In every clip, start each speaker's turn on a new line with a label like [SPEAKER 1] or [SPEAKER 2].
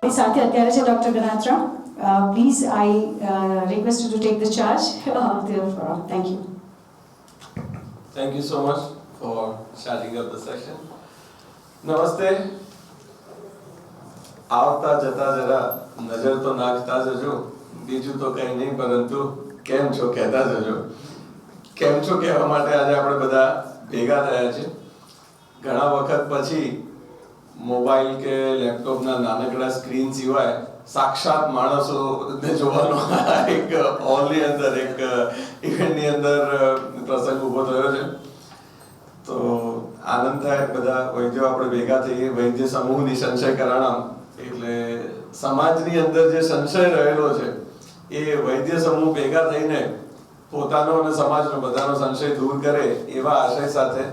[SPEAKER 1] આપણી સાથે અત્યારે છે doctor Ganatra. Please I request you to take the charge of the forum. Thank you.
[SPEAKER 2] Thank you so much for starting up the session. નમસ્તે. આવતા જતા જરા નજર તો નાખતા જજો, બીજું તો કંઈ નહીં, પરંતુ કેમ છો કહેતા જજો. કેમ છો કહેવા માટે આજે આપણે બધા ભેગા થયા છે. ઘણા વખત પછી મોબાઈલ કે લેપટોપના નાનકડા સ્ક્રીન સિવાય સાક્ષાત માણસોને જોવાનો એક હોલની અંદર, એક ઇવેન્ટની અંદર પ્રસંગ ઊભો થયો છે. તો આનંદ થાય. બધા વૈદ્યો આપણે ભેગા થઈએ. વૈદ્ય સમૂહની સંશય કરાણામ, એટલે સમાજની અંદર જે સંશય રહેલો છે એ વૈદ્ય સમૂહ ભેગા થઈને પોતાનો અને સમાજનો બધાનો સંશય દૂર કરે એવા આશય સાથે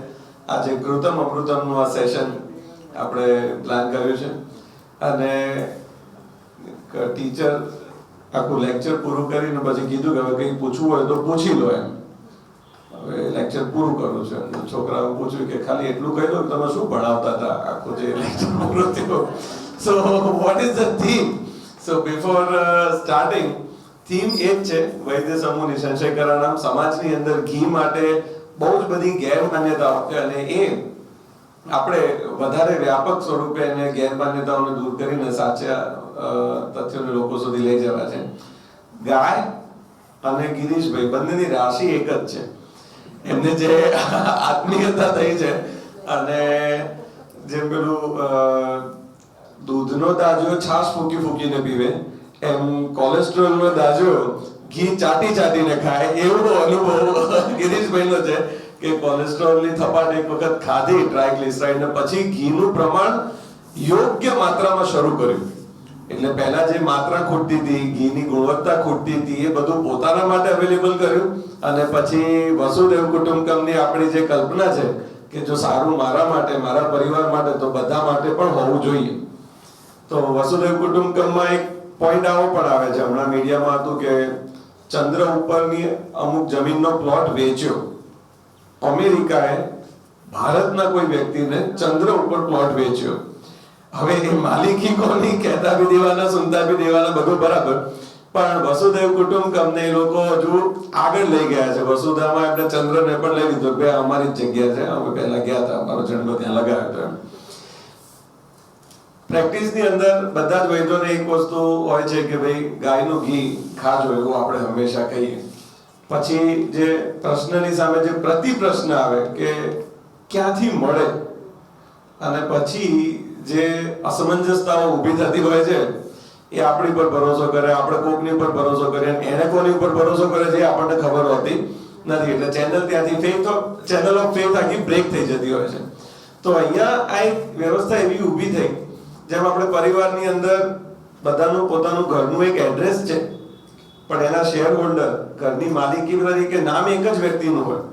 [SPEAKER 2] આજે કૃતમ અમૃતમનું આ સેશન આપણે પ્લાન કર્યું છે. અને ટીચર આખું લેક્ચર પૂરું કરીને પછી કીધું કે હવે કંઈ પૂછવું હોય તો પૂછી લો એમ. હવે લેક્ચર પૂરું કરું છું. છોકરાઓ પૂછ્યું કે ખાલી એટલું કહી દો કે તમે શું ભણાવતા હતા આખું જે લેક્ચર પૂરું થયું. So what is the theme? So before starting, theme એ જ છે વૈદ્ય સમૂહની સંશય કરાણામ. સમાજની અંદર ઘી માટે બહુ જ બધી ગેરમાન્યતાઓ છે અને એ આપણે વધારે વ્યાપક સ્વરૂપે એને ગેરમાન્યતાઓને દૂર કરીને સાચા તથ્યોને લોકો સુધી લઈ જવા છે. ગાય અને ગિરીશભાઈ બંનેની રાશિ એક જ છે. એમને જે આત્મીયતા થઈ છે, અને જેમ પેલું દૂધનો દાજો છાશ ફૂકી ફૂકીને પીવે, એમ કોલેસ્ટ્રોલનો દાજો ઘી ચાટી ચાટીને ખાય, એવો અનુભવ ગિરીશભાઈનો છે કે કોલેસ્ટ્રોલની થપાટ એક વખત ખાધી ટ્રાયગ્લિસરાઈડ ને પછી ઘીનું પ્રમાણ યોગ્ય માત્રામાં શરૂ કર્યું. એટલે પહેલા જે માત્રા ખૂટતી હતી, ઘીની ગુણવત્તા ખૂટતી હતી, એ બધું પોતાના માટે અવેલેબલ કર્યું. અને પછી વસુદેવ કુટુંબકમની આપણી જે કલ્પના છે કે જો સારું મારા માટે, મારા પરિવાર માટે, તો બધા માટે પણ હોવું જોઈએ. તો વસુદેવ કુટુંબકમમાં એક પોઈન્ટ આવો પણ આવે છે, હમણાં મીડિયામાં હતું કે ચંદ્ર ઉપરની અમુક જમીનનો પ્લોટ વેચ્યો. અમેરિકાએ ભારતના કોઈ વ્યક્તિને ચંદ્ર ઉપર પ્લોટ વેચ્યો. હવે એ માલિકી કોની, કહેતા બી દેવાના, સુનતા બી દેવાના, બધું બરાબર, પણ વસુદેવ કુટુંબકમને એ લોકો હજુ આગળ લઈ ગયા છે. વસુધામાં એમને ચંદ્રને પણ લઈ લીધો કે અમારી જ જગ્યા છે, અમે પહેલા ગયા હતા, અમારો ઝંડો ત્યાં લગાવ્યો હતો. પ્રેક્ટિસની અંદર બધા જ વૈદ્યોને એક વસ્તુ હોય છે કે ભાઈ ગાયનું ઘી ખાજો, એવું આપણે હંમેશા કહીએ. પછી જે પ્રશ્નની સામે જે પ્રતિપ્રશ્ન આવે કે ક્યાંથી મળે, અને પછી જે અસમંજસતાઓ ઊભી થતી હોય છે એ આપણી પર ભરોસો કરે, આપણે કોકની પર ભરોસો કરીએ, એને કોની ઉપર ભરોસો કરે છે આપણને ખબર હોતી નથી. એટલે ચેનલ ત્યાંથી ચેનલ ઓફ ફેથ આખી બ્રેક થઈ જતી હોય છે. તો અહીંયા આ એક વ્યવસ્થા એવી ઊભી થઈ, જેમ આપણે પરિવારની અંદર બધાનું પોતાનું ઘરનું એક એડ્રેસ છે, પણ એના શેર હોલ્ડર, ઘરની માલિકી તરીકે નામ એક જ વ્યક્તિનું હોય,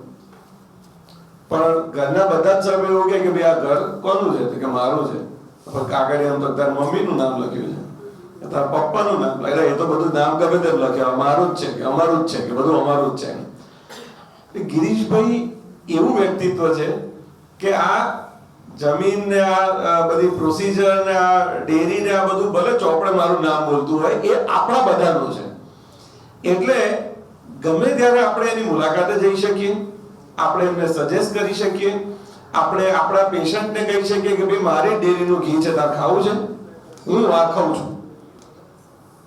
[SPEAKER 2] પણ ઘરના બધા જ સભ્યો એવું કે ભાઈ આ ઘર કોનું છે? તો કે મારું છે. પણ કાગળિયામાં તો તાર મમ્મીનું નામ લખ્યું છે, તાર પપ્પાનું નામ, એટલે એ તો બધું નામ ગમે તેમ લખ્યા, મારું જ છે કે અમારું જ છે કે બધું અમારું જ છે. ગિરીશભાઈ એવું વ્યક્તિત્વ છે કે આ જમીન ને આ બધી પ્રોસિજર ને આ ડેરી ને આ બધું ભલે ચોપડે મારું નામ બોલતું હોય, એ આપણા બધાનું છે. એટલે ગમે ત્યારે આપણે એની મુલાકાતે જઈ શકીએ, આપણે એમને સજેસ્ટ કરી શકીએ, આપણે આપણા પેશન્ટને કહી શકીએ કે ભાઈ મારી ડેરીનું ઘી છે, તાર ખાવું છે? હું આ ખાઉં છું.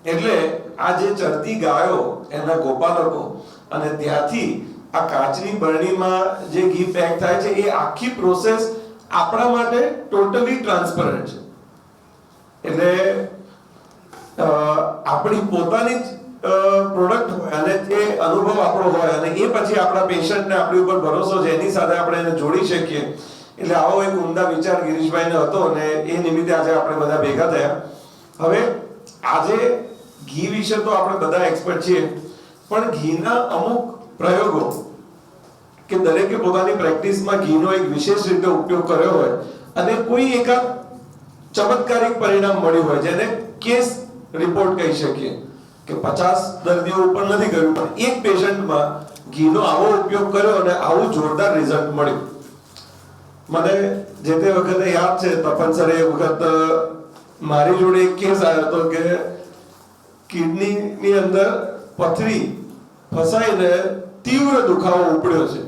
[SPEAKER 2] એટલે આ જે ચરતી ગાયો, એના ગોપાલકો, અને ત્યાંથી આ કાચની બરણીમાં જે ઘી પેક થાય છે, એ આખી પ્રોસેસ આપણા માટે ટોટલી ટ્રાન્સપરન્ટ છે. એટલે આપણી પોતાની જ પ્રોડક્ટ હોય અને એ અનુભવ આપણો હોય, અને એ પછી આપણા પેશન્ટને આપણી ઉપર ભરોસો છે, એની સાથે આપણે એને જોડી શકીએ. એટલે આવો એક ઉમદા વિચાર ગિરીશભાઈને હતો, અને એ નિમિત્તે આજે આપણે બધા ભેગા થયા. હવે આજે ઘી વિશે તો આપણે બધા એક્સપર્ટ છીએ, પણ ઘીના અમુક પ્રયોગો કે દરેકે પોતાની પ્રેક્ટિસમાં ઘીનો એક વિશેષ રીતે ઉપયોગ કર્યો હોય, અને કોઈ એકાદ ચમત્કારિક પરિણામ મળ્યું હોય, જેને કેસ રિપોર્ટ કહી શકીએ કે 50 દર્દીઓ ઉપર નથી કર્યું, પણ એક પેશન્ટમાં ઘીનો આવો ઉપયોગ કર્યો અને આવું જોરદાર રિઝલ્ટ મળ્યું. મને જે તે વખતે યાદ છે, તપન સરે એ વખત મારી જોડે એક કેસ આવ્યો હતો કે કિડનીની અંદર પથરી ફસાઈને તીવ્ર દુખાવો ઉપડ્યો છે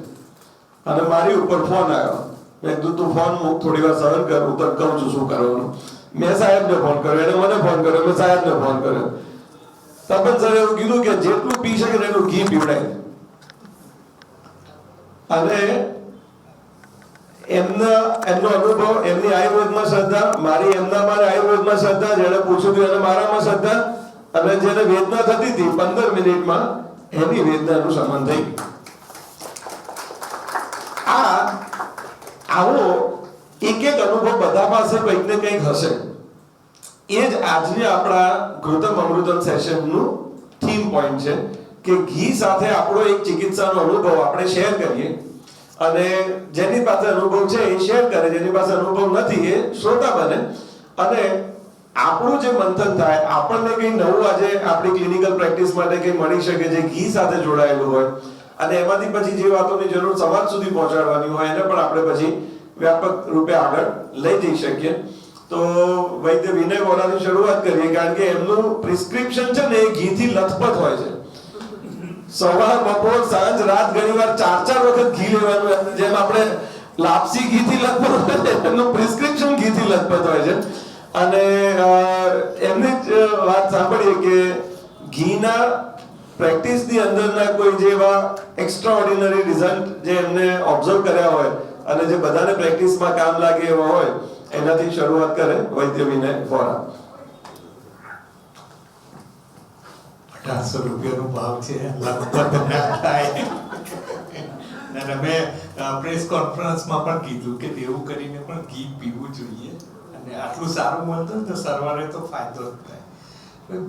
[SPEAKER 2] અને મારી ઉપર ફોન આવ્યો. મેં કીધું તું ફોન મૂક, થોડી વાર સહન કર, હું તને કહું છું શું કરવાનું. મેં સાહેબને ફોન કર્યો, એને મને ફોન કર્યો, મેં સાહેબને ફોન કર્યો. તપન સરે એવું કીધું કે જેટલું પી શકે એટલું ઘી પીવડાય. અને એમનો અનુભવ, એમની આયુર્વેદમાં શ્રદ્ધા, મારી એમનામાં આયુર્વેદમાં શ્રદ્ધા, જેને પૂછ્યું હતું એને મારામાં શ્રદ્ધા, અને જેને વેદના થતી હતી 15 મિનિટમાં એની વેદનાનું શમન થઈ ગયું. આવો એક એક અનુભવ બધા પાસે કંઈક ને કંઈક હશે. એ જ આજની આપણા ગૌતમ અમૃતમ સેશનનું થીમ પોઈન્ટ છે કે ઘી સાથે આપણો એક ચિકિત્સાનો અનુભવ આપણે શેર કરીએ અને જેની પાસે અનુભવ છે એ શેર કરે, જેની પાસે અનુભવ નથી એ શ્રોતા બને. અને આપણું જે મંથન થાય, આપણને કંઈ નવું આજે આપણી ક્લિનિકલ પ્રેક્ટિસ માટે કંઈ મળી શકે જે ઘી સાથે જોડાયેલું હોય અને એમાંથી પછી જે વાતોની જરૂર સમાજ સુધી પહોંચાડવાની હોય એને પણ આપણે પછી વ્યાપક રૂપે આગળ લઈ જઈ શકીએ. તો વૈદ્ય વિનય વોરાથી શરૂઆત કરીએ, કારણ કે એમનું પ્રિસ્ક્રિપ્શન છે ને એ ઘીથી લથપથ હોય છે. સવાર, બપોર, સાંજ, રાત, ઘણીવાર 4-4 વખત ઘી લેવાનું. જેમ આપણે લાપસી ઘીથી લથપથ હોય, એમનું પ્રિસ્ક્રિપ્શન ઘીથી લથપથ હોય છે. અને એમની જ વાત સાંભળીએ કે ઘીના પ્રેક્ટિસની અંદરના કોઈ જેવા એક્સ્ટ્રાઓર્ડિનરી રિઝલ્ટ જે એમને ઓબ્ઝર્વ કર્યા હોય અને જે બધાને પ્રેક્ટિસમાં કામ લાગે એવા હોય, એનાથી શરૂઆત કરે વૈદ્ય વિનય વોરા.
[SPEAKER 3] 1800 રૂપિયાનો ભાવ છે, લગભગ ના થાય. અને મેં પ્રેસ કોન્ફરન્સમાં પણ કીધું કે તેવું કરીને પણ ઘી પીવું જોઈએ અને આટલું સારું મળતું તો સરવારે તો ફાયદો જ થાય.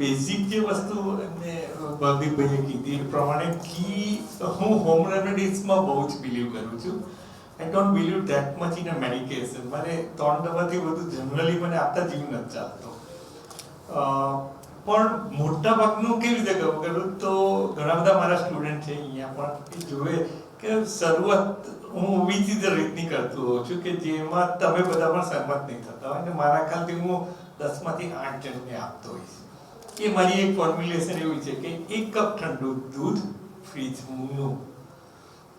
[SPEAKER 3] બેઝિક જે વસ્તુ એમને ભાવિકભાઈએ કીધી એ પ્રમાણે ઘી, હું હોમ રેમેડીઝમાં બહુ જ બિલીવ કરું છું. I don't believe that much in a medication. મને 3 દવાથી વધુ જનરલી મને આપતા જીવ નથી ચાલતો. પણ મોટા ભાગનું કેવી રીતે કરું તો ઘણા બધા મારા સ્ટુડન્ટ છે અહીંયા પણ એ જોવે કે શરૂઆત હું વિવિધ રીતની કરતો હોઉં છું કે જેમાં તમે બધા પણ સહમત નહીં થતા હોય અને મારા ખ્યાલથી હું 10 માંથી 8 જણને આપતો હોઈશ. એ મારી એક ફોર્મ્યુલેશન એવી છે કે 1 કપ ઠંડુ દૂધ ફ્રીજનું,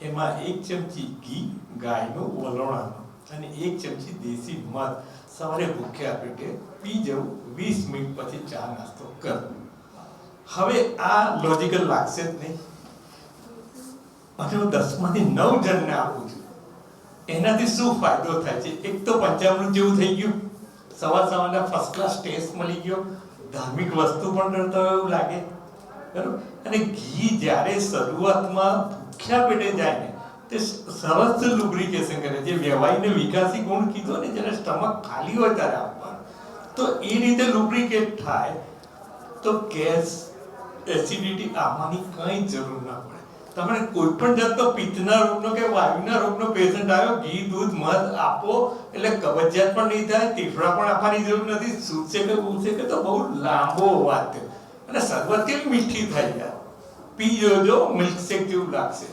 [SPEAKER 3] એમાં 1 ચમચી ઘી ગાયનું વલોણાનું અને 1 ચમચી દેશી મધ સવારે ભૂખ્યા પેટે પી જવું. 20 મિનિટ પછી ચા નાસ્તો કરવો. હવે આ લોજિકલ લાગશે જ નહીં. અને હું 10 માંથી 9 જણને આપું છું. એનાથી શું ફાયદો થાય છે? એક તો પંચામૃત જેવું થઈ ગયું, સવારના ફર્સ્ટ ક્લાસ ટેસ્ટ મળી ગયો, ધાર્મિક વસ્તુ પણ કરતા હોય એવું લાગે, બરાબર. અને ઘી જ્યારે શરૂઆતમાં ભૂખ્યા પેટે જાય ને તે સરસ લુબ્રિકેશન કરે. જે વ્યવાહીને વિકાસી ગુણ કીધો ને, જ્યારે સ્ટમક ખાલી હોય ત્યારે આપવાનું, તો એ રીતે લુબ્રિકેટ થાય તો ગેસ, એસિડિટી આવવાની કંઈ જરૂર ના પડે. તમે કોઈ પણ જાતનો પિત્તના રોગનો કે વાયુના રોગનો પેશન્ટ આવ્યો, ઘી દૂધ મધ આપો એટલે કબજિયાત પણ નહીં થાય, તીફડા પણ આપવાની જરૂર નથી. સૂચશે કે ઉઠશે કે તો બહુ લાંબો વાત છે. અને શરૂઆત કેવી મીઠી થાય યાર, પી જોજો, મિલ્કશેક જેવું લાગશે.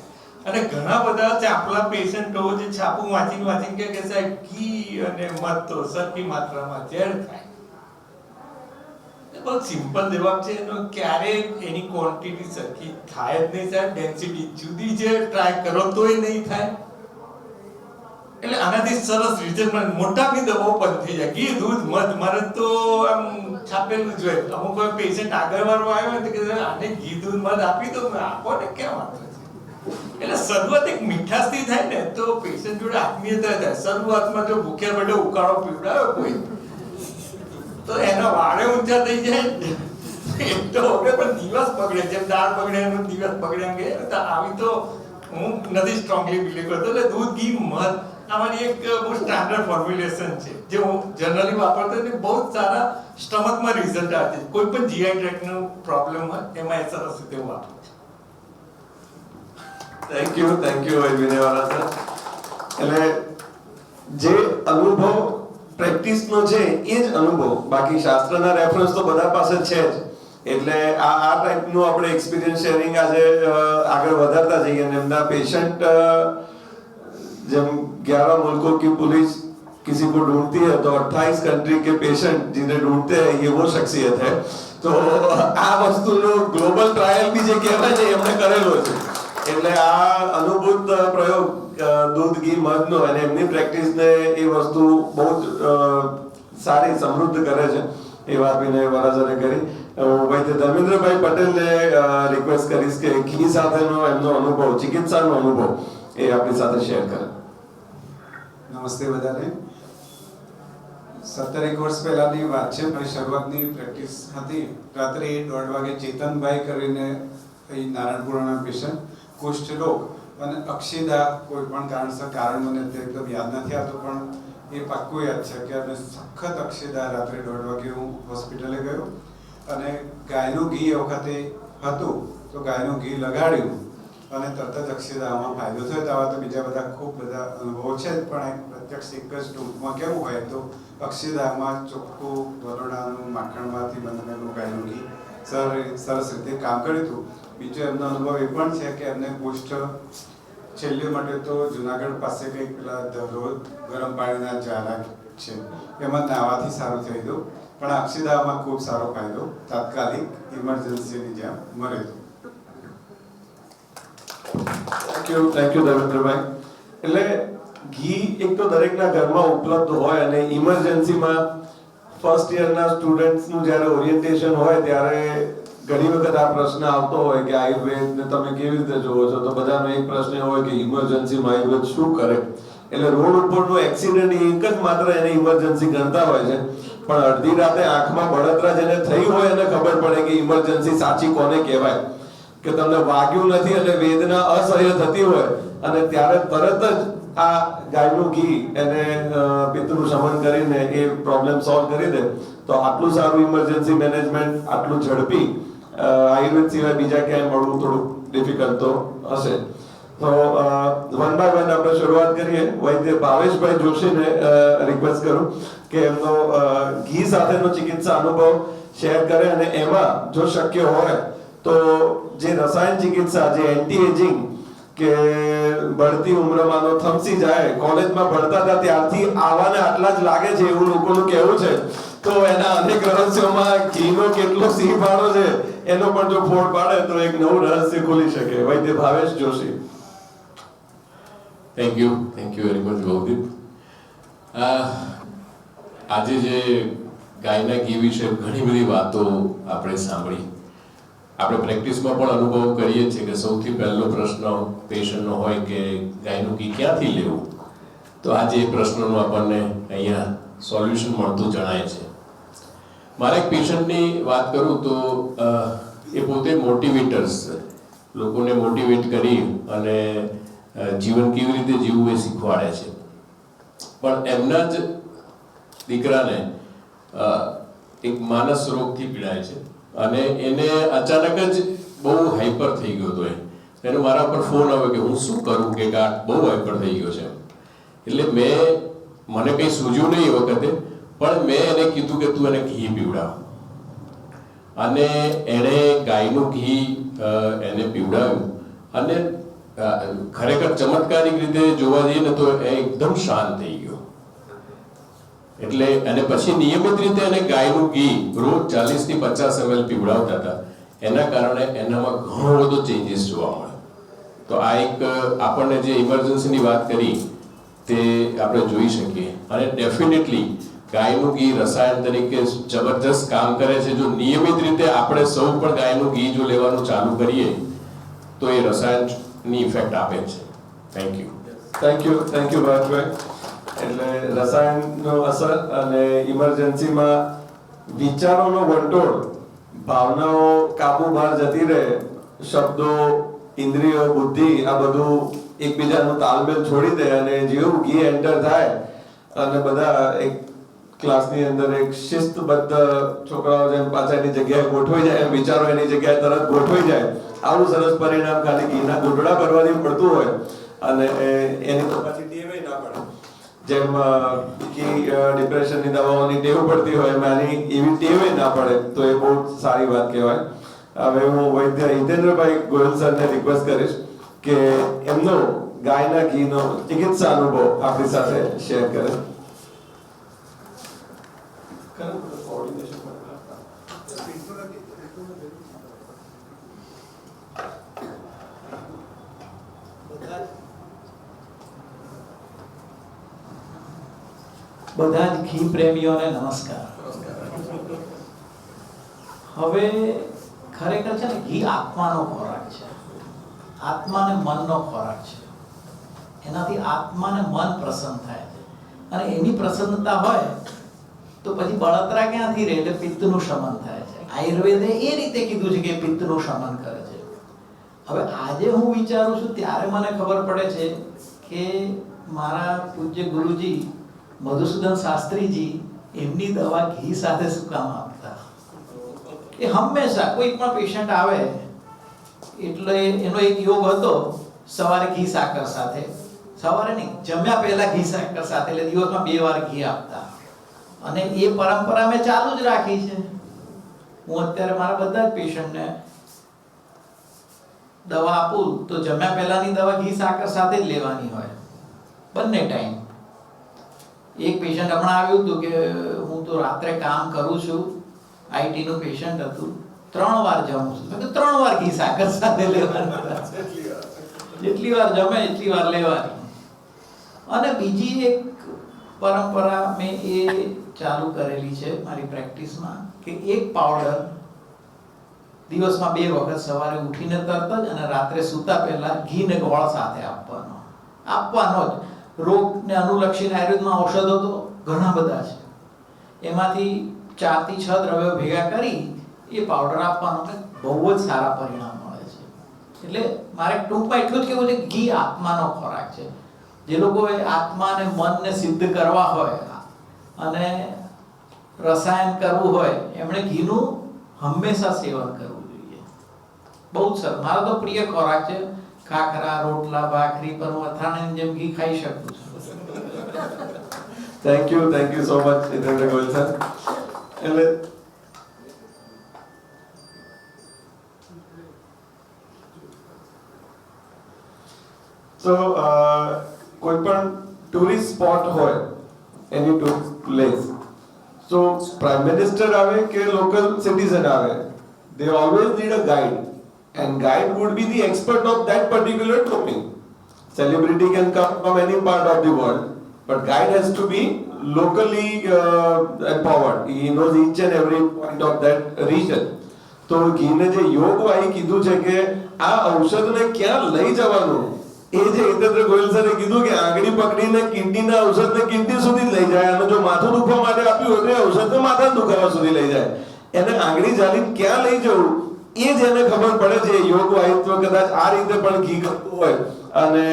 [SPEAKER 3] અને ઘણા બધા ચાપલા પેશન્ટો જે છાપું વાંચીને કે સાહેબ ઘી અને મધ તો સરખી માત્રામાં ઝેર થાય. બહુ સિમ્પલ જવાબ છે એનો. ક્યારેય એની ક્વોન્ટિટી સરખી થાય જ નહીં સાહેબ. ડેન્સિટી જુદી છે, ટ્રાય કરો તોય નહીં થાય. એટલે આનાથી સરસ રિઝલ્ટ મળે. મોટાની દવાઓ બંધ થઈ જાય. ઘી દૂધ મધ મારે તો આમ છાપેલું જ હોય. અમુક કોઈ પેશન્ટ આગળ વાળો આવ્યો ને કે આને ઘી દૂધ મધ આપી દો, મેં આપો ને કેમ વાંધો છે. એટલે શરૂઆત એક મીઠાશથી થાય ને તો પેશન્ટ જોડે આત્મીયતા થાય. શરૂઆતમાં જો ભૂખ્યા પેટે ઉકાળો પીવડાવ્યો કોઈ તો એના વાળે ઊંચા થઈ જાય. એક તો હવે પણ દિવસ બગડે, જેમ દાળ બગડે એનો દિવસ બગડે એમ કે આવી તો હું નથી સ્ટ્રોંગલી બિલીવ કરતો. એટલે દૂધ ઘી મધ આમાંની એક બહુ સ્ટાન્ડર્ડ ફોર્મ્યુલેશન છે જે હું જનરલી વાપરતો ને બહુ જ સારા સ્ટમકમાં રિઝલ્ટ આવે છે. કોઈ પણ જીઆઈ ટ્રેક્ટનો પ્રોબ્લેમ હોય એમાં એ સરસ રીતે હું વાપરું છું.
[SPEAKER 2] Thank you Vinaywala sir. એટલે જે અનુભવ પ્રેક્ટિસનો છે એ જ અનુભવ, બાકી શાસ્ત્રના રેફરન્સ તો બધા પાસે છે જ. એટલે આ ટાઈપનું આપણે એક્સપિરિયન્સ શેરિંગ આજે આગળ વધારતા જઈએ અને એમના પેશન્ટ જેમ 11 મુલ્કો કી પુલિસ किसी को ढूंढती है तो 28 कंट्री के पेशेंट जिन्हें ढूंढते हैं ये वो शख्सियत है. તો આ વસ્તુનો ગ્લોબલ ટ્રાયલ બી જે કહેવાય છે એમણે કરેલો છે. એટલે આ અનુભૂત પ્રયોગ દૂધ ઘી મધનો અને એમની પ્રેક્ટિસને એ વસ્તુ બહુ જ સારી સમૃદ્ધ કરે છે. એ વાત વિનય વરાસરે કરી. હું ભાઈ ધર્મેન્દ્રભાઈ પટેલને રિક્વેસ્ટ કરીશ કે ઘી સાથેનો એમનો અનુભવ, ચિકિત્સાનો અનુભવ એ આપણી સાથે શેર કરે.
[SPEAKER 4] નમસ્તે બધાને. 17 વર્ષ પહેલાની વાત છે. મારી શરૂઆતની પ્રેક્ટિસ હતી. રાત્રે 1:30 વાગે ચેતનભાઈ કરીને અહીં નારાયણપુરાના પેશન્ટ, કુષ્ઠરોગ અને અક્ષિદા, કોઈ પણ કારણસર કારણ મને અત્યારે એકદમ યાદ નથી આવતું, પણ એ પાક્કું યાદ છે કે અમે સખત અક્ષિદા રાત્રે 1:30 વાગે હું હોસ્પિટલે ગયો અને ગાયનું ઘી એ વખતે હતું તો ગાયનું ઘી લગાડ્યું અને તરત જ અક્ષિદામાં ફાયદો થયો. તો આવા તો બીજા બધા ખૂબ બધા અનુભવો છે, પણ પ્રત્યક્ષ એક જ ટૂંકમાં કેવું હોય તો અક્ષિદામાં ચોખ્ખું વરોડાનું માખણમાંથી બનેલું ગાયનું ઘી સરસ રીતે કામ કર્યું હતું. બીજો એમનો અનુભવ એ પણ છે કે એમને કુષ્ઠ છેલ્લે માટે તો જુનાગઢ પાસે કંઈક પેલા રોજ ગરમ પાણીના જારા છે એમાં નાવાથી સારું થઈ ગયું, પણ અક્ષિદામાં ખૂબ સારો ફાયદો તાત્કાલિક ઇમરજન્સીની જેમ મળે છે.
[SPEAKER 2] Thank you Dharmendrabhai. એટલે ઘી એક તો દરેકના ઘરમાં ઉપલબ્ધ હોય અને ઇમરજન્સીમાં ફર્સ્ટ યરના સ્ટુડન્ટ્સનું જ્યારે ઓરિએન્ટેશન હોય ત્યારે ઘણી વખત આ પ્રશ્ન આવતો હોય કે આયુર્વેદને તમે કેવી રીતે જોવો છો. તો બધાનો એક પ્રશ્ન એ હોય કે ઇમરજન્સીમાં આયુર્વેદ શું કરે. એટલે રોડ ઉપરનો એક્સિડન્ટ એક જ માત્ર એને ઇમરજન્સી ગણતા હોય છે, પણ અડધી રાતે આંખમાં બળતરા જેને થઈ હોય એને ખબર પડે કે ઇમરજન્સી સાચી કોને કહેવાય. કે તમને વાગ્યું નથી અને વેદના અસહ્ય થતી હોય અને ત્યારે તરત જ આ ગાયનું ઘી એને પિત્તનું શમન કરીને એ પ્રોબ્લેમ સોલ્વ કરી દે. તો આટલું સારું ઇમરજન્સી મેનેજમેન્ટ, આટલું ઝડપી આયુર્વેદ સિવાય બીજા ક્યાંય મળવું થોડું ડિફિકલ્ટ તો હશે. તો વન બાય વન આપણે શરૂઆત કરીએ. વૈદ્ય ભાવેશભાઈ જોશીને રિક્વેસ્ટ કરું કે એમનો ઘી સાથેનો ચિકિત્સા અનુભવ શેર કરે અને એમાં જો શક્ય હોય તો જે રસાયણ ચિકિત્સા, જે એન્ટી એજિંગ કે બઢતી ઉંમરમાંનો થમસી જાય, કોલેજમાં ભણતા હતા ત્યારથી આવાને આટલા જ લાગે છે એવું લોકોનું કહેવું છે. તો એના અનેક રહસ્યોમાં ઘીનો કેટલો સિંહ ફાળો છે એનો પણ જો ફોડ પાડે તો એક નવું રહસ્ય ખુલી શકે. Vaidya Bhavesh Joshi.
[SPEAKER 5] Thank you very much Bhaudeep. આજે જે ગાયના ઘી વિશે ઘણી બધી વાતો આપણે સાંભળી. આપણે પ્રેક્ટિસમાં પણ અનુભવ કરીએ છીએ કે સૌથી પહેલો પ્રશ્ન પેશન્ટનો હોય કે ગાયનું ઘી ક્યાંથી લેવું. તો આજે એ પ્રશ્નનું આપણને અહીંયા સોલ્યુશન મળતું જણાય છે. મારા એક પેશન્ટની વાત કરું તો એ પોતે મોટિવેટર્સ છે. લોકોને મોટિવેટ કરી અને જીવન કેવી રીતે જીવવું એ શીખવાડે છે. પણ એમના જ દીકરાને એક માનસ રોગથી પીડાય છે અને એને અચાનક જ બહુ હાઈપર થઈ ગયો હતો. એનો મારા પર ફોન આવ્યો કે હું શું કરું કે આ બહુ હાઈપર થઈ ગયો છે. એટલે મને કંઈ સૂઝ્યું નહીં એ વખતે, પણ મેં એને કીધું કે તું એને ઘી પીવડાવ. અને એણે ગાયનું ઘી એને પીવડાવ્યું અને ખરેખર ચમત્કારિક રીતે જોવા જઈએ ને તો એ એકદમ શાંત થઈ ગયો. એટલે અને પછી નિયમિત રીતે એને ગાયનું ઘી રોજ 40 થી 50 ml પીવડાવતા હતા. એના કારણે એનામાં ઘણો બધો ચેન્જીસ જોવા મળે. તો આ એક આપણને જે ઇમરજન્સીની વાત કરી તે આપણે જોઈ શકીએ. અને ડેફિનેટલી ગાયનું ઘી રસાયણ તરીકે જબરજસ્ત કામ કરે છે. જો નિયમિત રીતે આપણે સૌ પણ ગાયનું ઘી જો લેવાનું ચાલુ કરીએ તો એ રસાયણની ઇફેક્ટ આપે છે. થેન્ક યુ
[SPEAKER 2] ભાવેશભાઈ. એટલે રસાયણનો અસર અને ઇમરજન્સીમાં વિચારોનો વંટોળ, ભાવનાઓ કાબુ બહાર જતી રહે, શબ્દો, ઇન્દ્રિયો, બુદ્ધિ આ બધું એકબીજાનું તાલમેલ છોડી દે અને જેવું ઘી એન્ટર થાય અને બધા એક ક્લાસની અંદર એક શિસ્તબદ્ધ છોકરાઓ જેમ પાછળની જગ્યાએ ગોઠવાઈ જાય એમ વિચારો એની જગ્યાએ તરત ગોઠવાઈ જાય. આવું સરસ પરિણામ ખાલી ઘીના ઘૂંટડા ભરવાથી મળતું હોય અને એની તો પછી ટેવે ના પડે. જેમ ડિપ્રેશનની દવાઓની ટેવ પડતી હોય એમાં એવી ટેવે ના પડે તો એ બહુ સારી વાત કહેવાય. હવે હું વૈદ્ય હિતેન્દ્રભાઈ ગોયલ સરને રિક્વેસ્ટ કરીશ કે એમનો ગાયના ઘીનો ચિકિત્સા અનુભવ આપણી સાથે શેર કરે. કોઓર્ડિનેશન
[SPEAKER 6] બધા જ ઘી પ્રેમીઓને નમસ્કાર. હવે ખરેખર છે ને, ઘી આત્માનો ખોરાક છે, આત્મા અને મનનો ખોરાક છે. એનાથી આત્મા અને મન પ્રસન્ન થાય છે, અને એની પ્રસન્નતા હોય તો પછી બળતરા ક્યાંથી રહે? એટલે પિત્તનું શમન થાય છે. આયુર્વેદે એ રીતે કીધું છે કે પિત્તનું શમન કરે છે. હવે આજે હું વિચારું છું ત્યારે મને ખબર પડે છે કે મારા પૂજ્ય ગુરુજી મધુસૂદન શાસ્ત્રીજી એમની દવા ઘી સાથે શું કામ આપતા? એ હંમેશા કોઈ પણ પેશન્ટ આવે એટલે એનો એક યોગ હતો, સવારે ઘી સાકર સાથે, સવારે નહીં, જમ્યા પહેલા ઘી સાકર સાથે, એટલે દિવસમાં 2 વાર ઘી આપતા. અને એ પરંપરા મેં ચાલુ જ રાખી છે. હું અત્યારે મારા બધા જ પેશન્ટને દવા આપું તો જમ્યા પહેલાની દવા ઘી સાકર સાથે જ લેવાની હોય, બંને ટાઈમ. એક પેશન્ટ હમણાં આવ્યું હતું કે હું તો રાત્રે કામ કરું છું, આઈટી નું પેશન્ટ હતું, 3 વાર જમું છું. મેં 3 વાર ઘી સાકર સાથે લેવાની, જેટલી વાર જમે એટલી વાર લેવાની. અને બીજી એક પરંપરા મેં એ ચાલુ કરેલી છે મારી પ્રેક્ટિસમાં કે એક પાવડર દિવસમાં 2 વખત, સવારે ઉઠીને તરત જ અને રાત્રે સૂતા પહેલા ઘી ને ગોળ સાથે આપવાનો જ. રોગને અનુલક્ષીને આયુર્વેદમાં ઔષધો તો ઘણા બધા છે, એમાંથી 4 થી 6 દ્રવ્યો ભેગા કરી એ પાવડર આપવાનો, બહુ જ સારા પરિણામ મળે છે. એટલે મારે ટૂંકમાં એટલું જ કહેવું છે કે ઘી આત્માનો ખોરાક છે. જે લોકોએ આત્મા અને મનને સિદ્ધ કરવા હોય અને રસાયણ કરવું હોય, એમણે ઘીનું હંમેશા સેવન કરવું જોઈએ. બહુ જ સરસ. મારો તો પ્રિય ખોરાક છે. ખાખરા, રોટલા, ભાખરી પર હું અથાણાની જેમ ઘી ખાઈ શકું છું.
[SPEAKER 2] Thank you so much Jitendra Goyal sir. એટલે તો કોઈ પણ ટુરિસ્ટ સ્પોટ હોય, એની પ્લેસ, so prime minister આવે કે local citizen આવે, they always need a guide, and guide would be the expert of that particular domain. Celebrity can come from any part of the world, but guide has to be locally empowered. He knows each and every point of that region. તો ઘીને જે યોગવાળી કીધું છે કે આ ઔષધને ક્યાં લઈ જવાનું, એ જે જીતેન્દ્ર ગોયલ સરે કીધું કે આંગળી પકડીને કિડનીના ઔષધને કિડની સુધી જ લઈ જાય, અને જો માથું દુખવા માટે આપ્યું હોય તો એ ઔષધને માથા દુખાવા સુધી લઈ જાય. એને આંગળી ઝાલીને ક્યાં લઈ જવું એ જ એને ખબર પડે છે. યોગ વાહિત્વ કદાચ આ રીતે પણ ઘી કરતું હોય અને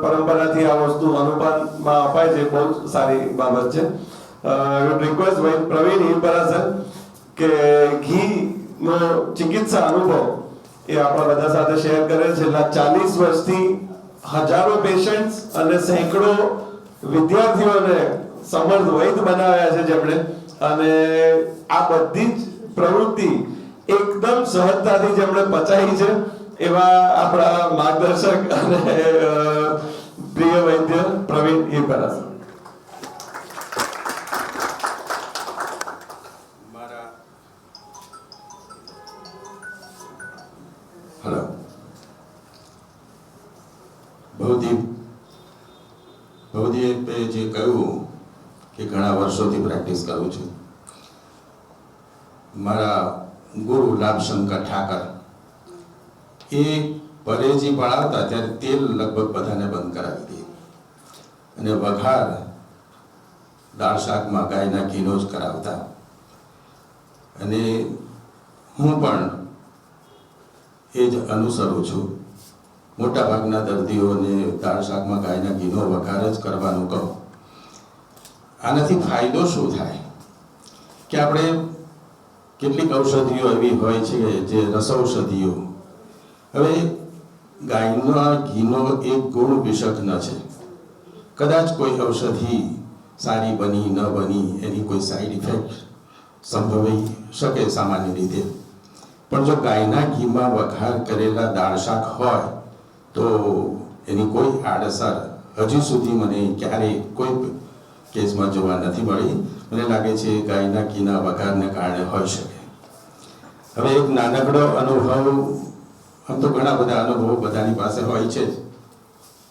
[SPEAKER 2] પરંપરાથી આ વસ્તુ અનુપાનમાં અપાય છે, બહુ સારી બાબત છે. રિક્વેસ્ટ પ્રવીણ હિરપરા સર કે ઘીનો ચિકિત્સા અનુભવ એ આપણા બધા સાથે શેર કરે. છેલ્લા 40 વર્ષથી હજારો પેશન્ટ્સ અને સેંકડો વિદ્યાર્થીઓને સમર્થ વૈદ બનાવ્યા છે જેમણે, અને આ બધી જ પ્રવૃત્તિ એકદમ સહજતાથી જેમણે પચાવી છે એવા આપણા માર્ગદર્શક અને પ્રિય વૈદ્ય પ્રવીણ હિરપરા સર.
[SPEAKER 7] હેલો, ભવદીપે જે કહ્યું કે ઘણા વર્ષોથી પ્રેક્ટિસ કરું છું. મારા ગુરુ લાભશંકર ઠાકર એ પરેજી ભણાવતા ત્યારે તેલ લગભગ બધાને બંધ કરાવી દે, અને વઘાર દાળ શાકમાં ગાયના ઘીનો જ કરાવતા. અને હું પણ એ જ અનુસરું છું. મોટા ભાગના દર્દીઓને દાળ શાકમાં ગાયના ઘીનો વઘાર જ કરવાનું કહું. આનાથી ફાયદો શું થાય કે આપણે કેટલીક ઔષધિઓ એવી હોય છે જે રસૌષધિઓ. હવે ગાયના ઘીનો એક ગુણ વિષગ્ન છે. કદાચ કોઈ ઔષધિ સારી બની ન બની, એની કોઈ સાઈડ ઇફેક્ટ સંભવી શકે સામાન્ય રીતે, પણ જો ગાયના ઘીમાં વઘાર કરેલા દાળ શાક હોય તો એની કોઈ આડઅસર હજી સુધી મને ક્યારેય કોઈ કેસમાં જોવા નથી મળી. મને લાગે છે ગાયના ઘીના વઘારને કારણે હોઈ શકે. હવે એક નાનકડો અનુભવ, આમ તો ઘણા બધા અનુભવો બધાની પાસે હોય છે જ,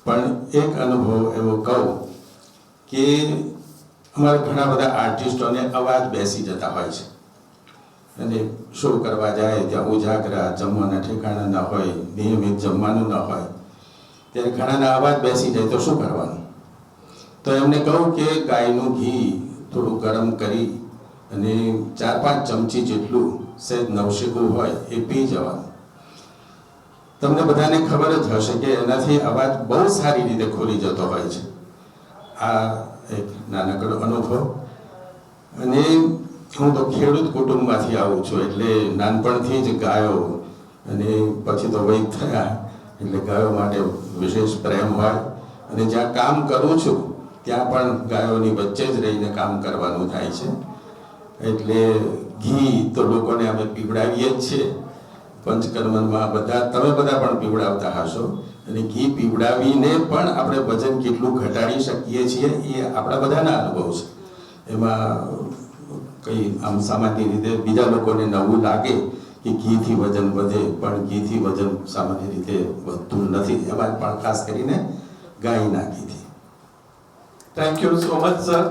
[SPEAKER 7] પણ એક અનુભવ એવો કહું કે અમારે ઘણા બધા આર્ટિસ્ટોને અવાજ બેસી જતા હોય છે અને શો કરવા જાય ત્યાં ઉજાગરા, જમવાના ઠેકાણા ન હોય, નિયમિત જમવાનું ન હોય, ત્યારે ઘણાના અવાજ બેસી જાય તો શું કરવાનું? તો એમને કહું કે ગાયનું ઘી થોડું ગરમ કરી અને 4-5 ચમચી જેટલું સહેજ નવશેકું હોય એ પી જવાનું. તમને બધાને ખબર જ હશે કે એનાથી અવાજ બહુ સારી રીતે ખોલી જતો હોય છે. આ એક નાનકડો અનુભવ. અને હું તો ખેડૂત કુટુંબમાંથી આવું છું, એટલે નાનપણથી જ ગાયો અને પછી તો વૈદ થયા એટલે ગાયો માટે વિશેષ પ્રેમ હોય. અને જ્યાં કામ કરું છું ત્યાં પણ ગાયોની વચ્ચે જ રહીને કામ કરવાનું થાય છે. એટલે ઘી તો લોકોને અમે પીવડાવીએ જ છીએ. પંચકર્મમાં તમે બધા પણ પીવડાવતા હશો, અને ઘી પીવડાવીને પણ આપણે વજન કેટલું ઘટાડી શકીએ છીએ એ આપણા બધાના અનુભવ છે. એમાં કંઈ આમ સામાન્ય રીતે બીજા લોકોને નવું લાગે કે ઘીથી વજન વધે, પણ ઘીથી વજન સામાન્ય રીતે વધતું નથી, એમાં પણ ખાસ કરીને ગાયના ઘીથી.
[SPEAKER 2] Thank you so much sir.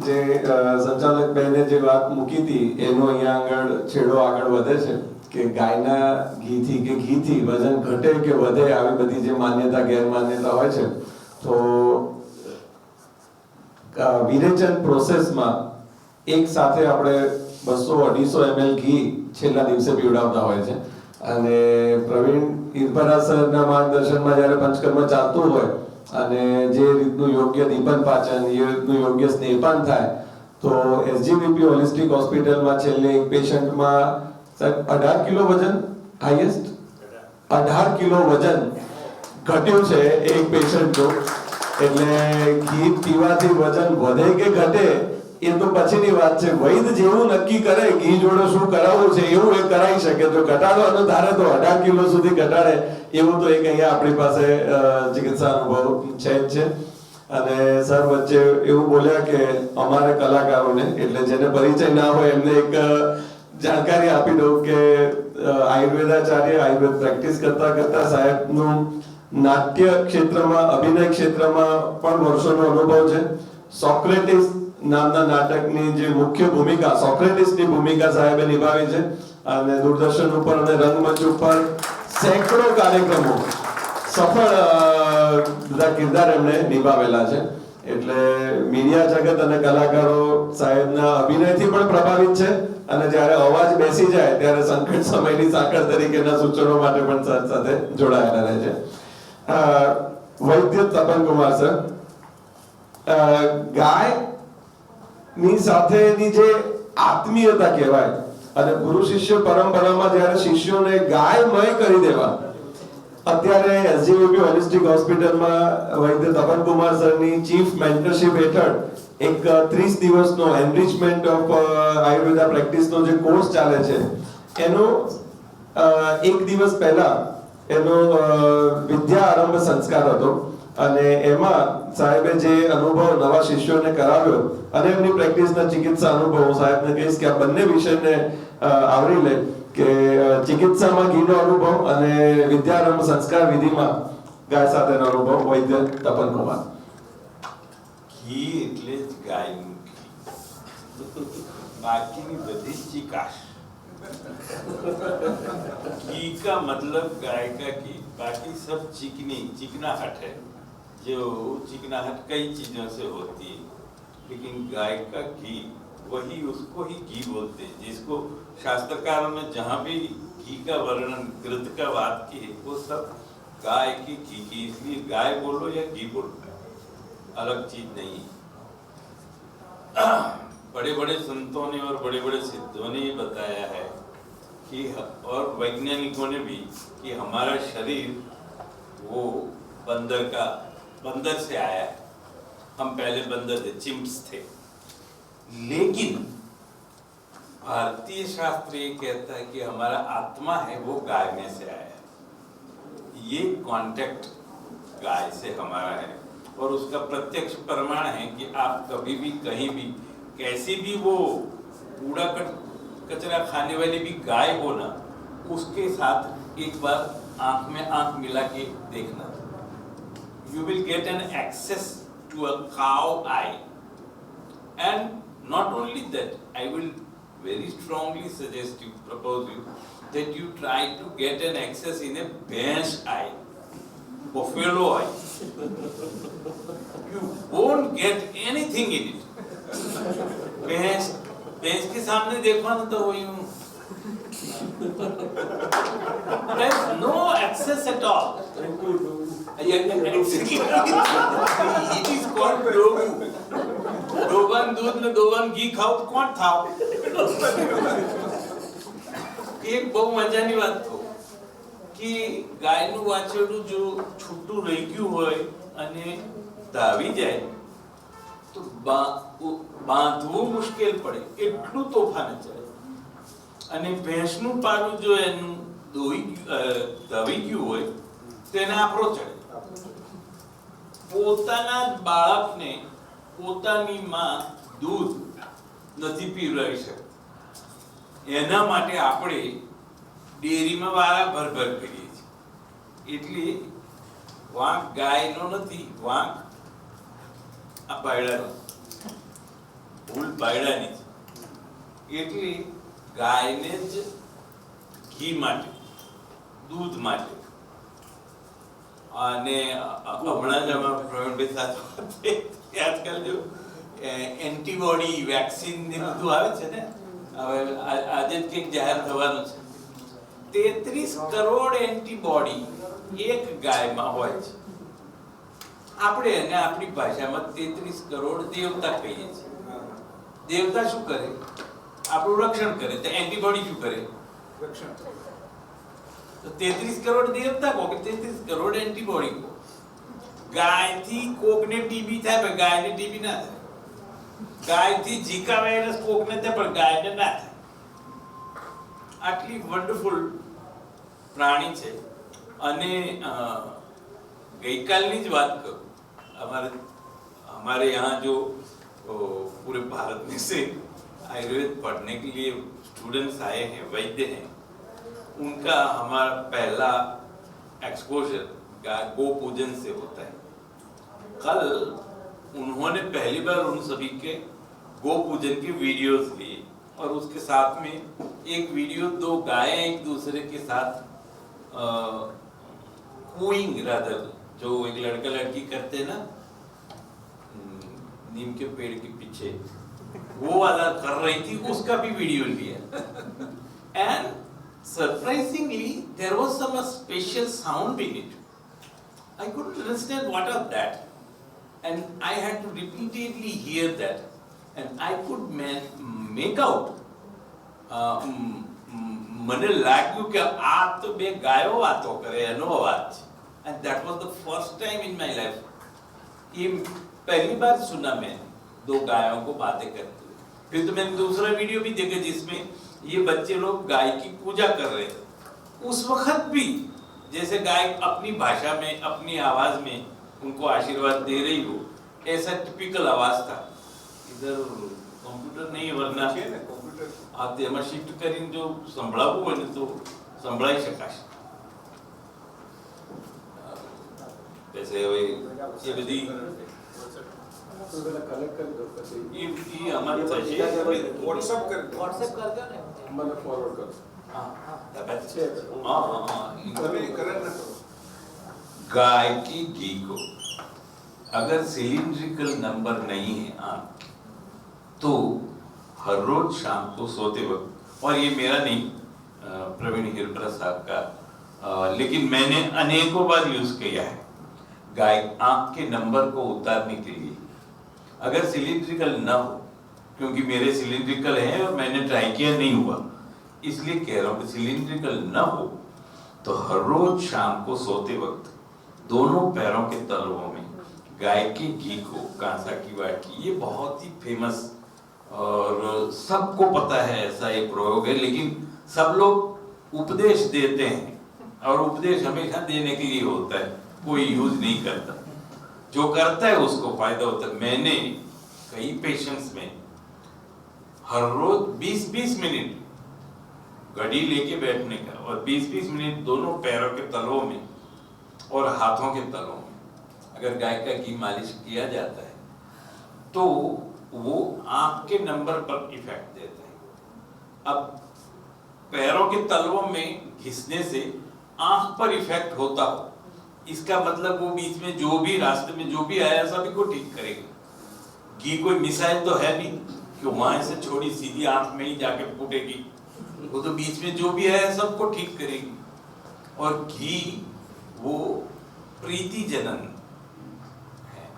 [SPEAKER 2] જે સંચાલક બહેને જે વાત મૂકી હતી એનો અહીંયા આગળ છેડો આગળ વધે છે કે ગાયના ઘીથી વજન ઘટે કે વધે, આવી બધી જે માન્યતા ગેરમાન્યતા હોય છે. તો વિરેચન પ્રોસેસમાં એક સાથે આપણે 200-250 ml ઘી છેલ્લા દિવસે પીવડાવતા હોય છે. અને પ્રવીણ ઈરપરા સરના માર્ગદર્શનમાં જ્યારે પંચકર્મ ચાલતું હોય અને જે રીતનું યોગ્ય દીપન પાચન, એ રીતનું યોગ્ય સ્નેહપાન થાય, તો SGVP હોલિસ્ટિક હોસ્પિટલમાં છેલ્લે એક પેશન્ટમાં 18 કિલો વજન, હાઈએસ્ટ 18 કિલો વજન ઘટ્યું છે એક પેશન્ટનું. એટલે ઘી પીવાથી વજન વધે કે ઘટે એ તો પછીની વાત છે. વૈદ જેવું નક્કી કરે ઘી જોડે શું કરાવવું છે એવું એ કરાવી શકે. જો ઘટાડવાનું ધારે તો 18 કિલો સુધી ઘટાડે એવું તો એક અહીંયા આપણી પાસે ચિકિત્સા અનુભવ છે જ છે. અને સર વચ્ચે એવું બોલ્યા કે અમારે કલાકારોને, એટલે જેને પરિચય ના હોય એમને એક જાણકારી આપી દઉં કે આયુર્વેદાચાર્ય, આયુર્વેદ પ્રેક્ટિસ કરતા સાહેબનું નાટ્ય ક્ષેત્રમાં, અભિનય ક્ષેત્રમાં પણ વર્ષોનો અનુભવ છે. સોક્રેટિસ નામના નાટકની જે મુખ્ય ભૂમિકા, સોક્રેટિસની ભૂમિકા સાહેબે નિભાવી છે. અને દૂરદર્શન ઉપર અને રંગમંચ ઉપર સેંકડો કાર્યક્રમો, સફળ બધા કિરદાર એમણે નિભાવેલા છે. એટલે મીડિયા જગત અને કલાકારો સાહેબના અભિનયથી પણ પ્રભાવિત છે. અને જ્યારે અવાજ બેસી જાય ત્યારે સંકટ સમયની સાંકળ તરીકેના સૂચનો માટે પણ સાથે જોડાયેલા રહે છે. વૈદ્ય તપનકુમાર સર, ગાય ની સાથેની જે આત્મીયતા કહેવાય અને ગુરુ શિષ્ય પરંપરામાં જ્યારે શિષ્યોને ગાયમય કરી દેવા, અત્યારે SGVP હોલિસ્ટિક હોસ્પિટલમાં વૈદ્ય તપનકુમાર સરની ચીફ મેન્ટરશિપ હેઠળ એક 30 દિવસનો એનરિચમેન્ટ ઓફ આયુર્વેદા પ્રેક્ટિસનો જે કોર્સ ચાલે છે, એનો એક દિવસ પહેલા એનો વિદ્યા આરંભ સંસ્કાર હતો. અને એમાં સાહેબે જે અનુભવ નવા શિષ્યોને કરાવ્યો અને એમની પ્રેક્ટિસના ચિકિત્સા અનુભવ, હું સાહેબને કહીશ કે આ બંને વિષયને આવરી લે કે ચિકિત્સામાં ઘીનો અનુભવ અને વિદ્યારંભ સંસ્કાર વિધિમાં ગાય સાથેનો અનુભવ. વૈદ્ય તપનકુમાર.
[SPEAKER 8] ઘી એટલે જ ગાયનું ઘી, બાકીની બધી ચીકાશ. घी का मतलब गाय का घी, बाकी सब चिकनाहट है. जो चिकनाहट कई चीजों से होती है, लेकिन गाय का घी वही, उसको ही घी बोलते हैं. जिसको शास्त्रकारों में जहाँ भी घी का वर्णन, घृत का बात की है, वो सब गाय की घी की. इसलिए गाय बोलो या घी बोलो, अलग चीज नहीं. बड़े बड़े संतों ने और बड़े बड़े सिद्धों ने ये बताया है कि, और वैज्ञानिकों ने भी, कि हमारा शरीर वो बंदर से आया है. हम पहले बंदर थे, चिंप्स थे. लेकिन भारतीय शास्त्र ये कहता है कि हमारा आत्मा है वो गाय में से आया है. ये कांटेक्ट गाय से हमारा है. और उसका प्रत्यक्ष प्रमाण है कि आप कभी भी कहीं भी कैसी भी वो कूड़ा कचरा खाने वाली भी गाय हो ना, उसके साथ एक बार आंख में आंख मिला के देखना, you will get an access to a cow eye. And not only that, I will very strongly suggest you, propose you, that you try to get an access in a bear's eye, buffalo eye. You won't get anything in it. भैंस के सामने देखो ना तो वही there is no access at all. It is called dogu. दोगन दूध में दोगन घी खाओ तो कौन खाओ? एक બહુ મજાની વાત કહું કે ગાયનું વાછરડું જો છૂટું રહી ગયું હોય અને ધાવી જાય તો બાંધવું મુશ્કેલ પડે, એટલું તોફાન ચડે. અને ભેંસનું પાડું જો એનું દવી ગયું હોય તો એને આફરો ચડે. પોતાના બાળકને પોતાની માં દૂધ નથી પીવડાવી શકતી, એના માટે આપણે ડેરીમાં વારા ભરભર કરીએ છીએ. એટલે વાંક ગાયનો નથી, વાંક આ બાયડાનો, ભૂલ બાયડાની છે. એટલે ગાયને જ ઘી માટે, દૂધ માટે અને હમણાં જ અમારા પ્રવીણભાઈ સાથે આજકાલ જો એન્ટીબોડી વેક્સિન ને બધું આવે છે ને, હવે આજે જ કંઈક જાહેર થવાનું છે. 33 કરોડ એન્ટીબોડી એક ગાયમાં હોય છે. આપણે એને આપણી ભાષામાં 33 કરોડ દેવતા કહીએ છીએ. દેવતા શું કરે? આપણું રક્ષણ કરે. તો એન્ટીબોડી શું કરે? રક્ષણ. તો 33 કરોડ દેવતા કહો કે 33 કરોડ એન્ટીબોડી કહો. ગાયથી કોકને ટીબી થાય પણ ગાયને ટીબી ના થાય. ગાયથી ઝીકા વાયરસ કોકને થાય પણ ગાયને ના થાય. આટલી વન્ડરફુલ પ્રાણી છે. અને ગઈકાલની જ વાત કરું, हमारे यहाँ जो पूरे भारत में से आयुर्वेद पढ़ने के लिए स्टूडेंट्स आए हैं, वैद्य हैं, उनका हमारा पहला एक्सपोजर गो पूजन से होता है. कल उन्होंने पहली बार उन सभी के गो पूजन के वीडियोस लिए और उसके साथ में एक वीडियो 2 गायें एक दूसरे के साथ कूइंग रादर, जो एक लड़का लड़की करते हैं ना नीम के पेड़ के पीछे, वो वाला कर रही थी, उसका भी वीडियो लिया. And surprisingly there was some special sound in it. I couldn't understand what of that, and I had to repeatedly hear that, and I could make out મને લાગ્યું કે આ તો બે ગાયો વાતો કરે એનો અવાજ છે. and that was the first time in my life. ये पहली बार सुना मैंने 2 गायों को बातें करते हुए. फिर तो मैंने दूसरा वीडियो भी देखा जिसमें ये बच्चे लोग गाय की पूजा कर रहे थे. उस वक्त भी जैसे गाय अपनी भाषा में अपनी आवाज में उनको आशीर्वाद दे रही हो, ऐसा टिपिकल आवाज था. इधर कंप्यूटर नहीं, वरना आप તેમાં શિફ્ટ કરીને જો સંભળાવવું હોય ને તો સંભળાઈ શકાશે. वैसे હવે ये બધી ये हमारी
[SPEAKER 4] व्हाट्सएप कर
[SPEAKER 6] દો ને.
[SPEAKER 2] મને ફોરવર્ડ કરો.
[SPEAKER 8] गाय की घी को अगर सिलिंड्रिकल नंबर नहीं है आंख, तो हर रोज शाम को सोते वक्त, और ये मेरा नहीं प्रवीण हिरपरा साहब का, लेकिन मैंने अनेकों बार यूज किया है. गाय आंख के नंबर को उतारने के लिए अगर सिलिंड्रिकल ना हो, क्योंकि मेरे सिलिंड्रिकल है और मैंने ट्राई किया नहीं हुआ, इसलिए कह रहा हूँ कि सिलिंड्रिकल ना हो तो हर रोज शाम को सोते वक्त दोनों पैरों के तलवों में गाय के घी को कांसा की वाट की, ये बहुत ही फेमस और सबको पता है ऐसा एक प्रयोग है, लेकिन सब लोग उपदेश देते हैं और उपदेश हमेशा देने के लिए होता है, कोई यूज नहीं करता. जो करता है उसको फायदा होता है। मैंने कई पेशेंट्स में हर रोज 20-20 मिनट घड़ी लेके बैठने का और 20-20 मिनट दोनों पैरों के तलों में और हाथों के तलों में अगर गाय का घी मालिश किया जाता है तो वो आंख के नंबर पर इफेक्ट देता है। अब पैरों के तलवों में घिसने से आंख पर इफेक्ट होता हो, इसका मतलब वो बीच में जो भी रास्ते में जो भी आया सभी को ठीक करेगा। घी कोई मिसाइल तो है नहीं कि वहां से छोड़ी सीधी आंख में ही जाके फूटेगी, वो तो बीच में जो भी आया सबको ठीक करेगी। और घी वो प्रीति जनन है,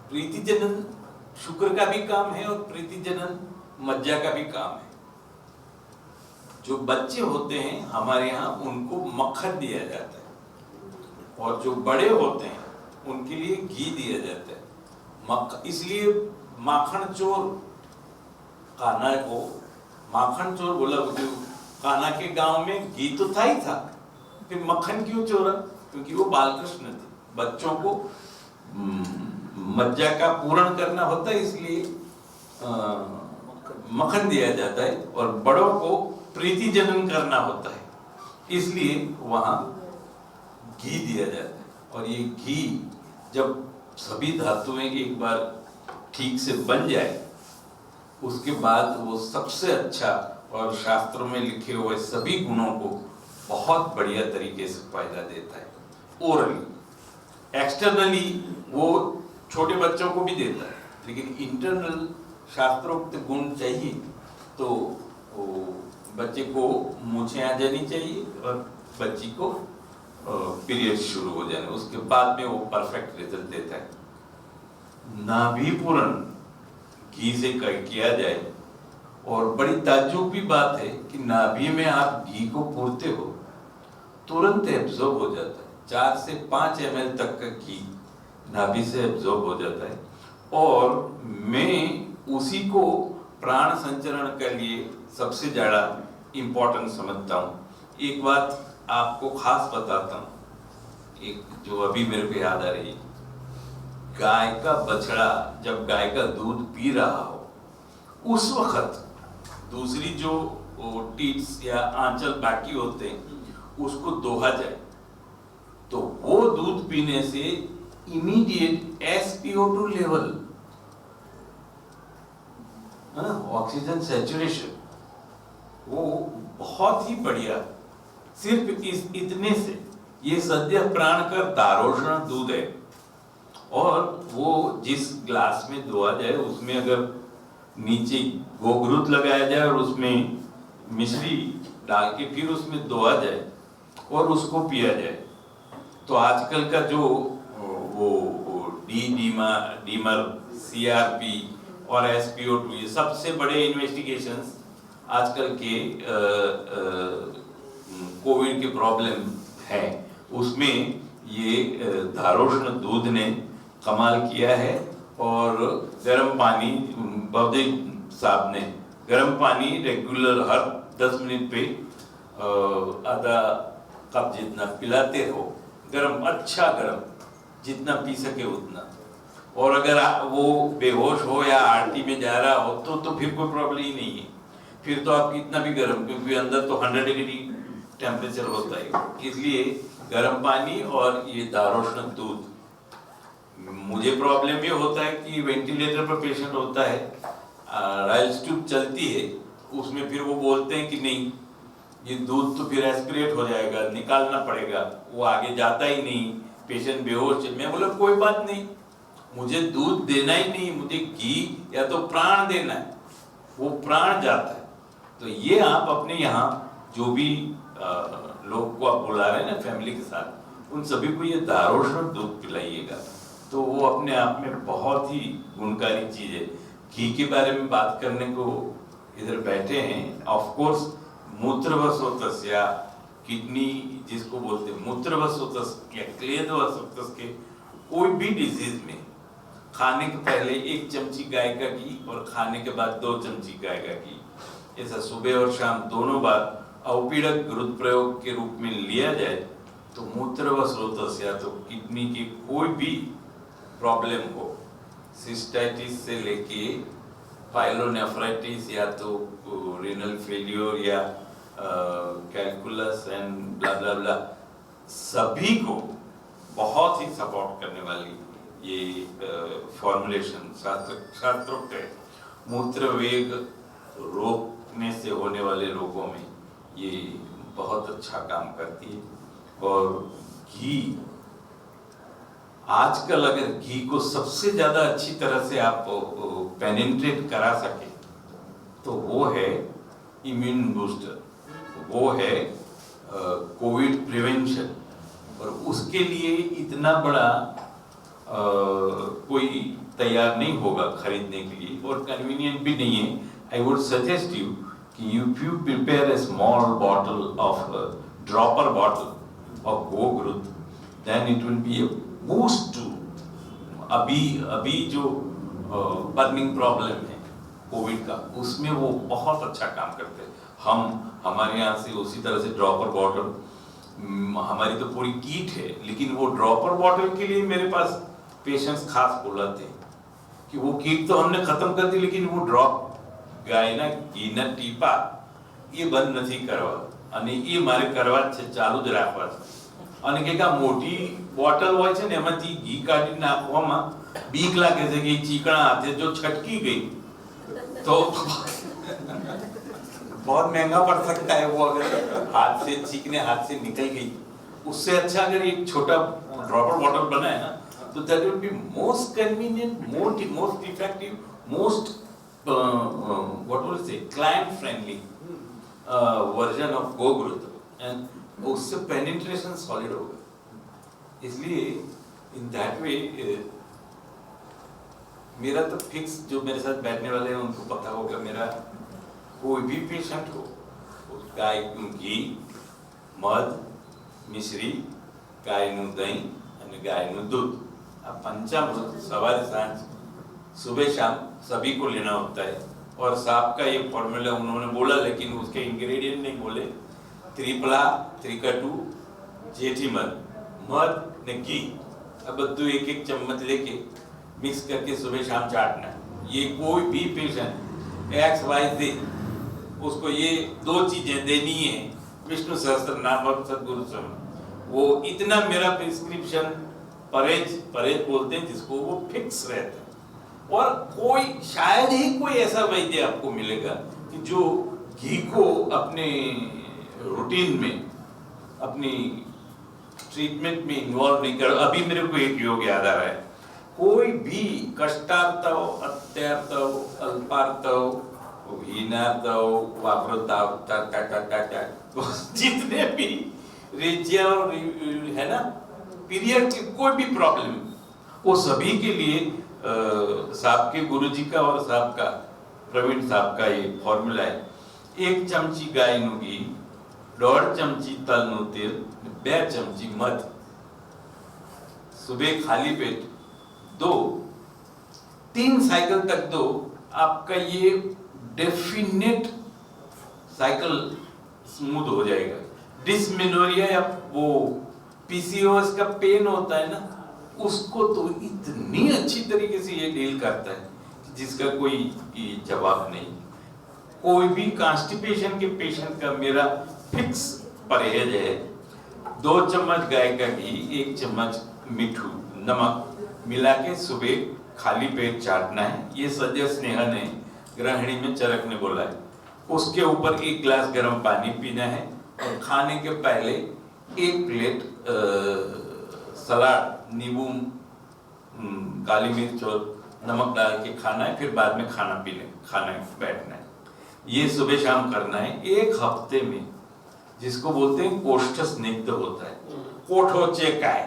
[SPEAKER 8] प्रीति जनन शुक्र का भी काम है और प्रीति जनन मज्जा का भी काम है। जो बच्चे होते हैं हमारे यहाँ उनको मक्खन दिया जाता है और जो बड़े होते हैं उनके लिए घी दिया जाता है। इसलिए माखन चोर कान्हा को माखन चोर बोला। जो कान्हा के गांव में घी तो था ही था, फिर मक्खन क्यों चोरा? क्योंकि वो बालकृष्ण थे। बच्चों को मज्जा का पूर्ण करना होता है, इसलिए मक्खन दिया जाता है और बड़ों को प्रीति जनन करना होता है, इसलिए वहां घी दिया जाता है। और ये घी जब सभी धातुएं एक बार ठीक से बन जाए उसके बाद वो सबसे अच्छा और शास्त्रों में लिखे हुए सभी गुणों को बहुत बढ़िया तरीके से फायदा देता है। ओरली एक्सटर्नली वो छोटे बच्चों को भी देता है, लेकिन इंटरनल शास्त्रोक्त गुण चाहिए तो वो बच्चे को मूछें आ जानी चाहिए और बच्ची को पीरियड शुरू हो जाने, उसके बाद में वो परफेक्ट रिजल्ट देता है। नाभि पूरण घी से किया जाए और बड़ी ताज्जुब की बात है कि नाभि में आप घी को पूरते हो तुरंत एब्जॉर्ब हो जाता है। 4 से 5 ml तक का घी नाभि से एब्जॉर्ब हो जाता है और मैं उसी को प्राण संचरण के लिए सबसे ज्यादा इम्पोर्टेंट समझता हूँ। एक बात आपको खास बताता हूँ, एक जो अभी मेरे को याद आ रही है। गाय का बछड़ा जब गाय का दूध पी रहा हो उस वक्त दूसरी जो टीट्स या आंचल बाकी होते हैं उसको दोहा जाए तो वो दूध पीने से immediate SpO2 level, oxygen saturation, वो बहुत ही बढ़िया। सिर्फ इतने से ये सद्य प्राण का दारोषण दूध है और वो जिस ग्लास में दुआ जाए उसमें अगर नीचे गोघृत लगाया जाए और उसमें मिश्री डाल के फिर उसमें दुआ जाए और उसको पिया जाए तो आजकल का जो वो डीमर CRP और SpO2 ये सबसे बड़े इन्वेस्टिगेशंस आजकल के कोविड के प्रॉब्लम है, उसमें ये धारोष्ण दूध ने कमाल किया है। और गर्म पानी, बवदे साहब ने गर्म पानी रेगुलर हर 10 मिनट पे आधा कप जितना पिलाते हो, गर्म, अच्छा गर्म, जितना पी सके उतना। और अगर वो बेहोश हो या आरटी में जा रहा हो तो फिर कोई प्रॉब्लम ही नहीं है, फिर तो आप कितना भी गर्म, क्योंकि अंदर तो 100 डिग्री टेम्परेचर होता है, इसलिए गर्म पानी और ये दारोष्ण दूध। मुझे प्रॉब्लम ये होता है कि वेंटिलेटर पर पेशेंट होता है, राइल्स ट्यूब चलती है, उसमें फिर वो बोलते हैं कि नहीं ये दूध तो फिर एस्पिरेट हो जाएगा, निकालना पड़ेगा, वो आगे जाता ही नहीं, पेशेंट बेहोश है। मैं बोला कोई बात नहीं, मुझे दूध देना ही नहीं, मुझे घी या तो प्राण देना है, वो प्राण जाता है। तो ये आप अपने यहाँ जो भी लोग को आप बुला रहे हैं ना फैमिली के साथ, उन सभी को ये दारोष्ण दूध पिलाइएगा, तो वो अपने आप में बहुत ही गुणकारी चीज है। घी के बारे में बात करने को इधर बैठे हैं, ऑफ कोर्स मूत्रवसोतस या किडनी जिसको बोलते हैं मूत्रवसोतस या क्लेदवसोतस के कोई भी डिजीज में खाने के पहले 1 चमची गाय का घी और खाने के बाद 2 चमची गाय का घी, ऐसा सुबह और शाम दोनों बार अवपीड़क गुरुद प्रयोग के रूप में लिया जाए तो मूत्र व स्रोतस या तो किडनी की कोई भी प्रॉब्लम हो, सिस्टाइटिस से लेके पाइलोनेफ्राइटिस या तो रीनल फेलियर या कैलकुलस एंड ब्ला ब्ला ब्ला, सभी को बहुत ही सपोर्ट करने वाली ये फॉर्मुलेशन शास्त्रोक्त है। मूत्र वेग रोकने से होने वाले रोगों में ये बहुत अच्छा काम करती है। और घी, आजकल अगर घी को सबसे ज्यादा अच्छी तरह से आप पेनिट्रेट करा सके तो वो है इम्यून बूस्टर, वो है कोविड प्रिवेंशन। और उसके लिए इतना बड़ा कोई तैयार नहीं होगा खरीदने के लिए और कन्वीनियंट भी नहीं है। आई वुड सजेस्ट यू कि if you prepare a small bottle of dropper bottle of गोग्रुत, then it will be a boost to अभी जो बर्निंग प्रॉब्लम है कोविड का, उसमें वो बहुत अच्छा काम करते हैं। हमारे यहाँ से उसी तरह से ड्रॉपर बॉटल, हमारी तो पूरी कीट है, लेकिन वो ड्रॉपर बॉटल के लिए मेरे पास पेशेंट्स खास बोलाते हैं कि वो कीट तो हमने खत्म कर दी, लेकिन वो ड्रॉप गायना घीना टीपा ये बंद नहीं करवा અને એ મારે કરવા છે, ચાલુ જ રાખવા છે। અને કે મોટી બોટલ હોય છે ને એમાંથી ઘી કાઢી નાખવામાં બીક લાગે છે કે ચીકણા હાથે જો છટકી ગઈ तो बहुत महंगा पड़ सकता है वो, अगर हाथ से चीकने हाथ से निकल गई। उससे अच्छा अगर एक छोटा ड्रॉपर बॉटल बना है ना, तो that will be most convenient, most effective, most what will say client friendly version of गोग्रुत, एंड उससे पेनिट्रेशन सॉलिड होगा। इसलिए इन दैट वे मेरा तो फिक्स, जो मेरे साथ बैठने वाले हैं उनको पता होगा, मेरा कोई भी पेशेंट हो, गाय घी, मध, मिश्री, गायનું દહીં અને ગાયનું दूध, अब पंचामृत सवारे सांझ सुबह शाम सभी को लेना होता है। और सांप का ये फॉर्मूला उन्होंने बोला, लेकिन उसके इंग्रेडिएंट नहीं बोले। त्रिपला, त्रिकटु, जेठी मध ने घी, अब बद्दू एक एक चम्मच लेके मिक्स करके सुबह शाम चाटना है। ये कोई भी पेशेंट एक्स वाई जेड उसको ये 2 चीजें देनी है, विष्णु सहस्त्र नाम और सदगुरु समय, वो इतना मेरा प्रिस्क्रिप्शन परहेज बोलते हैं जिसको, वो फिक्स रहता है। और कोई शायद ही कोई ऐसा वैद्य आपको मिलेगा कि जो घी को अपने रूटीन में, अपनी ट्रीटमेंट में इन्वॉल्व नहीं कर। अभी मेरे को एक योग याद आ रहा है, कोई भी कष्टार्तव, अत्यार्तव, अल्पार्तव, हीनार्तव, वापरताव, जितने भी रेजिया है ना, पीरियड की कोई भी प्रॉब्लम, वो सभी के लिए साहब के गुरुजी का और साहब का, प्रवीण साहब का ये फॉर्मूला है। 1 चमची गायનું ઘી, 1.5 चमची તલનું તેલ, 2 चमची मध, सुबह खाली पेट 2-3 साइकिल तक दो, आपका ये डेफिनेट साइकिल स्मूथ हो जाएगा। डिस्मेनोरिया या वो पीसीओएस का पेन होता है ना, उसको तो इतनी अच्छी तरीके से ये डील करता है जिसका कोई जवाब नहीं। कोई भी कॉन्स्टिपेशन के पेशेंट का मेरा फिक्स परहेज है, 2 चम्मच गाय का घी, 1 चम्मच मिठू नमक मिला के सुबह खाली पेट चाटना है। ये सद्य स्नेहा ने, गृहिणी में चरक ने बोला है। उसके ऊपर 1 गिलास गर्म पानी पीना है और खाने के पहले 1 प्लेट सलाद, नींबू, काली मिर्च और नमक डाल के खाना है। फिर बाद में खाना है, बैठना है। ये सुबह शाम करना है 1 हफ्ते में, जिसको बोलते हैं कोष्ठ स्निग्ध होता है, कोठो चेकाय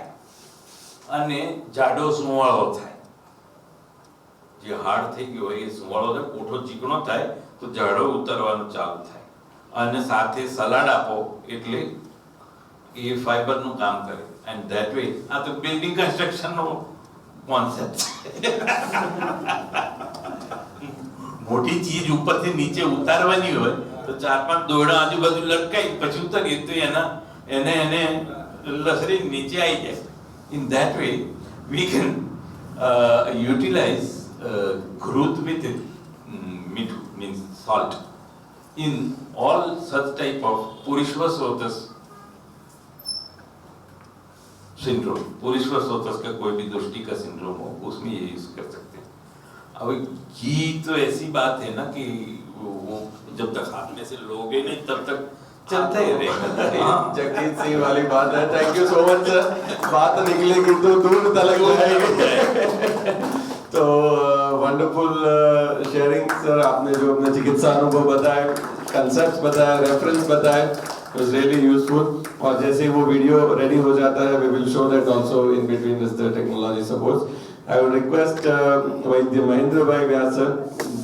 [SPEAKER 8] અને જાડો સુવાળો થાય। જે હાડ થઈ ગયો હોય એ સુવાળો થાય, કોઠો ચીકણો થાય તો જાડો ઉતરવાનું ચાલુ થાય। અને સાથે સલાડ આપો એટલે એ ફાઈબરનું કામ કરે, એન્ડ ધેટ વે આ તો બિલ્ડિંગ કન્સ્ટ્રક્શનનો કોન્સેપ્ટ છે। મોટી ચીજ ઉપરથી નીચે ઉતારવાની હોય તો 4-5 દોરડા આજુબાજુ લટકાઈ પછી ઉતારીએ તો એને લસરી નીચે આવી જાય. In that way, we can utilize growth with meat, means salt, in all such type of पुरुषवसोतस सिंड्रोम, पुरुषवसोतस का कोई भी दोष्टि का सिंड्रोम हो, उसमें ये यूज कर सकते हैं. अब घी तो ऐसी बात है ना कि वो जब तक हाथ में से लोगे नहीं तब तक चलता ही रहेगा.
[SPEAKER 2] जगजीत सिंह वाली बात है. Thank you so much sir. बात निकलेगी तो दूर तलक जाएगी. तो वंडरफुल शेयरिंग सर. आपने जो अपने चिकित्सा अनुभव बताए, कंसेप्ट बताया, रेफरेंस बताए, was really useful. और जैसे ही वो वीडियो रेडी हो जाता है, we will show that also in between as the technology supports. I would request वैद्य महेंद्र भाई व्यास सर,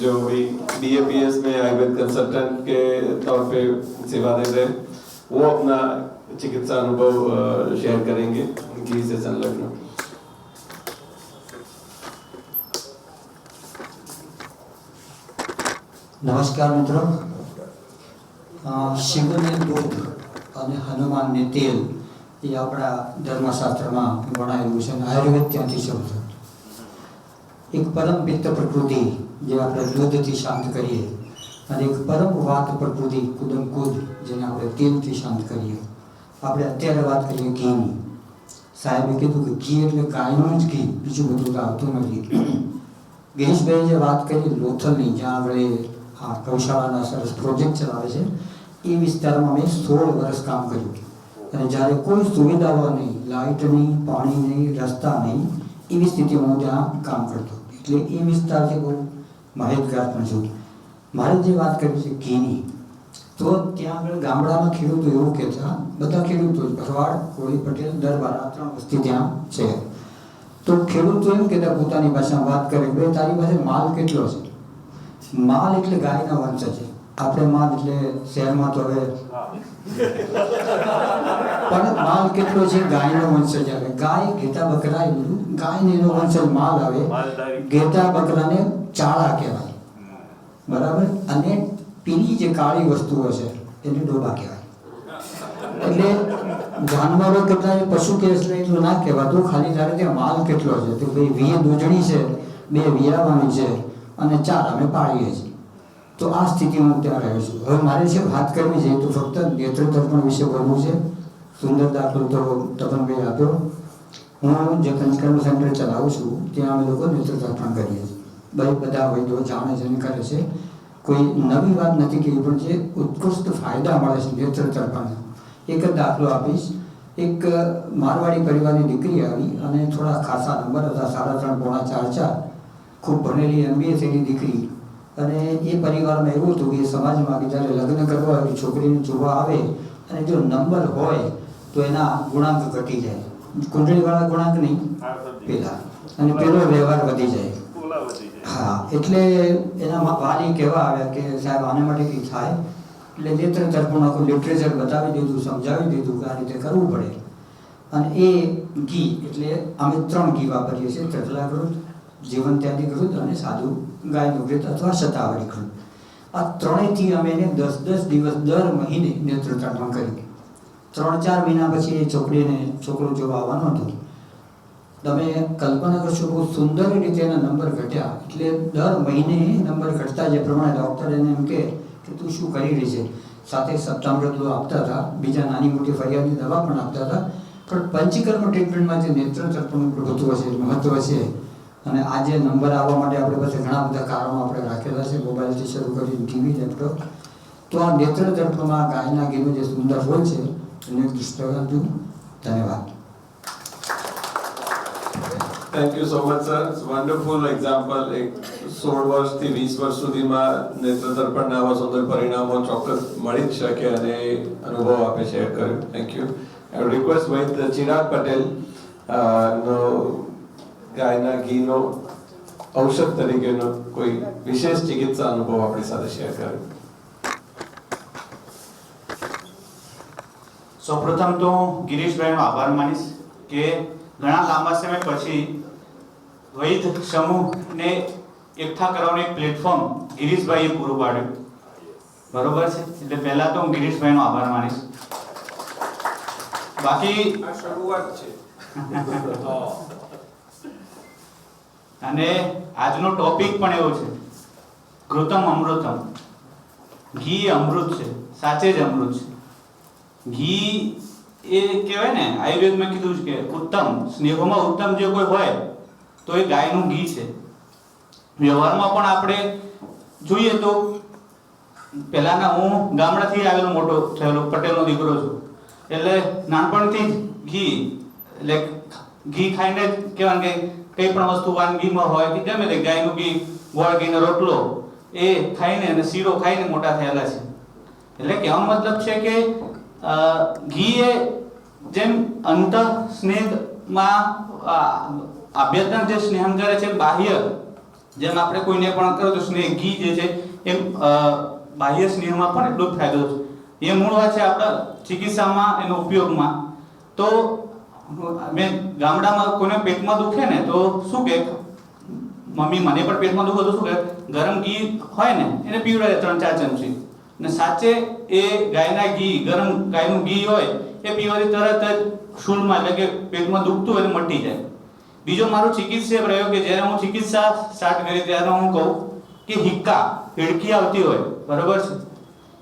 [SPEAKER 2] जो भी BAPS में आयुर्वेद कंसल्टेंट के तौर पे सेवा देते हैं, वो अपना चिकित्सा अनुभव शेयर करेंगे घी से संलग्न.
[SPEAKER 9] નમસ્કાર મિત્રો. શિવને દૂધ અને હનુમાનને તેલ એ આપણા ધર્મશાસ્ત્રમાં ગણાયેલું છે અને આયુર્વેદ ત્યાંથી શરૂ થયું. એક પરમ પિત્ત પ્રકૃતિ જે આપણે દૂધથી શાંત કરીએ અને એક પરમ વાત પ્રકૃતિ કુદમકુદ જેને આપણે તેલથી શાંત કરીએ. આપણે અત્યારે વાત કરીએ ઘીની. સાહેબે કીધું કે ઘી એટલે ગાયનું જ ઘી, બીજું બધું તો આવતું નથી. ગિરીશભાઈ જે વાત કરી લોથલની, જ્યાં આપણે આ ગૌશાળાના સરસ પ્રોજેક્ટ ચલાવે છે, એ વિસ્તારમાં મેં 16 વર્ષ કામ કર્યું. અને જ્યારે કોઈ સુવિધાઓ નહીં, લાઇટ નહીં, પાણી નહીં, રસ્તા નહીં, એવી સ્થિતિમાં હું ત્યાં કામ કરતો. એટલે એ વિસ્તારથી બહુ માહિતગાર પણ છું. મારે જે વાત કરવી છે ઘીની, તો ત્યાં આગળ ગામડામાં ખેડૂતો એવું કહેતા, બધા ખેડૂતો ભરવાડ, કોળી, પટેલ, દરબાર, આ 3 વસ્તી ત્યાં છે. તો ખેડૂતો એમ કહેતા પોતાની ભાષામાં વાત કરે, ભાઈ તારી પાસે માલ કેટલો છે? માલ એટલે ગાયના વંશ છે. આપણે માલ એટલે શહેરમાં તો હવે પણ માલ કેટલો છે? ગાયનો વંશજ આવે. ગાય, ઘેટા, બકરા, એ બધું ગાયને એનો વંશજ માલ આવે. ઘેટા બકરાને ચાળા કહેવાય, બરાબર. અને પીલી જે કાળી વસ્તુઓ છે એને ડોબા કહેવાય. એટલે જાનવરો કરતા પશુ કેસ એટલું ના કહેવાતું, ખાલી તારે ત્યાં માલ કેટલો છે તો ભાઈ 20 દૂધણી છે, 2 વિયાવાની છે અને 4 અમે પાળીએ છીએ. તો આ સ્થિતિમાં હું ત્યાં રહ્યો છું. હવે મારે છે વાત કરવી છે તો ફક્ત નેત્ર તર્પણ વિશે બોલવું છે. સુંદર દાખલો તો તપનભાઈ આપ્યો. હું જે પંચકર્મ સેન્ટર ચલાવું છું ત્યાં અમે લોકો નેત્ર તર્પણ કરીએ છીએ. બધા વૈદ્યો જાણે છે અને કરે છે. કોઈ નવી વાત નથી કહી, પણ જે ઉત્કૃષ્ટ ફાયદા મળે છે નેત્ર તર્પણના. એક જ દાખલો આપીશ. એક મારવાડી પરિવારની દીકરી આવી અને થોડા ખાસા નંબર હતા, 3.5 પોણા 4, ખૂબ ભણેલી MBA થયેલી દીકરી. અને એ પરિવારમાં એવું હતું કે સમાજમાં કે જ્યારે લગ્ન કરવા હોય છોકરીને જોવા આવે અને જો નંબર હોય તો એના ગુણાંક ઘટી જાય. કુંડળીવાળા ગુણાંક નહીં, પેલા, અને પેલો વ્યવહાર વધી જાય. હા, એટલે એના વાલી કહેવા આવ્યા કે સાહેબ આને માટે કંઈ થાય. એટલે નેત્ર તર્પણ આખું લિટરેચર બતાવી દીધું, સમજાવી દીધું કે આ રીતે કરવું પડે. અને એ ઘી એટલે અમે 3 ઘી વાપરીએ છીએ: ત્રફલાઘૃત, જીવનત્યાદીઘૃત અને સાદું ગાયનું ઘૃત અથવા શતાવરી ઘૃત. આ 3થી અમે એને 10-10 દિવસ દર મહિને નેત્ર તર્પણ કરી. 3-4 મહિના પછી એ છોકરો જોવા આવવાનો હતો. તમે કલ્પના કરશો બહુ સુંદર રીતે એના નંબર ઘટ્યા. એટલે દર મહિને નંબર ઘટતા જે પ્રમાણે ડૉક્ટર એને એમ કે તું શું કરી રહી છે. સાથે સપ્તામૃત આપતા હતા, બીજા નાની મોટી ફરિયાદની દવા પણ આપતા હતા. પણ પંચકર્મ ટ્રીટમેન્ટમાં જે નેત્ર તર્પણનું પ્રભુત્વ છે, મહત્વ છે, અને આજે નંબર આવવા માટે આપણી પાસે ઘણા બધા કારણો આપણે રાખેલા છે, મોબાઈલથી શરૂ કરીને ટીવી, લેપટોપ. તો આ નેત્ર તર્પણમાં ગાયના ઘીનું જે સુંદર રોલ છે એને દૃષ્ટિ રાખજો. ધન્યવાદ.
[SPEAKER 2] Thank you so much sir. Wonderful example. એક 16 વર્ષથી 20 વર્ષ સુધીમાં નેત્ર તર્પણના આવા સુંદર પરિણામો ચોક્કસ મળી જ શકે અને અનુભવ આપે શેર કર્યો. Thank you. I would request with Chirag Patel નો ગાયના ઘીનો ઔષધ તરીકેનો કોઈ વિશેષ ચિકિત્સા અનુભવ આપણી સાથે શેર કર્યો.
[SPEAKER 10] સૌપ્રથમ તો ગિરીશભાઈનો આભાર માનીશ કે ઘણા લાંબા સમય પછી વૈદ સમૂહને એકઠા કરવાનું એક પ્લેટફોર્મ ગિરીશભાઈએ પૂરું પાડ્યું. બરોબર છે, એટલે પહેલા તો હું ગિરીશભાઈનો આભાર માનીશ. બાકી
[SPEAKER 4] આ શરૂઆત છે.
[SPEAKER 10] અને આજનો ટોપિક પણ એવો છે, ઘૃતમ અમૃતમ. ઘી અમૃત છે, સાચે જ અમૃત છે. ઘી એ કહેવાય ને, આયુર્વેદમાં કીધું છે કે ઉત્તમ સ્નેહોમાં ઉત્તમ જે કોઈ હોય તો એ ગાયનું ઘી છે. વ્યવહારમાં પણ આપણે જોઈએ તો પહેલાના, હું ગામડાથી આવેલો મોટો થયેલો પટેલનો દીકરો છું, એટલે નાનપણથી જ ઘી, એટલે ઘી ખાઈને જ કહેવાય કે કઈ પણ વસ્તુ વાનગીમાં હોય કે ગમે તે ગાયનું ઘી, ગોળ ઘીનો રોટલો એ ખાઈને અને શીરો ખાઈને મોટા થયેલા છે. એટલે કહેવાનો મતલબ છે કે ઘી એ જેમ અંત સ્નેહમાં આભ્યંતર જે સ્નેહન કરે છે, બાહ્ય જેમ આપણે કોઈને પણ કરો તો સ્નેહ, ઘી જે છે એમ બાહ્ય સ્નેહમાં પણ એટલો જ ફાયદો છે. એ મૂળ વાત છે આપણા ચિકિત્સામાં, એનો ઉપયોગમાં. તો મેં ગામડામાં કોઈને પેટમાં દુખે ને તો શું કે, મમ્મી મને પણ પેટમાં દુખે તો શું કે, ગરમ ઘી હોય ને એને પીવડાવે 3-4 ચમચી. ને સાચે એ ગાયના ઘી, ગરમ ગાયનું ઘી હોય એ પીવાથી તરત જ શૂળમાં, એટલે કે પેટમાં દુખતું હોય મટી જાય. બીજો મારો ચિકિત્સા પ્રયોગ કે જ્યારે હું ચિકિત્સા સ્ટાર્ટ કરી ત્યારે હું કહું કે હિક્કા, હિડકી આવતી હોય, બરોબર છે,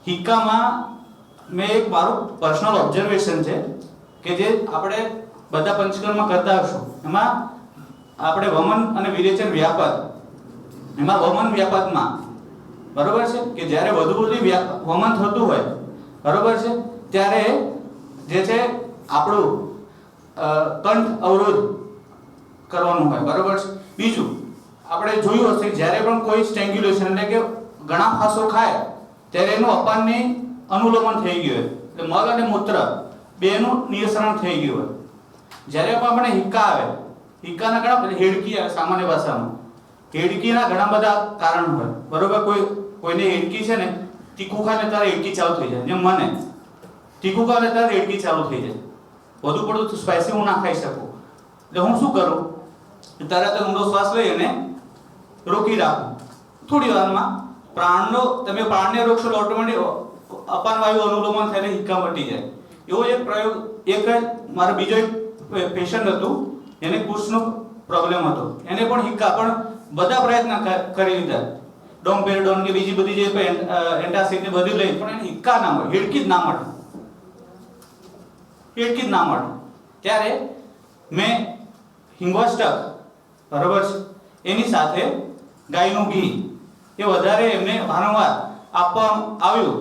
[SPEAKER 10] હિક્કામાં મેં એક મારું પર્સનલ ઓબ્ઝર્વેશન છે કે જે આપણે બધા પંચકર્મ કરતા હશું, એમાં આપણે વમન અને વિરેચન વ્યાપાદ, એમાં વમન વ્યાપાદમાં બરોબર છે કે જ્યારે વધુ વમન થતું હોય, બરોબર છે, ત્યારે જે છે આપણું કંઠ અવરોધ કરવાનું હોય, બરોબર છે. બીજું આપણે જોયું હશે જ્યારે પણ કોઈ સ્ટ્રેંગ્યુલેશન એટલે કે ઘણા ફાંસો ખાય ત્યારે એનું અપાનની અનુલોમન થઈ ગયું હોય, એટલે મળ અને મૂત્ર બેનું નિયંત્રણ થઈ ગયું હોય. જ્યારે પણ આપણે હિક્કા આવે, હિક્કાના ઘણા, હેડકી આવે સામાન્ય ભાષામાં, હેડકીના ઘણા બધા કારણ હોય, બરોબર. કોઈને હેડકી છે ને, તીખું ખાય ને ત્યારે હેડકી ચાલુ થઈ જાય, જેમ મને તીખું ખાય ને ત્યારે હેડકી ચાલુ થઈ જાય, વધુ પડતું સ્પાઇસી હું ના ખાઈ શકું, એટલે હું શું કરું, તરત ઊંડો શ્વાસ લઈ અને રોકી રાખું. થોડી વારમાં તમે પ્રાણને રોકશો એટલે ઓટોમેટિક અપાન વાયુ અનુલોમન થઈને હિક્કા મટી જાય. એવો એક પ્રયોગ, એક જ મારો બીજો એક પેશન્ટ હતું, એને કુશનો પ્રોબ્લેમ હતો, એને પણ હિક્કા, પણ બધા પ્રયત્ન કરી લીધા, ડોમપેરડોન કે બીજી બધી જે એન્ટાસિડ ને બધું લઈ, પણ એને હિક્કા ના મળે, હેડકી જ ના મળે, હેડકી જ ના મળે. ત્યારે મેં હિંગોસ્ટક, બરોબર છે, એની સાથે ગાયનું ઘી એ વધારે એમને વારંવાર આપવામાં આવ્યું,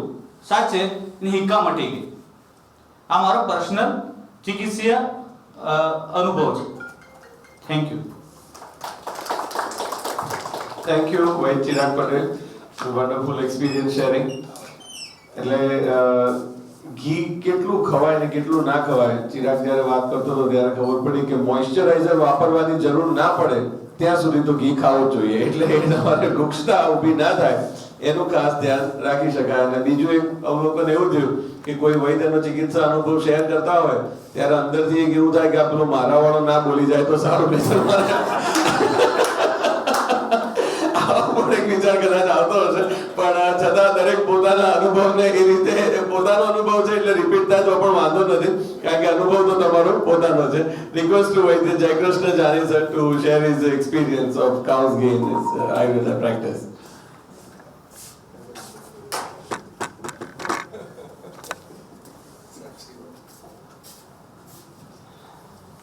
[SPEAKER 10] સાચે હિક્કા મટી ગઈ. આ મારો પર્સનલ ચિકિત્સીય અનુભવ છે. Thank you.
[SPEAKER 2] થેન્ક યુ વૈદ Chirag Patel, wonderful experience sharing. એટલે ઘી કેટલું ખવાય ને કેટલું ના ખવાય, ચિરાગ જ્યારે વાત કરતો હતો ત્યારે ખબર પડી કે મોઇશ્ચરાઇઝર વાપરવાની જરૂર ના પડે ત્યાં સુધી તો ઘી ખાવું જોઈએ, એટલે એ તમારે વૃક્ષતા ઊભી ના થાય એનું ખાસ ધ્યાન રાખી શકાય. અને બીજું એક અવલોકન એવું થયું કે કોઈ વૈદ્યનો ચિકિત્સા અનુભવ શેર કરતા હોય ત્યારે અંદરથી એક એવું થાય કે આ પેલો મારા વાળો ના બોલી જાય તો સારું, એક વિચાર કદાચ આવતો હશે, પણ છતાં દરેક પોતાના અનુભવને એ રીતે, પોતાનો અનુભવ છે એટલે રિપીટ થાય તો પણ વાંધો નથી, કારણ કે અનુભવ તો તમારો પોતાનો છે. Request to Vaidya Jaykrishna Jani sir to share his experience of cow's ghee in his Ayurveda practice.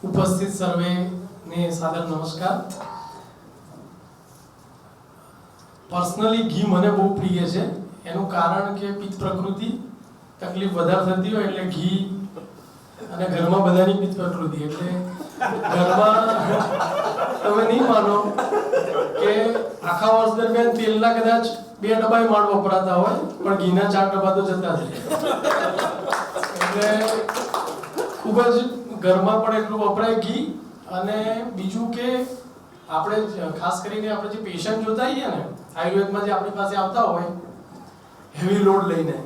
[SPEAKER 11] ઉપસ્થિત સર્વેને સાદર નમસ્કાર. પર્સનલી ઘી મને બહુ પ્રિય છે, એનું કારણ કે પિત્ત પ્રકૃતિ તકલીફ વધારે થતી હોય એટલે ઘી, અને ઘરમાં બધાની પિત્ત પ્રકૃતિ, એટલે ઘરમાં તમે નહીં માનો કે આખા વર્ષ દરમિયાન તેલના કદાચ 2 ડબ્બા માંડ વપરાતા હોય પણ ઘીના 4 ડબ્બા તો જતા જ રહે. એટલે ખૂબ જ ઘરમાં પણ એટલું વપરાય ઘી. અને બીજું કે આપણે ખાસ કરીને આપણે જે પેશન્ટ જોતા હોઈએ ને આયુર્વેદમાં, જે આપણી પાસે આવતા હોય હેવી લોડ લઈને,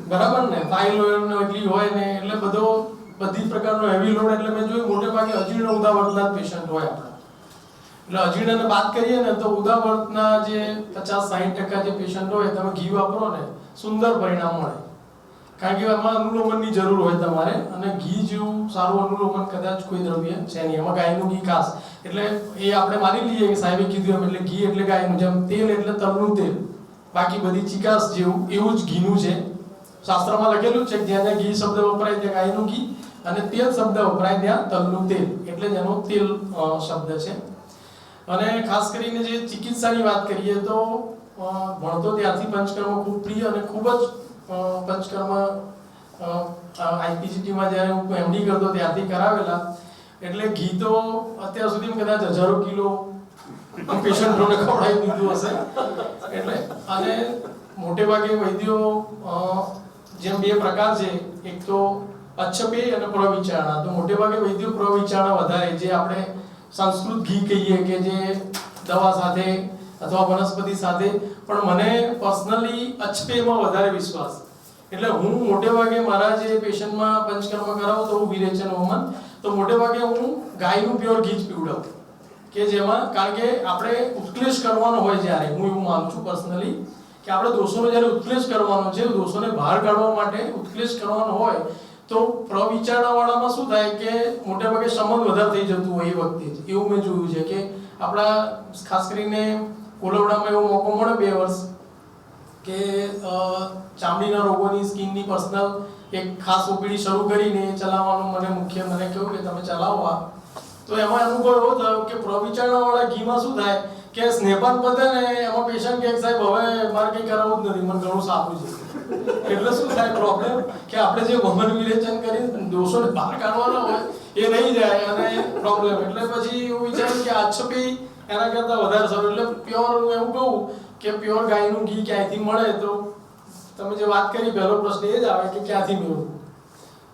[SPEAKER 11] બરાબર ને, થાઇરોઇડ એટલી હોય ને, એટલે બધી પ્રકારનો હેવી લોડ, એટલે મેં જોયું મોટે ભાગે અજીર્ણ ઉદાવર્તના પેશન્ટ હોય આપણા. એટલે અજીર્ણને વાત કરીએ ને તો ઉદાવર્તના જે 50-60% જે પેશન્ટ હોય, તમે ઘી વાપરો ને સુંદર પરિણામ મળે. કારણ કે એમાં અનુલોમનની જરૂર હોય તમારે, અને ઘી જેવું સારું અનુલોમન કદાચ કોઈ દ્રવ્ય છે નહીં. એમાં ગાયનું ઘી ખાસ, એટલે એ આપણે માની લઈએ કે સાહેબે કીધું એમ, એટલે ઘી એટલે ગાયનું, જેમ તેલ એટલે તલનું તેલ, બાકી બધી ચિકાસ જેવું એવું જ ઘીનું છે. શાસ્ત્રમાં લખેલું છે કે જ્યાં ઘી શબ્દ વપરાય ત્યાં ગાયનું ઘી, અને તેલ શબ્દ વપરાય ત્યાં તલનું તેલ, એટલે જ એનો તેલ શબ્દ છે. અને ખાસ કરીને જે ચિકિત્સાની વાત કરીએ તો ભણતો ત્યારથી પંચકર્મ ખૂબ પ્રિય, અને ખૂબ જ પંચકર્મ આઈપીજીટીમાં જ્યારે હું એમડી કરતો ત્યારથી કરાવેલા. એટલે ઘી તો અત્યાર સુધી કદાચ હજારો કિલો પેશન્ટોને ખવડાવી દીધું હશે. એટલે અને મોટે ભાગે વૈદ્યો જેમ બે પ્રકાર છે, એક તો અચ્છપેય અને પ્રવિચારણા. તો મોટે ભાગે વૈદ્યો પ્રવિચારણા વધારે, જે આપણે સંસ્કૃત ઘી કહીએ કે જે દવા સાથે અથવા વનસ્પતિ સાથે, પણ મને પર્સનલી અચ્છપેયમાં વધારે વિશ્વાસ. એટલે હું મોટે ભાગે મારા જે પેશન્ટમાં પંચકર્મ કરાવું તો હું વિરેચન હોમન, તો મોટે ભાગે હું ગાયનું પ્યોર ઘી જ પીવડાવું, કે જેમાં, કારણ કે આપણે ઉત્કલેશ કરવાનો હોય જ્યારે, હું એવું માનું છું પર્સનલી કે આપણે દોષોનો જ્યારે ઉત્કલેશ કરવાનો છે, દોષોને બહાર કાઢવા માટે ઉત્કલેશ કરવાનો હોય, તો પ્રવિચારણાવાળામાં શું થાય કે મોટે ભાગે સમજ વધારે થઈ જતું હોય એ વખતે જ. એવું મેં જોયું છે કે આપણા ખાસ કરીને કોલવડામાં એવો મોકો મળે 2 વર્ષ કે ચામડીના રોગોની, સ્કિનની પર્સનલ એક ખાસ ઓપીડી શરૂ કરીને ચલાવવાનું મને કહ્યું કે તમે ચલાવો આ. તો એમાં અનુભવ એવો થયો કે પ્રવિચારણાવાળા ઘીમાં શું થાય કે સ્નેહપાન પતે ને એમાં પેશન્ટ કે સાહેબ હવે મારે કંઈ કરાવવું જ નથી, મને ઘણું સારું છે. એટલે શું થાય પ્રોબ્લેમ કે આપણે જે વમન વિરેચન કરી દોષોને બહાર કાઢવાના હોય એ રહી જાય અને પ્રોબ્લેમ. એટલે પછી એવું વિચાર્યું કે અચ્છપેય એના કરતાં વધારે સારું. એટલે પ્યોર, હું એવું કહું કે પ્યોર ગાયનું ઘી ક્યાંયથી મળે, તો તમે જે વાત કરી પહેલો પ્રશ્ન એ જ આવે કે ક્યાંથી મેળવવું.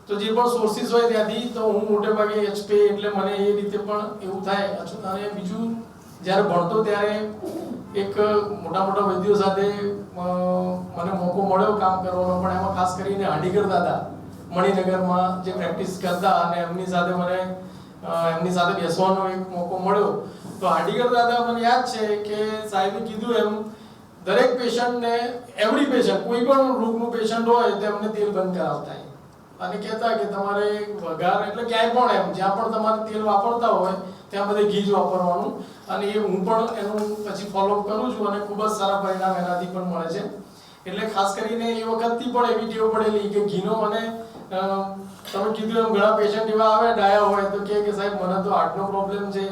[SPEAKER 11] તો જે પણ સોર્સિસ હોય ત્યાંથી, તો હું મોટે ભાગે એચપે, એટલે મને એ રીતે પણ એવું થાય. અને બીજું, જ્યારે ભણતો ત્યારે એક મોટા વૈદ્યો સાથે મને મોકો મળ્યો કામ કરવાનો, પણ એમાં ખાસ કરીને હાડીગર દાદા મણિનગરમાં જે પ્રેક્ટિસ કરતા, અને એમની સાથે બેસવાનો એક મોકો મળ્યો. તો હાડીગર દાદા, મને યાદ છે કે સાહેબે કીધું એમ, દરેક પેશન્ટને, એવરી પેશન્ટ, કોઈ પણ રોગનું પેશન્ટ હોય તો એમને તેલ બંધ કરાવતા, અને કહેતા કે તમારે વઘાર એટલે ક્યાંય પણ એમ જ્યાં પણ તમારે તેલ વાપરતા હોય ત્યાં બધે ઘી જ વાપરવાનું. અને એ હું પણ એનું પછી ફોલોઅપ કરું છું, અને ખૂબ જ સારા પરિણામ એનાથી પણ મળે છે. એટલે ખાસ કરીને એ વખતથી પણ એવી ટેવ પડેલી કે ઘીનો, મને તમે કીધું એમ ઘણા પેશન્ટ એવા આવે ડાયા હોય તો કે સાહેબ મને તો હાર્ટનો પ્રોબ્લેમ છે,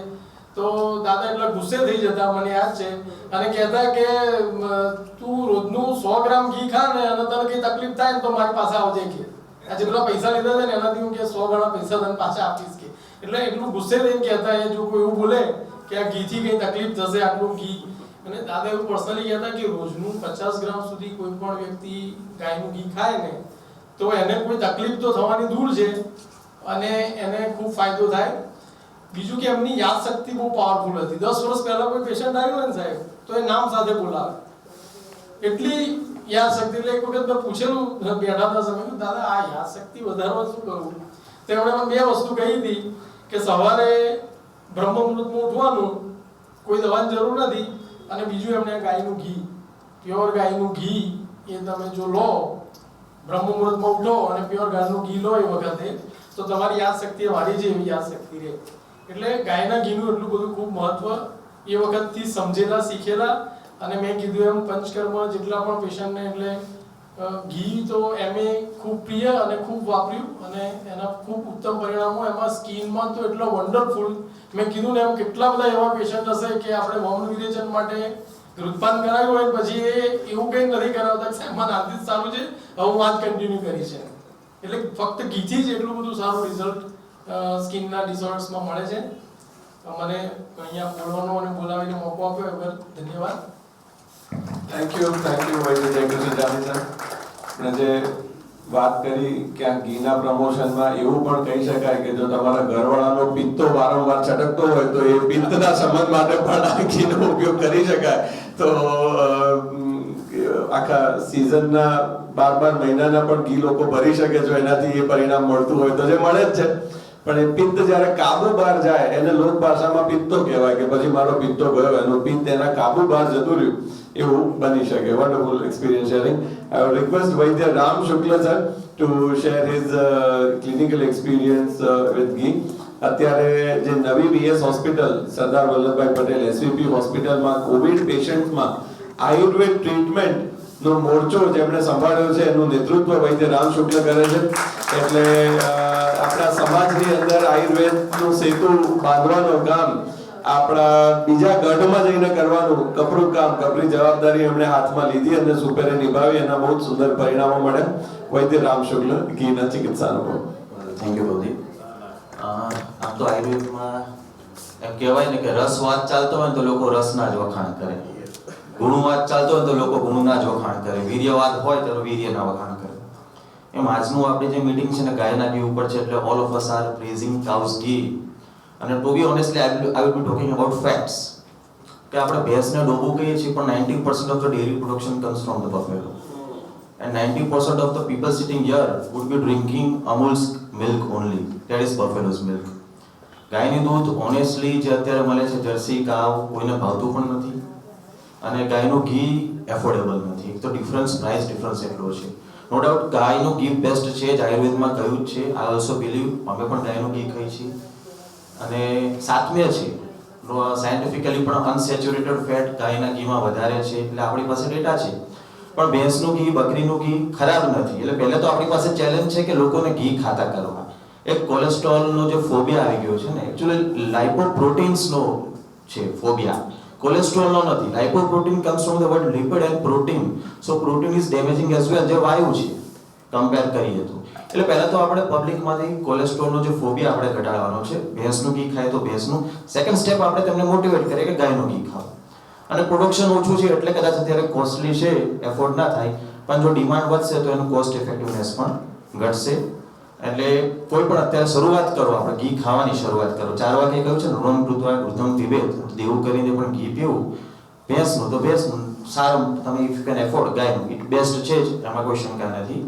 [SPEAKER 11] તો દાદા એટલા ગુસ્સે થઈ જતા, મને યાદ છે, અને કહેતા કે તું રોજનું 100 ગ્રામ ઘી ખા ને, અને તને કઈ તકલીફ થાય ને તો મારી પાસે આવજે કે આ જેટલા પૈસા લીધા છે ને એનાથી હું કે 100 ગણા પૈસા તને પાછા આપીશ કે. એટલે એટલું ગુસ્સે થઈને કહેતા, એ જો કોઈ એવું બોલે કે આ ઘીથી કઈ તકલીફ થશે આટલું ઘી. અને દાદા એવું પર્સનલી કહેતા કે રોજનું 50 ગ્રામ સુધી કોઈ પણ વ્યક્તિ ગાયનું ઘી ખાય ને તો એને કોઈ તકલીફ તો થવાની દૂર છે, અને એને ખૂબ ફાયદો થાય. બીજું કે એમની યાદ શક્તિ બહુ પાવરફુલ હતી. 10 વર્ષ પહેલા કોઈ પેશન્ટ આવ્યું હોય ને સાહેબ, તો એ નામ સાથે બોલાવે, એટલી યાદ શક્તિ. એટલે એક વખત મેં પૂછેલું બેઠા હતા સમય, દાદા આ યાદ શક્તિ વધારવા શું કરવું? તો એમણે મને 2 વસ્તુ કહી હતી કે સવારે બ્રહ્મ મુહૂર્તમાં ઉઠવાનું, કોઈ દવાની જરૂર નથી, અને બીજું એમણે ગાયનું ઘી, પ્યોર ગાયનું ઘી એ તમે જો લો, બ્રહ્મ મુહૂર્તમાં ઉઠો અને પ્યોર ગાયનું ઘી લો એ વખતે, તો તમારી યાદ શક્તિ મારી જે એવી યાદ શક્તિ રહે. એટલે ગાયના ઘીનું એટલું બધું ખૂબ મહત્વ એ વખતથી સમજેલા, શીખેલા. અને મેં કીધું એમ પંચકર્મ જેટલા પણ પેશન્ટને, એટલે ઘી તો એમે ખૂબ પ્રિય અને ખૂબ વાપર્યું, અને એના ખૂબ ઉત્તમ પરિણામો. એમાં સ્કિનમાં તો એટલો વન્ડરફુલ, મેં કીધું ને એમ કેટલા બધા એવા પેશન્ટ હશે કે આપણે વમન વિરેચન માટે ગૃહપાન કરાવ્યું હોય પછી એ એવું કંઈ નથી કરાવતા કે સાહેબ મને આથી જ સારું છે, હવે હું આ જ કન્ટિન્યુ કરી છે. એટલે ફક્ત ઘીથી જ એટલું બધું સારું રિઝલ્ટ સ્કિનના ડિસઓર્ડર્સમાં મળે છે. મને અહીંયા બોલવાનો અને બોલાવીને મોકો આપ્યો એ બદલ ધન્યવાદ.
[SPEAKER 2] થેન્ક યુ સિદ્ધાંત સર. અને જે વાત કરી કે આ ઘીના પ્રમોશનમાં એવું પણ કહી શકાય કે જો તમારા ઘરવાળાનો પિત્તો વારંવાર છટકતો હોય તો એ પિત્તના શમન માટે પણ આ ઘીનો ઉપયોગ કરી શકાય. તો આખા સિઝનના 12 મહિનાના પણ ઘી લોકો ભરી શકે જો એનાથી એ પરિણામ મળતું હોય તો, જે મળે જ છે. પણ એ પિત્ત જ્યારે કાબુ બહાર જાય એને લોક ભાષામાં પિત્તો કહેવાય કે પછી મારો પિત્તો ગયો, એનો પિત્ત એના કાબુ બહાર જતું રહ્યું, એવું બની શકે. Wonderful experience sharing. I would request Vaidya Ram Shukla sir to share his clinical experience with ghee. અત્યારે જે નવી BS hospital Sardar Vallabhbhai Patel SVP હોસ્પિટલમાં કોવિડ પેશન્ટમાં આયુર્વેદ ટ્રીટમેન્ટ નો મોરચો જેમણે સંભાળ્યો છે એનું નેતૃત્વ વૈદ્ય રામ શુક્લ કરે છે. એટલે આપણા સમાજની અંદર આયુર્વેદનું સેતુ બાંધવાનું કામ આપણા બીજા ગઢમાં જઈને કરવાનું કપરું કામ, કપરી જવાબદારી એમણે હાથમાં લીધી અને સુપેરે નિભાવી. એના બહુ સુંદર પરિણામો મળે. વૈદ્ય રામ શુક્લ, ઘીના ચિકિત્સા અનુભવ.
[SPEAKER 12] થેન્ક યુ બહુજી. આમ તો આયુર્વેદમાં એમ કહેવાય ને કે રસવાદ ચાલતો હોય ને તો લોકો રસના જ વખાણ કરે, ગુણવાદ ચાલતો હોય તો લોકો ગુણના જ વખાણ કરે, વીર્યવાદ હોય તો વીર્યના વખાણ કરે. એમ આજનું આપણી જે મીટિંગ છે ને ગાયના ઘી ઉપર છે, એટલે all of us are praising cows ghee. અને to be honestly I will be talking about facts. કે આપણે ભેંસને ડોબું કહીએ છીએ, પણ 90% of the dairy production comes from the buffalo. And 90% of the people sitting here would be drinking Amul's milk only. That is buffalo's milk. ગાયનું દૂધ honestly જે અત્યારે મળે છે જર્સી કાવ કોઈને ભાવતું પણ નથી, અને ગાયનું ઘી એફોર્ડેબલ નથી. એક તો ડિફરન્સ, પ્રાઇસ ડિફરન્સ એટલો છે. નો ડાઉટ ગાયનું ઘી બેસ્ટ છે જ, આયુર્વેદમાં કહ્યું જ છે. આઈ ઓલ્સો બિલીવ, અમે પણ ગાયનું ઘી ખાઈએ છીએ અને સાત્મ્ય છે. સાયન્ટિફિકલી પણ અનસેચ્યુરેટેડ ફેટ ગાયના ઘીમાં વધારે છે, એટલે આપણી પાસે ડેટા છે. પણ ભેંસનું ઘી, બકરીનું ઘી ખરાબ નથી. એટલે પહેલા તો આપણી પાસે ચેલેન્જ છે કે લોકોને ઘી ખાતા કરવા. એક કોલેસ્ટ્રોલનો જે ફોબિયા આવી ગયો છે ને, એકચ્યુઅલી લાઇપોપ્રોટીન્સનો છે ફોબિયા, કોલેસ્ટ્રોલનો નથી. Lipoprotein comes from the word lipid and protein. So protein is damaging as well, જે વાયુ છે કમ્પેર કરીએ તો. એટલે પહેલા તો આપણે પબ્લિકમાંથી કોલેસ્ટ્રોલનો જે ફોબિયા આપણે ઘટાડવાનો છે. ભેંસનું ઘી ખાય તો ભેંસનું. સેકન્ડ સ્ટેપ આપણે તેમને મોટિવેટ કરીએ કે ગાયનું ઘી ખાઓ. અને પ્રોડક્શન ઓછું છે એટલે કદાચ અત્યારે કોસ્ટલી છે, એફોર્ડ ના થાય, પણ જો ડિમાન્ડ વધશે તો એનું કોસ્ટ ઇફેક્ટિવનેસ પણ ઘટશે. એટલે કોઈ પણ અત્યારે શરૂઆત કરો, આપણે ઘી ખાવાની શરૂઆત કરો. 4 વાગે કહ્યું છે ને, ઋણમ કૃત્વા ઘૃતમ પીબેત, દેવું કરીને પણ ઘી પીવું. ભેંસનું તો ભેંસનું સારું, તમે ઇફ યુ કેન એફોર્ડ ગાયનું, ઇટ બેસ્ટ છે જ, એમાં કોઈ શંકા નથી.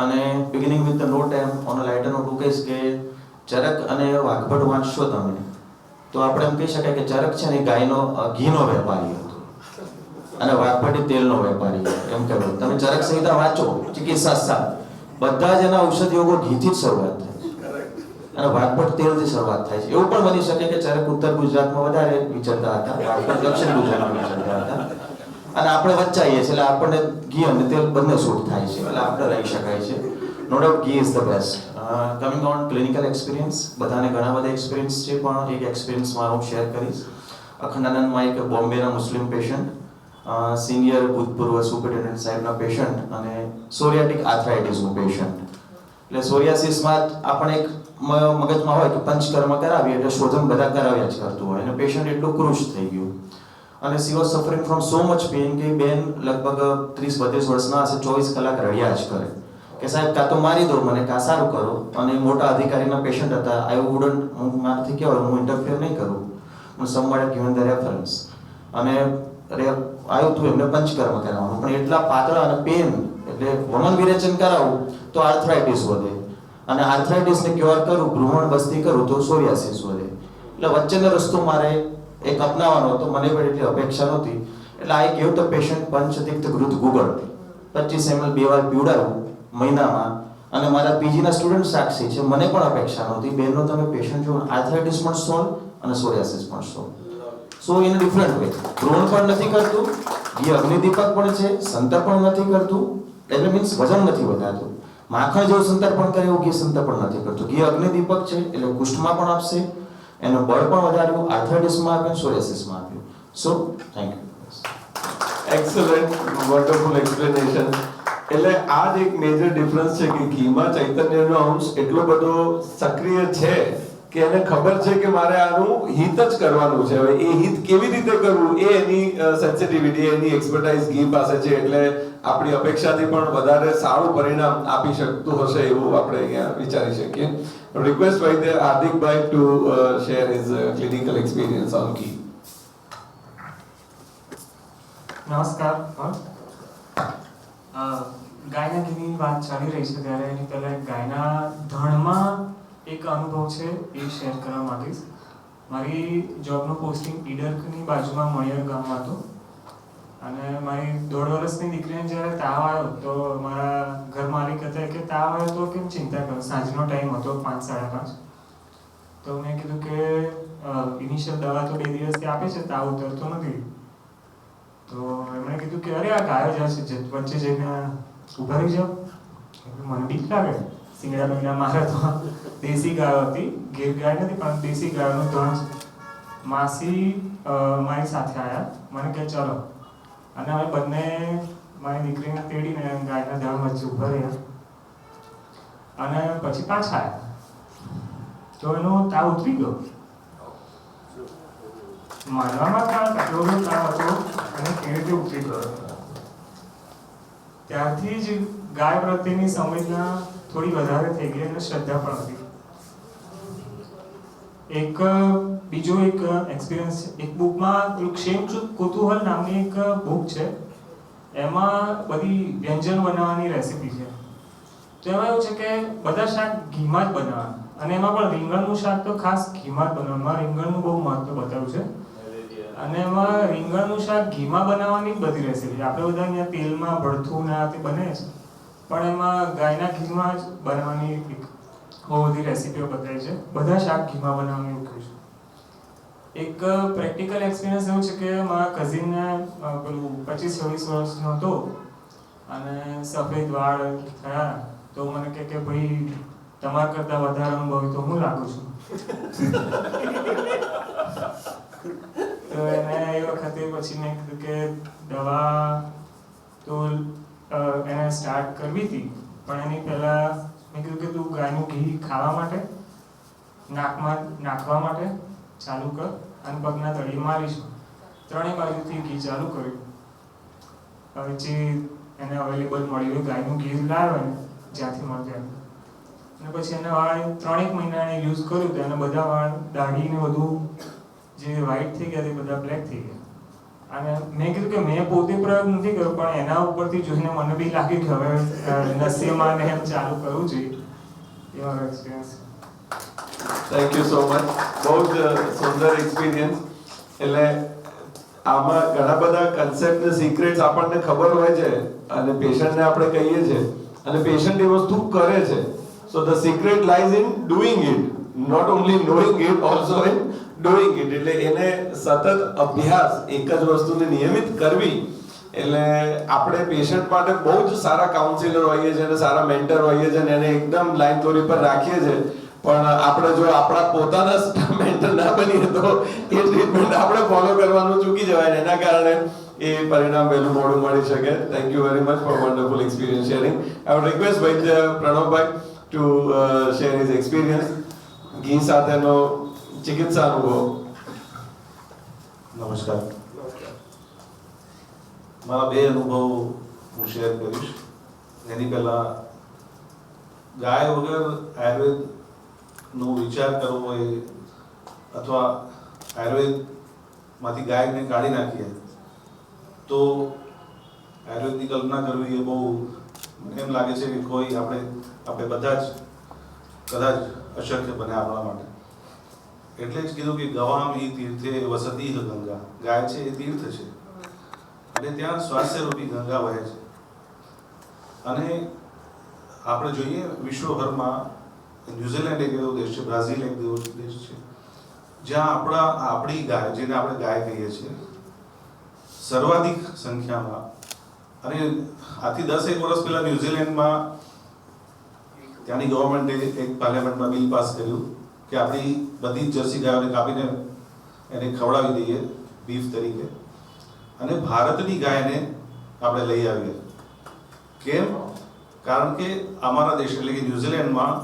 [SPEAKER 12] અને બિગિનિંગ વિથ ધ નોટ એમ ઓન અ લાઇટર નોટ હું કહીશ કે ચરક અને વાઘભટ વાંચશો તમે તો આપણે એમ કહી શકાય કે ચરક છે ને ગાયનો ઘીનો વેપારી હતો અને વાઘભટ તેલનો વેપારી હતો. એમ કહેવાય. તમે ચરક સંહિતા વાંચો, ચિકિત્સા શાસ્ત્ર, બધા જ એના ઔષધિયોગો ઘીથી જ શરૂઆત થાય છે અને વાઘભટ તેલથી શરૂઆત થાય છે. એવું પણ બની શકે કે ચરક ઉત્તર ગુજરાતમાં વધારે વિચરતા હતા, વાઘભટ દક્ષિણ ગુજરાતમાં વિચરતા હતા, અને આપણે વચ્ચાઈએ છીએ એટલે આપણને ઘી અને તેલ બંને સૂટ થાય છે, એટલે આપણે રહી શકાય છે. નો ડાઉટ ઘી is the best. Coming on clinical experience, બધાને ઘણા બધા એક્સપિરિયન્સ છે, પણ એક એક્સપિરિયન્સ મારો હું શેર કરીશ. અખંડાનંદમાં એક બોમ્બેના મુસ્લિમ પેશન્ટ, સિનિયર ભૂતપૂર્વ સુપરિન્ટેન્ડન્ટ સાહેબના પેશન્ટ અને સોરિયાટિક આર્થરાઇટિસનું પેશન્ટ. એટલે સોરિયાસિસમાં આપણે એક મગજમાં હોય કે પંચકર્મ કરાવીએ એટલે શોધન બધા કરાવ્યા જ કરતું હોય, અને પેશન્ટ એટલું ક્રુશ થઈ ગયું અને she was suffering from so much pain કે બેન લગભગ 30-32 વર્ષના હશે, 24 કલાક રડ્યા જ કરે કે સાહેબ કાં તો મારી દો મને, કાં સારું કરો. અને મોટા અધિકારીના પેશન્ટ હતા. આઈ વુડન્ટ, હું મારાથી કહેવાય હું ઇન્ટરફિયર નહીં કરું, હું સમવાય ગિવન ધ રેફરન્સ. અને આવ્યું હતું એમને પંચકર્મ કરાવવાનું, પણ એટલા પાતળા અને પેન, એટલે વમન વિરેચન કરાવું તો આર્થરાઇટિસ વધે, અને આર્થરાઇટિસને ક્યોર કરું, ભ્રૂણ બસ્તી કરું તો સોરિયાસિસ વધે. એટલે વચ્ચેનો રસ્તો મારે એક અપનાવવાનો હતો. મને પણ એટલી અપેક્ષા નહોતી, એટલે આઈ ગેવ ધ પેશન્ટ પંચતિક્ત ઘૃત ગુગળ 25 ml 2 વાર પીવડાવું મહિનામાં. અને મારા પીજીના સ્ટુડન્ટ સાક્ષી છે, મને પણ અપેક્ષા નહોતી, બેનનો તમે પેશન્ટ જો આર્થરાઇટિસ પણ સોલ્વ અને સોરિયાસિસ પણ solve. So in a different way. ભ્રૂણ પણ નથી કરતું, ઘી અગ્નિદીપક પણ છે, સંતર પણ નથી કરતું, એટલે મીન્સ વજન નથી વધારતું. માખણ જેવું સંતર પણ કરે એવું ઘી સંતર પણ નથી કરતું. ઘી અગ્નિદીપક છે એટલે કુષ્ઠમાં પણ આપશે, એનું બળ પણ વધાર્યું, આર્થરાઇટિસમાં આપ્યું, સોરિયાસિસમાં આપ્યું. So thank you.
[SPEAKER 2] Excellent, wonderful explanation. એટલે આ જ એક મેજર ડિફરન્સ છે કે ઘીમાં ચૈતન્યનો અંશ એટલો બધો સક્રિય છે કે એને ખબર છે કે મારે આનું હિત જ કરવાનું છે. હવે એ હિત કેવી રીતે કરવું એ એની સેન્સિટિવિટી, એની એક્સપર્ટાઇઝ ઘી પાસે છે, એટલે આપણી અપેક્ષાથી પણ વધારે સારું પરિણામ આપી શકતું હશે એવું આપણે અહીંયા વિચારી શકીએ. Request Vaidya Hardikbhai to share his clinical experience on ghee.
[SPEAKER 13] નમસ્કાર. ગાયના ઘીની વાત ચાલી રહી છે ત્યારે એની પહેલા ગાયના ધણમાં એક અનુભવ છે એ શેર કરવા માંગીશ. મારી જોબનું પોસ્ટિંગ ઈડરકની બાજુમાં મણિયાર ગામમાં હતું અને મારી 1.5 વર્ષની દીકરીને જ્યારે તાવ આવ્યો તો મારા ઘર માલિક હતા કે તાવ આવ્યો તો કેમ ચિંતા કરો, સાંજનો ટાઈમ હતો 5-5:30. તો મેં કીધું કે ઇનિશિયલ દવા તો 2 દિવસથી આપે છે, તાવ ઉતરતો નથી. તો એમણે કીધું કે અરે આ ગાયો જાય છે, વચ્ચે જઈને ઊભા રહી જાઓ. મને બીક લાગે, સિંગડા બિંગડા મારે તો. દેશી ગાયો હતી, ગીર ગાય નથી પણ દેશી ગાયોનું ધણ. માસી મારી સાથે આવ્યા, મને કહે ચલો. અને અમે બંને મારી દીકરીને તેડીને ગાયના ધણ વચ્ચે ઊભા રહ્યા અને પછી પાછા આવ્યા. તો એનો તાવ ઉતરી ગયો. માનવામાં આટલો બધો તાવ હતો અને કેવી રીતે ઉતરી ગયો. ત્યારથી જ ગાય પ્રત્યેની સંવેદના થોડી વધારે થઈ ગઈ અને શ્રદ્ધા પણ હતી. એક બીજો એક એક્સપિરિયન્સ છે. એક બુકમાં ક્ષેમ કુતૂહલ નામની એક બુક છે, એમાં બધી વ્યંજન બનાવવાની રેસીપી છે. તો એમાં એવું છે કે બધા શાક ઘીમાં જ બનાવવાના અને એમાં પણ રીંગણનું શાક તો ખાસ ઘીમાં જ બનાવવાનું. રીંગણનું બહુ મહત્વ બતાવ્યું છે અને એમાં રીંગણનું શાક ઘીમાં બનાવવાની જ બધી રેસીપી. આપણે બધા અહીંયા તેલમાં ભડથું ના તે બને છે પણ એમાં ગાયના ઘીમાં જ બનાવવાની બહુ બધી રેસીપીઓ બતાવી છે. બધા શાક ઘીમાં બનાવવાનું એવું કહ્યું છે. એક પ્રેક્ટિકલ એક્સપિરિયન્સ એવું છે કે મારા કઝિનને પેલું 25-26 વર્ષનો હતો અને સફેદ વાળ થયા. તો મને કે ભાઈ તમારા કરતાં વધારે અનુભવી તો હું લાગુ છું. તો એને એ વખતે પછી મેં કીધું કે દવા તો એને સ્ટાર્ટ કરવી હતી પણ એની પહેલાં મેં કીધું કે તું ગાયનું ઘી ખાવા માટે નાકમાં નાખવા માટે ચાલુ કર અને પગના તળિયે મારીશું. 3 બાજુથી ઘી ચાલુ કર્યું. પછી એને અવેલેબલ મળ્યું હોય ગાયનું ઘી લાવે ને જ્યાંથી મળે અને પછી એને વાળ 3 મહિના એને યુઝ કર્યું તો એને બધા વાળ દાઢીને બધું જે વ્હાઈટ થઈ ગયા તે બધા બ્લેક થઈ ગયા. અને મેં કીધું કે મેં પોતે પ્રયોગ નથી કર્યો પણ એના ઉપરથી જોઈને મને બી લાગ્યું કે હવે નસીમાં એમ ચાલુ કરવું જોઈએ. એ મારો experience.
[SPEAKER 2] Thank you so much. બહુ જ સુંદર એક્સપિરિયન્સ. એટલે આમાં ઘણા બધા કન્સેપ્ટ ને સિક્રેટ્સ આપણને ખબર હોય છે અને પેશન્ટને આપણે કહીએ છીએ અને પેશન્ટ એ વસ્તુ કરે છે. So the secret lies in doing it, not only knowing it, also in doing it. એટલે એને સતત અભ્યાસ એક જ વસ્તુને નિયમિત કરવી. એટલે આપણે પેશન્ટ માટે બહુ જ સારા કાઉન્સિલર હોઈએ છીએ અને સારા મેન્ટર હોઈએ છીએ અને એને એકદમ લાઈન દોરી પર રાખીએ છીએ પણ આપણે જો આપણા પોતાના મેન્ટર ના બનીએ તો એ ટ્રીટમેન્ટ આપણે ફોલો કરવાનું ચૂકી જવાય. એના કારણે એ પરિણામ વહેલું મોડું મળી શકે. Thank you very much for wonderful experience sharing. I would request ભાઈ Pranavbhai two share his experience ઘી સાથેનો ચિકિત્સા અનુભવ.
[SPEAKER 14] નમસ્કાર. મારા 2 અનુભવ હું શેર કરીશ. એની પહેલા ગાય વગર આયુર્વેદનો વિચાર કરવો હોય અથવા આયુર્વેદમાંથી ગાયને કાઢી નાખીએ તો આયુર્વેદની કલ્પના કરવી એ બહુ એમ લાગે છે કે કોઈ આપણે બધા જ કદાચ અશક્ય બને આપણા માટે. એટલે જ કીધું કે ગવામ ઈ તીર્થે વસતી ગંગા. ગાય છે એ તીર્થ છે અને ત્યાં સ્વાસ્થ્યરૂપી ગંગા વહે છે. અને આપણે જોઈએ વિશ્વભરમાં ન્યુઝીલેન્ડ એક એવો દેશ છે, બ્રાઝિલ એક એવો દેશ છે જ્યાં આપણી ગાય, જેને આપણે ગાય કહીએ છીએ, સર્વાધિક સંખ્યામાં. અને આથી 10 વર્ષ પહેલા ન્યુઝીલેન્ડમાં ત્યાંની ગવર્મેન્ટે એક પાર્લામેન્ટમાં બિલ પાસ કર્યું કે આપણી બધી જર્સી ગાયોને કાપીને એને ખવડાવી દઈએ બીફ તરીકે અને ભારતની ગાયને આપણે લઈ આવીએ. કેમ? કારણ કે અમારા દેશ એટલે કે ન્યુઝીલેન્ડમાં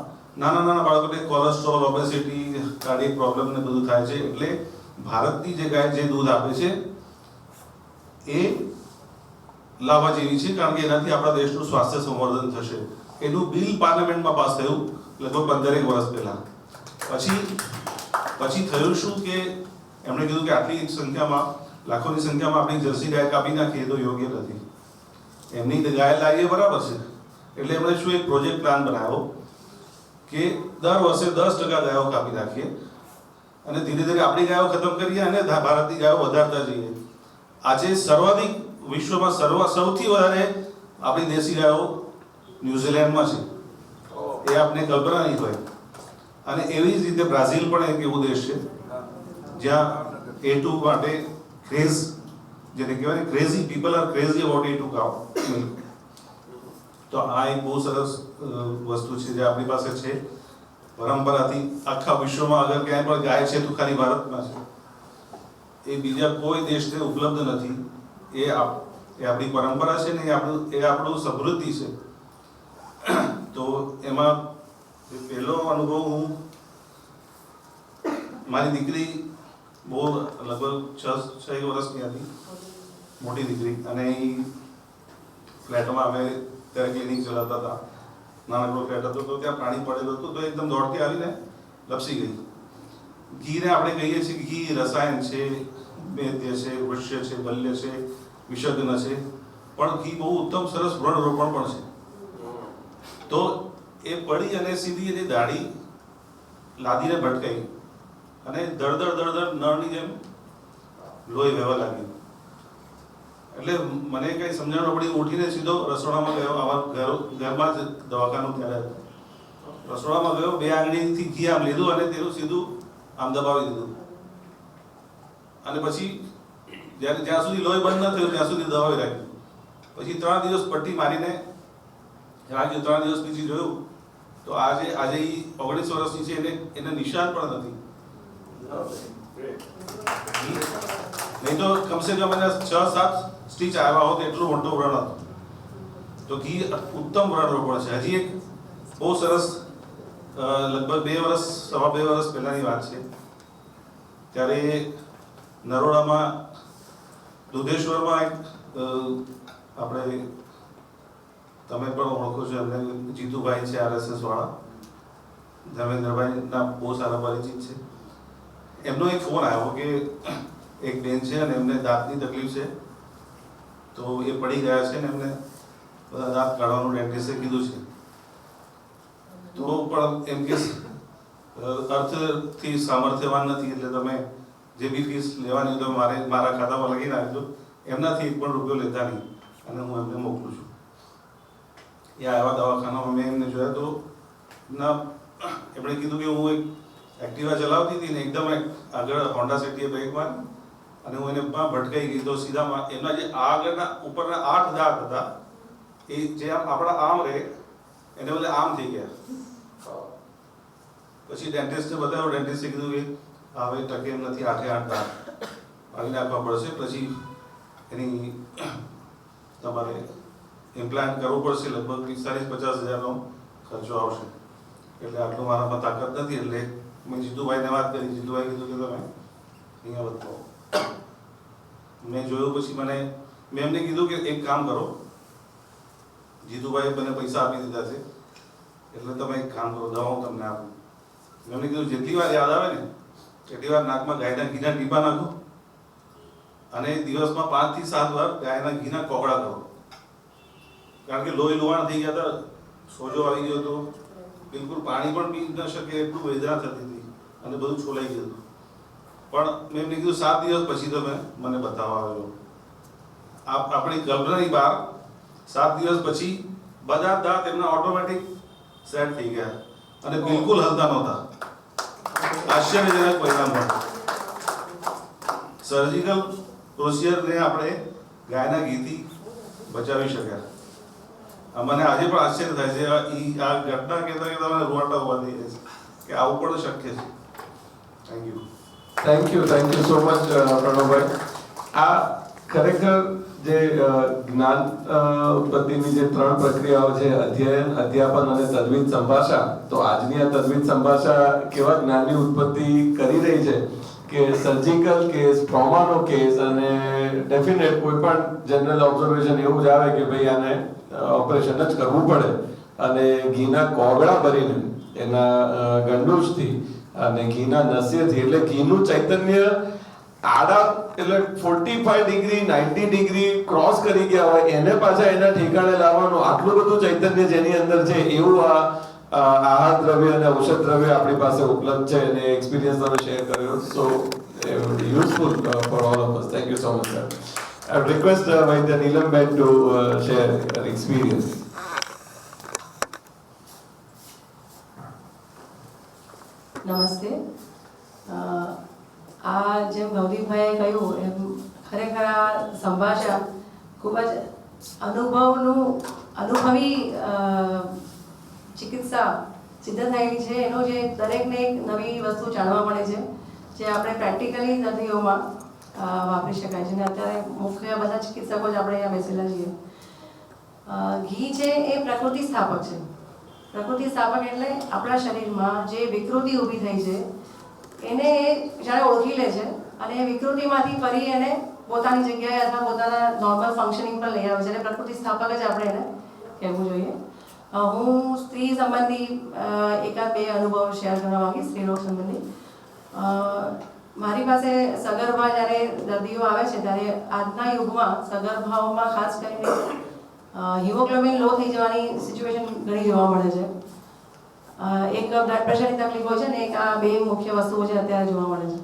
[SPEAKER 14] નાના બાળકોને કોલેસ્ટ્રોલ, ઓબેસિટી, કાર્ડિયક પ્રોબ્લેમ ને બધું થાય છે. એટલે ભારતની જે ગાય જે દૂધ આપે છે એ લાવવા જેવી છે કારણ કે એનાથી આપણા દેશનું સ્વાસ્થ્ય સંવર્ધન થશે. એનું બિલ પાર્લામેન્ટમાં પાસ થયું લગભગ 15 વર્ષ પહેલા. પછી થયું શું કે એમણે કીધું કે આટલી સંખ્યામાં, લાખોની સંખ્યામાં આપણી જર્સી ગાય કાપી નાખીએ તો યોગ્ય નથી. એમની ગાય લાવીએ બરાબર છે. એટલે એમણે શું એક પ્રોજેક્ટ પ્લાન બનાવ્યો કે દર વર્ષે 10% ગાયો કાપી નાખીએ અને ધીરે ધીરે આપણી ગાયો ખતમ કરીએ અને ભારતની ગાયો વધારતા જઈએ. આજે સર્વાધિક વિશ્વમાં સૌથી વધારે આપણી દેશી ગાયો ન્યુઝીલેન્ડમાં છે. એ આપણે કલ્પના નહીં હોય. અને એવી જ રીતે બ્રાઝિલ પણ એક એવો દેશ છે જ્યાં A2 માટે ક્રેઝ, જેને કહેવાય crazy, people are crazy about A2 કાઉ. તો આ એક બહુ સરસ વસ્તુ છે જે આપણી પાસે છે પરંપરાથી. આખા વિશ્વમાં અગર ક્યાંય પણ ગાય છે તો ખાલી ભારતમાં છે. એ બીજા કોઈ દેશને ઉપલબ્ધ નથી. એ આપણી પરંપરા છે ને એ આપણું સમૃદ્ધિ છે. તો એમાં પહેલો અનુભવ હું, મારી દીકરી બહુ લગભગ 6 વર્ષની હતી, મોટી દીકરી, અને એ ફ્લેટમાં અમે ત્યારે ક્લિનિક ચલાવતા હતા. નાનકડો ફ્લેટ હતો તો ત્યાં પાણી પડેલું હતું તો એકદમ દોડતી આવીને લપસી ગઈ. ઘીને આપણે કહીએ છીએ કે ઘી રસાયણ છે, વૈદ્ય છે, વૃશ્ય છે, બલ્ય છે, વિષગ્ન છે, પણ ઘી બહુ ઉત્તમ સરસ વ્રણરોપણ પણ છે. તો એ પડી અને સીધી એની દાઢી લાદીને ભટકાઈ અને દળદળ નળની જેમ લોહી વહેવા લાગ્યું. એટલે મને કઈ સમજણ ન પડી. ઉઠીને સીધો રસોડામાં ગયો. આવા ઘરમાં જ દવાખાનું ત્યારે રસોડામાં ગયો, 2 આંગળીથી ઘી આમ લીધું અને તેનું સીધું આમ દબાવી દીધું. અને પછી જ્યાં સુધી લોહી બંધ ન થયું ત્યાં સુધી દબાવી રાખ્યું. પછી 3 દિવસ પટ્ટી મારીને રાખ્યું. 3 દિવસ પછી જોયું તો આજે એ 19 વર્ષની છે, એને નિશાન પણ નથી. નહીં તો કમસે કમ એને 6-7 સ્ટીચ આવ્યા હોત એટલું મોટો વ્રણ હતો. તો ઘી ઉત્તમ વ્રણ રોપણ છે. હજી એક બહુ સરસ, લગભગ 2 વર્ષ, સવા 2 વર્ષ પહેલાની વાત છે. ત્યારે નરોડામાં દુધેશ્વરમાં એક આપણે, તમે પણ ઓળખો છો એમને, જીતુભાઈ છે RSS વાળા, ધર્મેન્દ્રભાઈના બહુ સારા પરિચિત છે. એમનો એક ફોન આવ્યો કે એક બેન છે અને એમને દાંતની તકલીફ છે, તો એ પડી ગયા છે ને એમને બધા દાંત કાઢવાનું ડેન્ટિસ્ટે કીધું છે. તો પણ એમ કે અર્થથી સામર્થ્યવાન નથી, એટલે તમે જે બી ફીસ લેવાની તો મારા ખાતામાં લખી નાખજો. એમનાથી 1 પણ રૂપિયો લેતા નહીં અને હું એમને મોકલું છું. એ આવ્યા દવાખાનામાં, મેં એમને જોયા તો એમણે કીધું કે હું એક એક્ટિવા ચલાવતી હતી ને એકદમ આગળ હોન્ડા સિટીએ બ્રેક મારી અને હું એને ભટકાઈ ગઈ. તો સીધા એમના જે આગળના ઉપરના 8 દાંત હતા એ જે આપણા આમ રહે એને બદલે આમ થઈ ગયા. પછી ડેન્ટિસ્ટને બતાવ્યો. ડેન્ટિસ્ટે કીધું કે હવે ટકે એમ નથી, 8 દાંત આવી નાખવા પડશે, પછી એની તમારે ઇમ્પ્લાન્ટ કરવું પડશે. લગભગ 40-50 હજારનો ખર્ચો આવશે. એટલે આટલું મારામાં તાકાત નથી. એટલે મેં જીતુભાઈને વાત કરી. જીતુભાઈ કીધું કે તમે અહીંયા બતાવો. મેં જોયું. પછી મેં એમને કીધું કે એક કામ કરો, જીતુભાઈએ મને પૈસા આપી દીધા છે એટલે તમે એક કામ કરો, દવા હું તમને આપું. મેં એમને કીધું જેટલી વાર યાદ આવે ને એટલી વાર નાકમાં ગાયના ઘીના ટીપા નાખો અને દિવસમાં 5 થી 7 વાર ગાયના ઘીના કોગળા કરો. કારણ કે લોહી લુહાણ થઈ ગયા હતા, સોજો આવી ગયો હતો, બિલકુલ પાણી પણ પી ન શકે એટલું વેદના થતી હતી અને બધું છોલાઈ ગયું હતું. પણ મેં એમને કીધું 7 દિવસ પછી તમે મને બતાવવા આવેલો. આપણી કલ્પનાની બહાર 7 દિવસ પછી બધા દાંત એમના ઓટોમેટિક સેટ થઈ ગયા અને બિલકુલ હલતા નહોતા. આશ્ચર્યજનક પરિણામ મળ્યું. સર્જિકલ પ્રોસિજરને આપણે ગાયના ઘીથી બચાવી શક્યા. મને આજે પણ આશ્ચર્ય થાય છે. આ ઘટના કહેતા મને રૂવાટા ઉભા થઈ જાય છે કે આવું પણ શક્ય છે.
[SPEAKER 2] Thank you so much Pranavbhai. આ ખરેખર જે જ્ઞાન ઉત્પત્તિની જે 3 પ્રક્રિયાઓ છે, અધ્યયન, અધ્યાપન અને તદ્વિત સંભાષા, તો આજની આ તદ્વિત સંભાષા કેવા જ્ઞાનની ઉત્પત્તિ કરી રહી છે કે સર્જિકલ કેસ, ટ્રોમાનો કેસ અને ડેફિનેટ કોઈ પણ જનરલ ઓબ્ઝર્વેશન એવું જ આવે કે ભાઈ આને ઓપરેશન જ કરવું પડે અને ઘીના કોગળા ભરીને એના ગંડૂચથી અને ઘીના નસ્યથી, એટલે ઘીનું ચૈતન્ય આડા એટલે 45 ડિગ્રી 90 ડિગ્રી ક્રોસ કરી ગયા હોય એને પાછા એના ઠેકાણે લાવવાનું આટલું બધું ચૈતન્ય જેની અંદર છે એવું આ આહાર દ્રવ્ય અને ઔષધ દ્રવ્ય આપણી પાસે ઉપલબ્ધ છે અને એક્સપિરિયન્સ તમે શેર કર્યો. So useful for all of us. Thank you so much sir. I would request Vaidya Neelamben to share her experience.
[SPEAKER 15] નમસ્તે. આ જેમ ભવદીપભાઈએ કહ્યું એમ ખરેખર આ સંભાષા ખૂબ જ અનુભવી ચિકિત્સા સિદ્ધ થયેલી છે. એનો જે દરેકને એક નવી વસ્તુ જાણવા મળે છે જે આપણે પ્રેક્ટિકલી દર્દીઓમાં વાપરી શકાય છે. અને અત્યારે મુખ્ય બધા ચિકિત્સકો જ આપણે અહીંયા બેસેલા છીએ. ઘી છે એ પ્રકૃતિ સ્થાપક છે. પ્રકૃતિ સ્થાપક એટલે આપણા શરીરમાં જે વિકૃતિ ઊભી થઈ છે એને જાણે ઓળખી લે છે અને એ વિકૃતિમાંથી ફરી એને પોતાની જગ્યાએ અથવા પોતાના નોર્મલ ફંક્શનિંગ પર લઈ આવે છે. એટલે પ્રકૃતિ સ્થાપક જ આપણે એને કહેવું જોઈએ. હું સ્ત્રી સંબંધી એકાદ બે અનુભવ શેર કરવા માંગીશ, સ્ત્રીરોગ સંબંધી. મારી પાસે સગર્ભા જ્યારે દર્દીઓ આવે છે ત્યારે આજના યુગમાં સગર્ભાઓમાં ખાસ કરીને હિમોગ્લોબિન લો થઈ જવાની સિચ્યુએશન ઘણી જોવા મળે છે. એક બ્લડ પ્રેશરની તકલીફ હોય છે ને એક આ બે મુખ્ય વસ્તુઓ છે અત્યારે જોવા મળે છે.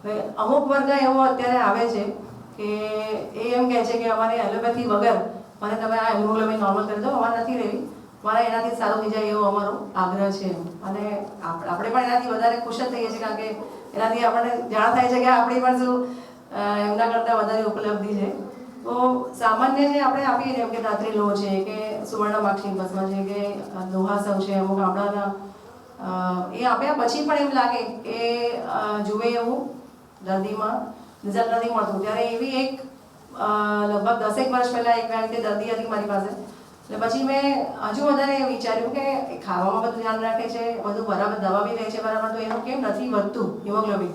[SPEAKER 15] હવે અમુક વર્ગ એવો અત્યારે આવે છે કે એ એમ કહે છે કે અમારે એલોપેથી વગર મને તમે આ હિમોગ્લોબિન નોર્મલ કરી દો, અમારે નથી રહેવી, મારે એનાથી સારું થઈ જાય એવો અમારો આગ્રહ છે. અને આપણે પણ એનાથી વધારે ખુશ જ થઈએ છીએ કારણ કે એનાથી આપણને જાણ થાય છે કે આપણી પણ શું એમના કરતાં વધારે ઉપલબ્ધિ છે. તો સામાન્ય જે આપણે આપીએ જેમ કે ધાત્રી લો છે કે સુવર્ણમાક્ષી ભસ્મ છે કે લોહાસવ છે, અમુક આપણાના એ આપ્યા પછી પણ એમ લાગે કે જુએ એવું દર્દીમાં રિઝલ્ટ નથી મળતું. ત્યારે એવી એક લગભગ 10 વર્ષ પહેલાં એક વ્યક્તિ દર્દી હતી મારી પાસે. એટલે પછી મેં હજુ વધારે વિચાર્યું કે ખાવામાં બધું ધ્યાન રાખે છે, બધું બરાબર, દવા બી લે છે બરાબર, તો એનું કેમ નથી વધતું હિમોગ્લોબિન.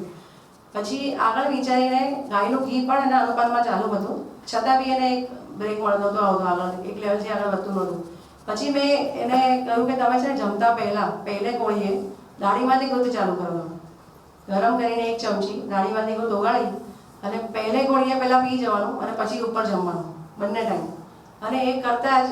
[SPEAKER 15] પછી આગળ વિચારીને ગાયનું ઘી પણ એના અનુપાનમાં ચાલુ હતું, છતાં બી એને એક બ્રેક મળતો હતો, આવતો આગળ એક લેવલથી આગળ વધતું નહોતું. પછી મેં એને કહ્યું કે તમે છે ને જમતા પહેલે કોળીએ દાઢીમાંથી દૂધ ચાલુ કરવાનું, ગરમ કરીને 1 ચમચી દાઢીમાંથી દૂધ ઓગાળી અને પહેલે કોળીએ પહેલાં પી જવાનું અને પછી ઉપર જમવાનું બંને ટાઈમ. અને એ કરતાં જ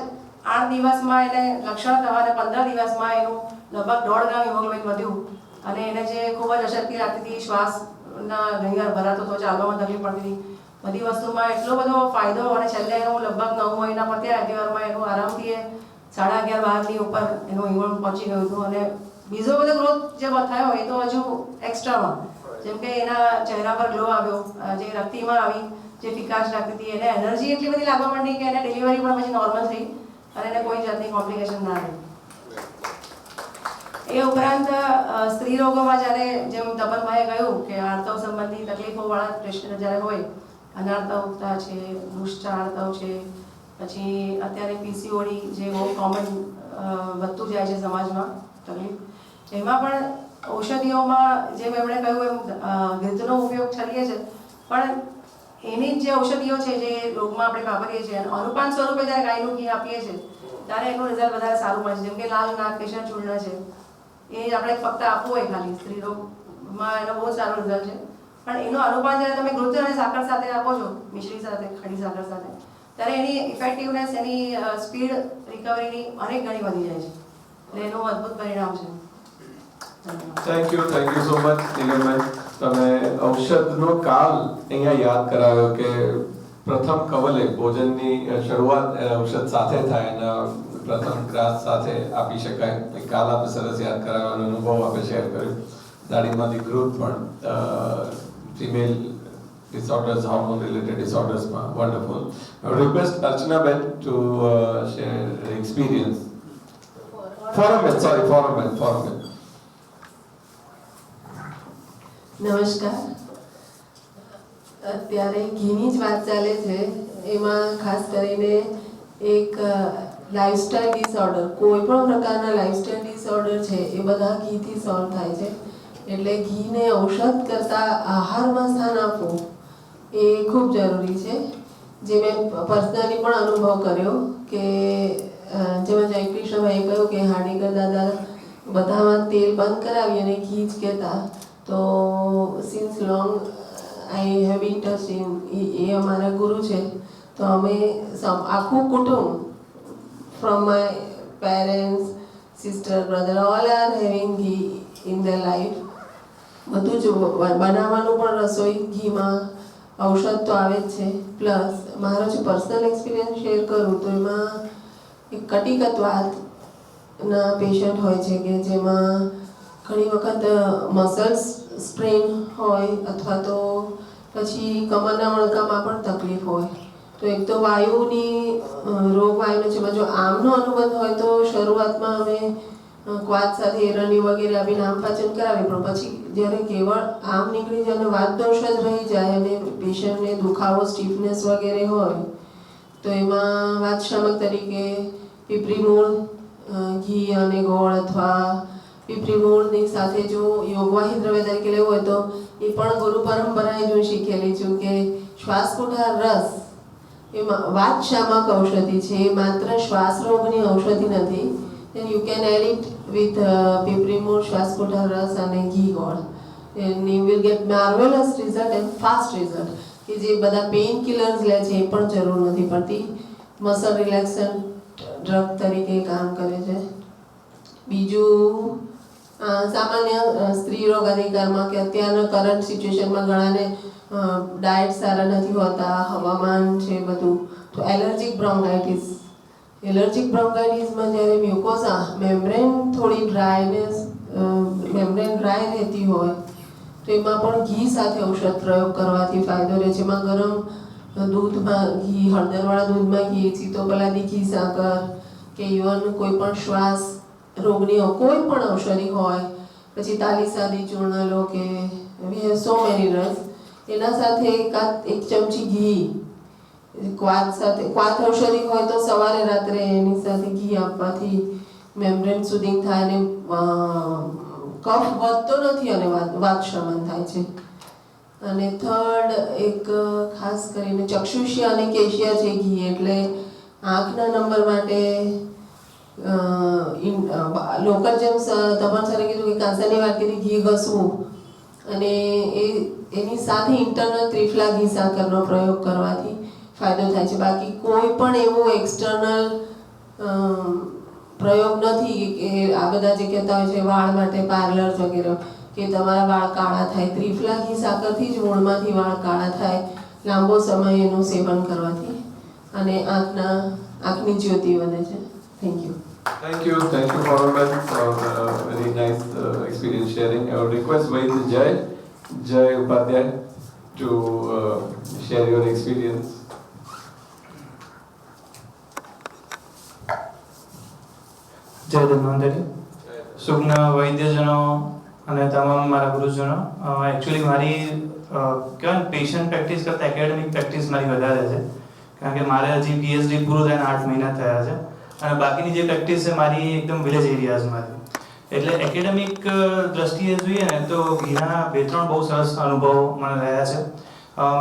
[SPEAKER 15] 8 દિવસમાં એને લક્ષણ થવા અને 15 દિવસમાં એનું લગભગ 1.5 ગ્રામ હિમોગ્લોબિન વધ્યું. અને એને જે ખૂબ જ અશક્તિ લાગતી હતી, શ્વાસના ઘણીવાર ભરાતો હતો, ચાલવામાં તકલીફ પડતી હતી, બધી વસ્તુમાં એટલો બધો ફાયદો. અને છેલ્લે એનું લગભગ 9 મહિના પત્યા અગિયારમાં એનું આરામથી 11.5 ઉપર એનું હિમોગ્લોબિન પહોંચી ગયું હતું. અને બીજો બધો ગ્રોથ જે થયો એ તો હજુ એક્સ્ટ્રામાં, જેમ કે એના ચહેરા પર ગ્લો આવ્યો, જે રક્તિમાં આવી જે ફિકાશ લાગતી હતી, એને એનર્જી એટલી બધી લાગવા માંડી કે એને ડિલિવરી પણ પછી નોર્મલ થઈ અને એને કોઈ જાતની કોમ્પ્લિકેશન ના રહી. એ ઉપરાંત સ્ત્રી રોગોમાં જ્યારે જેમ તપનભાઈએ કહ્યું કે આર્તવ સંબંધી તકલીફોવાળા પેશન્ટ જ્યારે હોય, અનાર્તવતા છે, દુષ્ટા આર્તવ છે, પછી અત્યારે પીસીઓડી જે બહુ કોમન વધતું જાય છે સમાજમાં તકલીફ, એમાં પણ ઔષધિઓમાં જેમ એમણે કહ્યું એમ ગીધનો ઉપયોગ કરીએ છીએ, પણ એની જે ઔષધિઓ છે જે રોગમાં આપણે વાપરીએ છીએ અનુપાન સ્વરૂપે જ્યારે ગાયનું ઘી આપીએ છીએ ત્યારે એનું રિઝલ્ટ વધારે સારું મળે છે. જેમ કે લાલ નાગ કેસર ચૂર્ણ છે, એ આપણે ફક્ત આપવું હોય ખાલી સ્ત્રી રોગમાં એનો બહુ સારો રિઝલ્ટ છે. પણ એનો અનુપાન જ્યારે તમે ગૃત અને સાકર સાથે આપો છો, મિશ્રી સાથે, ખડી સાકર સાથે, ત્યારે એની ઇફેક્ટિવનેસ, એની સ્પીડ રિકવરીની અનેક ગણી વધી જાય છે. એટલે એનું અદ્ભુત પરિણામ છે.
[SPEAKER 2] Thank you so much Neelamben. તમે ઔષધનો કાળ અહીંયા યાદ કરાવ્યો કે પ્રથમ કવલે ભોજનની શરૂઆત ઔષધ સાથે થાય અને પ્રથમ ગ્રાસ સાથે આપી શકાય એ કાલ આપણે સરસ યાદ કરાવવાનો અનુભવ આપણે શેર કર્યો. દાઢીમાંથી ગ્રોથ પણ female disorders, hormone related disorders માં wonderful. I would request Archana Ben to share her experience. Foreman.
[SPEAKER 16] નમસ્કાર. અત્યારે ઘીની જ વાત ચાલે છે, એમાં ખાસ કરીને એક લાઇફસ્ટાઇલ ડિસઓર્ડર, કોઈ પણ પ્રકારના લાઇફસ્ટાઇલ ડિસઓર્ડર છે એ બધા ઘીથી સોલ્વ થાય છે. એટલે ઘીને ઔષધ કરતાં આહારમાં સ્થાન આપવું એ ખૂબ જરૂરી છે. જે મેં પર્સનલી પણ અનુભવ કર્યો કે જેમાં જયકૃષ્ણભાઈએ કહ્યું કે હાર્ડિકર દાદા બધામાં તેલ બંધ કરાવી અને ઘી જ કહેતા. તો since long I have been touch in, એ અમારા ગુરુ છે. તો અમે આખું કુટુંબ, from my parents, sister, brother, all are having ghee in their life. બધું જ બનાવવાનું પણ રસોઈ ઘીમાં ઔષધ તો આવે જ છે. પ્લસ મારો જે પર્સનલ એક્સપિરિયન્સ શેર કરું તો એમાં એક કટિકતવાતના પેશન્ટ હોય છે કે જેમાં ઘણી વખત મસલ્સ સ્પ્રેન હોય અથવા તો પછી કમરના મણકામાં પણ તકલીફ હોય. તો એક તો વાયુની રોગ વાયુનો છે. જો આમનો અનુબંધ હોય તો શરૂઆતમાં અમે ક્વાત સાથે એરણી વગેરે આપીને આમ પાચન કરાવી, પણ પછી જ્યારે કેવળ આમ નીકળી જાય અને વાત દોષ જ રહી જાય અને પેશન્ટને દુખાવો સ્ટીફનેસ વગેરે હોય તો એમાં વાતશામક તરીકે પીપરી મૂળ ઘી અને ગોળ અથવા પીપરી મૂળની સાથે જો યોગવાહી દ્રવ્ય તરીકે લેવું હોય તો એ પણ ગુરુ પરંપરાએ જો શીખેલી છું કે શ્વાસકુઠાર રસ એમાં વાતશામક ઔષધિ છે. એ માત્ર શ્વાસ રોગની ઔષધિ નથી. then you can add it with pipri mood, શ્વાસકુઠાર રસ અને ઘી ગોળ and you will get marvelous result and fast result. કે જે બધા પેઇન કિલર્સ લે છે એ પણ જરૂર નથી પડતી. મસલ રિલેક્સન્ટ ડ્રગ તરીકે કામ કરે છે. બીજું સામાન્ય સ્ત્રી રોગ અધિકારમાં કે અત્યારના કરંટ સિચ્યુએશનમાં ઘણાને ડાયટ સારા નથી હોતા, હવામાન છે બધું, તો એલર્જીક બ્રોન્કાઇટિસમાં જ્યારે મ્યુકોઝા મેમ્બ્રેન થોડી ડ્રાયનેસ મેમ્બ્રેન ડ્રાય રહેતી હોય તો એમાં પણ ઘી સાથે ઔષધ પ્રયોગ કરવાથી ફાયદો રહે છે. એમાં ગરમ દૂધમાં ઘી, હળદરવાળા દૂધમાં ઘી, સીતોપલાદી ઘી સાકર કે ઇવન કોઈ પણ શ્વાસ રોગની કોઈ પણ ઔષધિ હોય, પછી તાલીસાદી ચૂર્ણ લો કે વી હેવ સો મેની રસ, એના સાથે એક ચમચી ઘી ક્વાત સાથે, ક્વાત ઔષધિ હોય તો સવારે રાત્રે એની સાથે ઘી આપવાથી મેમ્બ્રેન સુધિંગ થાય અને કફ વધતો નથી અને વાત શમન થાય છે. અને થર્ડ એક ખાસ કરીને ચક્ષુષ્ય અને કેશિયા છે ઘી, એટલે આંખના નંબર માટે લોકલ જેમ તપન સરે કીધું કે કાંસાની વાટકીથી ઘી ઘસવું અને એની સાથે ઇન્ટરનલ ત્રિફલા ઘી સાકરનો પ્રયોગ કરવાથી ફાયદો થાય છે. બાકી કોઈ પણ એવો એક્સટર્નલ પ્રયોગ નથી કે આ બધા જે કહેતા હોય છે વાળ માટે પાર્લર વગેરે કે તમારા વાળ કાળા થાય. ત્રિફલા ઘી સાકરથી જ મૂળમાંથી વાળ કાળા થાય લાંબો સમય એનું સેવન કરવાથી, અને આંખની જ્યોતિ વધે છે. Thank you.
[SPEAKER 2] Thank you, Mohammed, for very nice experience sharing. I would request Vaidya Jai Upadhyay to share your experience.
[SPEAKER 17] જય ધન્વંતરી. શુભ્ન વૈદ્યજનો અને તમામ મારા ગુરુજનો. એકચ્યુઅલી મારી કહેવાય ને પેશન્ટ પ્રેક્ટિસ કરતાં એકેડેમિક પ્રેક્ટિસ મારી વધારે છે, કારણ કે મારે હજી PhD પૂરું થઈને 8 મહિના થયા છે અને બાકીની જે પ્રેક્ટિસ છે મારી એકદમ વિલેજ એરિયાઝમાં છે. એટલે એકેડેમિક દ્રષ્ટિએ જોઈએ ને તો ઘીના 2-3 બહુ સરસ અનુભવ મને રહ્યા છે.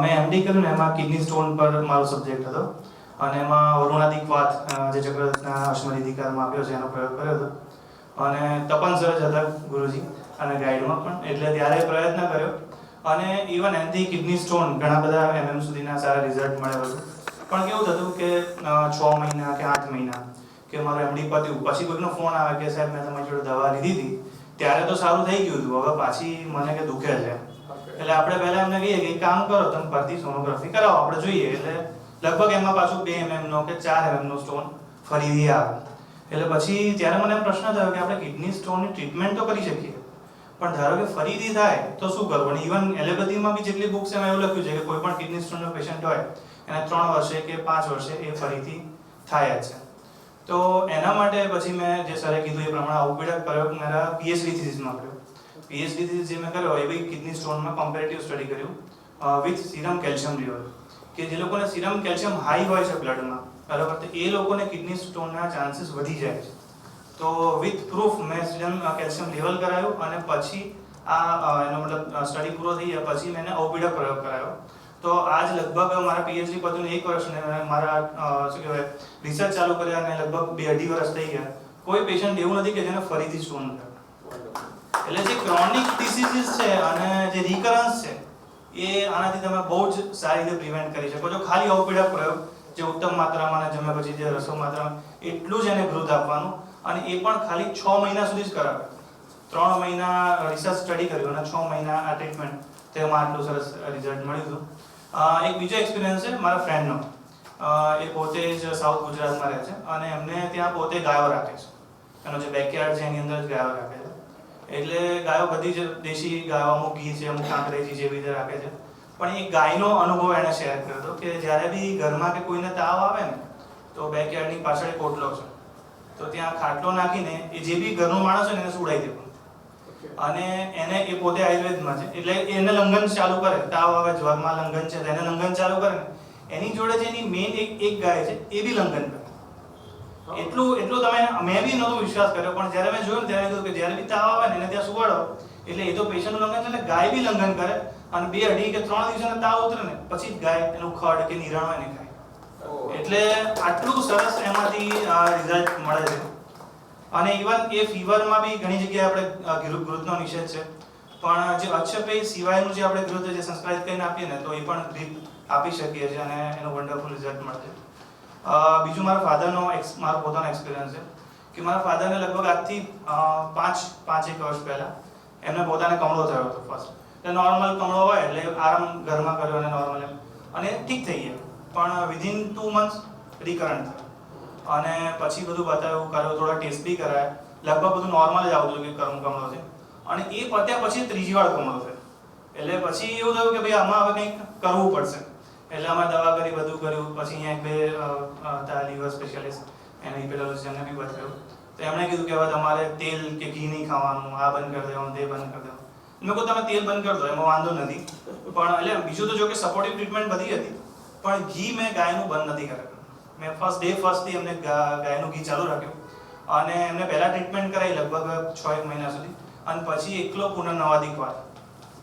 [SPEAKER 17] મેં MD કર્યું ને એમાં કિડની સ્ટોન પર મારો સબ્જેક્ટ હતો અને એમાં વરુણાદિક વાત જે ચક્રરત્ના અશ્મરી અધિકારમાં આપ્યો છે એનો પ્રયોગ કર્યો હતો અને તપન સર જ હતા ગુરુજી અને ગાઈડમાં પણ, એટલે ત્યારે પ્રયત્ન કર્યો અને ઇવન એનાથી કિડની સ્ટોન ઘણા બધા MM સુધીના સારા રિઝલ્ટ મળ્યા હતું. પણ કેવું થતું કે 6 મહિના કે 8 મહિના કે મારું MD પત્યું પછી કોઈનો ફોન આવે કે સાહેબ મેં તમારી જોડે દવા લીધી હતી ત્યારે તો સારું થઈ ગયું હતું, હવે પાછી મને કે દુખે છે. એટલે આપણે પહેલા એમને કહીએ કે એક કામ કરો, તમે ફરતી સોનોગ્રાફી કરાવો, આપણે જોઈએ. એટલે લગભગ એમાં પાછું 2 mm નો કે 4 mm નો સ્ટોન ફરીથી આવે. એટલે પછી ત્યારે મને પ્રશ્ન થયો કે આપણે કિડની સ્ટોનની ટ્રીટમેન્ટ તો કરી શકીએ, પણ ધારો કે ફરીથી થાય તો શું કરવું? અને ઇવન એલોપેથીમાં બી જેટલી બુક્સ એમાં એવું લખ્યું છે કે કોઈ પણ કિડની સ્ટોનનો પેશન્ટ હોય એને 3 વર્ષે કે 5 વર્ષે એ ફરીથી થાય જ છે. તો એના માટે પછી મેં જે સરે કીધું એ પ્રમાણે આઉટબીડક પ્રયોગ મારા PhD થીસીસમાં કર્યો. PhD થીસીસ જે મેં કર્યો એ બી કિડની સ્ટોનમાં કમ્પેરેટિવ સ્ટડી કર્યું વિથ સીરમ કેલ્શિયમ લેવલ, કે જે લોકોને સીરમ કેલ્શિયમ હાઈ હોય છે બ્લડમાં બરાબર, તો એ લોકોને કિડની સ્ટોનના ચાન્સીસ વધી જાય છે. તો વિથ પ્રૂફ મેં સીરમ કેલ્શિયમ લેવલ કરાયું અને પછી એનો મતલબ સ્ટડી પૂરો થઈ ગયા પછી મેં આઉટબીડક પ્રયોગ કરાયો. તો આજ લગભગ મારા PhD પતીને 1 વર્ષ ને મારા શું કહેવાય રિસર્ચ ચાલુ કર્યા અને લગભગ 2-2.5 વર્ષ થઈ ગયા. કોઈ પેશન્ટ એવું નથી કે જેને ફરીથી સ્ટોન થયો. એટલે જે ક્રોનિક ડિસીઝીસ છે અને જે રિકરન્સ છે એ આનાથી તમે બહુ જ સારી રીતે પ્રિવેન્ટ કરી શકો છો. ખાલી આઉટબીડક પ્રયોગ જે ઉત્તમ માત્રામાં અને જમ્યા પછી જે રસો માત્રામાં એટલું જ એને ગ્રોથ આપવાનું અને એ પણ ખાલી 6 મહિના સુધી જ કરાવે. 3 મહિના રિસર્ચ સ્ટડી કર્યું અને 6 મહિના આ ટ્રીટમેન્ટ તેમાં આટલું સરસ રિઝલ્ટ મળ્યું હતું. એક બીજો એક્સપિરિયન્સ છે મારા ફ્રેન્ડનો. એ પોતે જ સાઉથ ગુજરાતમાં રહે છે અને એમને ત્યાં પોતે ગાયો રાખે છે. એનો જે બેકયાર્ડ છે એની અંદર જ ગાયો રાખે છે. એટલે ગાયો બધી જ દેશી ગાયો, અમુક ઘી છે, અમુક કાંકરેજી જેવી રીતે રાખે છે. પણ એ ગાયનો અનુભવ એણે શેર કર્યો હતો કે જ્યારે બી ઘરમાં કે કોઈને તાવ આવે ને તો બેકયાર્ડની પાછળ કોટલો છે, તો ત્યાં ખાટલો નાખીને એ જે બી ઘરનું માણસ હોય ને એને સુડાઈ દેવું. અને એને એ પોતે આયુર્વેદમાં છે એટલે એને લંઘન ચાલુ કરે, તાવ આવે, જ્વરમાં લંઘન છે એને લંઘન ચાલુ કરે ને એની જોડે જે એની મેઇન એક ગાય છે એ બી લંઘન કરે. એટલું મેં બી નહોતો વિશ્વાસ કર્યો, પણ જ્યારે મેં જોયું ને ત્યારે કીધું કે જ્યારે બી તાવ આવે ને એને ત્યાં સુવાડો એટલે એ તો પેશન્ટનું લંઘન છે એટલે ગાય બી લંઘન કરે અને 2, 2.5 કે 3 દિવસનો તાવ ઉતરે ને પછી જ ગાય એનું ખડ કે નિરાણો એને ખાય. એટલે આટલું સરસ એમાંથી રિઝલ્ટ મળે છે. અને ઇવન એ ફીવરમાં બી ઘણી જગ્યાએ આપણે ગૃહનો નિષેધ છે, પણ જે અક્ષપેય સિવાયનું જે આપણે ગૃહ જે સંસ્કૃત કરીને આપીએ ને તો એ પણ ગ્રીપ આપી શકીએ છીએ અને એનું વન્ડરફુલ રિઝલ્ટ મળે છે. બીજું મારા ફાધરનો મારો પોતાનો એક્સપિરિયન્સ છે કે મારા ફાધરને લગભગ આજથી 5-1 વર્ષ પહેલાં એમને પોતાને કમળો થયો હતો ફર્સ્ટ. એટલે નોર્મલ કમળો હોય એટલે આરામ ઘરમાં કર્યો અને નોર્મલ અને ઠીક થઈ ગયા, પણ વિધિન 2 મંથ્સ રિકરન્ટ થયો. અને પછી બધું બતાવ્યું, કર્યો, થોડા ટેસ્ટ બી કરાયા, લગભગ બધું નોર્મલ જ આવતું કે કમળો છે. અને એ પત્યા પછી 3જી વાર કમળો થયો. એટલે પછી એવું થયું કે ભાઈ આમાં હવે કંઈક કરવું પડશે. એટલે અમે દવા કરી, બધું કર્યું. પછી અહીંયા 2 લીવર સ્પેશિયાલિસ્ટ એને ઇપેડોલોજીસ્ટ એમને બી બતાવ્યું. તો એમણે કીધું કે હવે તમારે તેલ કે ઘી નહીં ખાવાનું, આ બંધ કરી દેવાનું, તે બંધ કરી દેવાનું. મેં કહ્યું તમે તેલ બંધ કરી દો, એમાં વાંધો નથી. પણ એટલે બીજું તો જો કે સપોર્ટિવ ટ્રીટમેન્ટ બધી હતી, પણ ઘી મેં ગાયનું બંધ નથી કરેલું. મેં ફર્સ્ટથી એમને ગાયનું ઘી ચાલુ રાખ્યું અને એમને પહેલાં ટ્રીટમેન્ટ કરાવી લગભગ 6-1 મહિના સુધી, અને પછી એકલો પુનર્નવાદિક વાર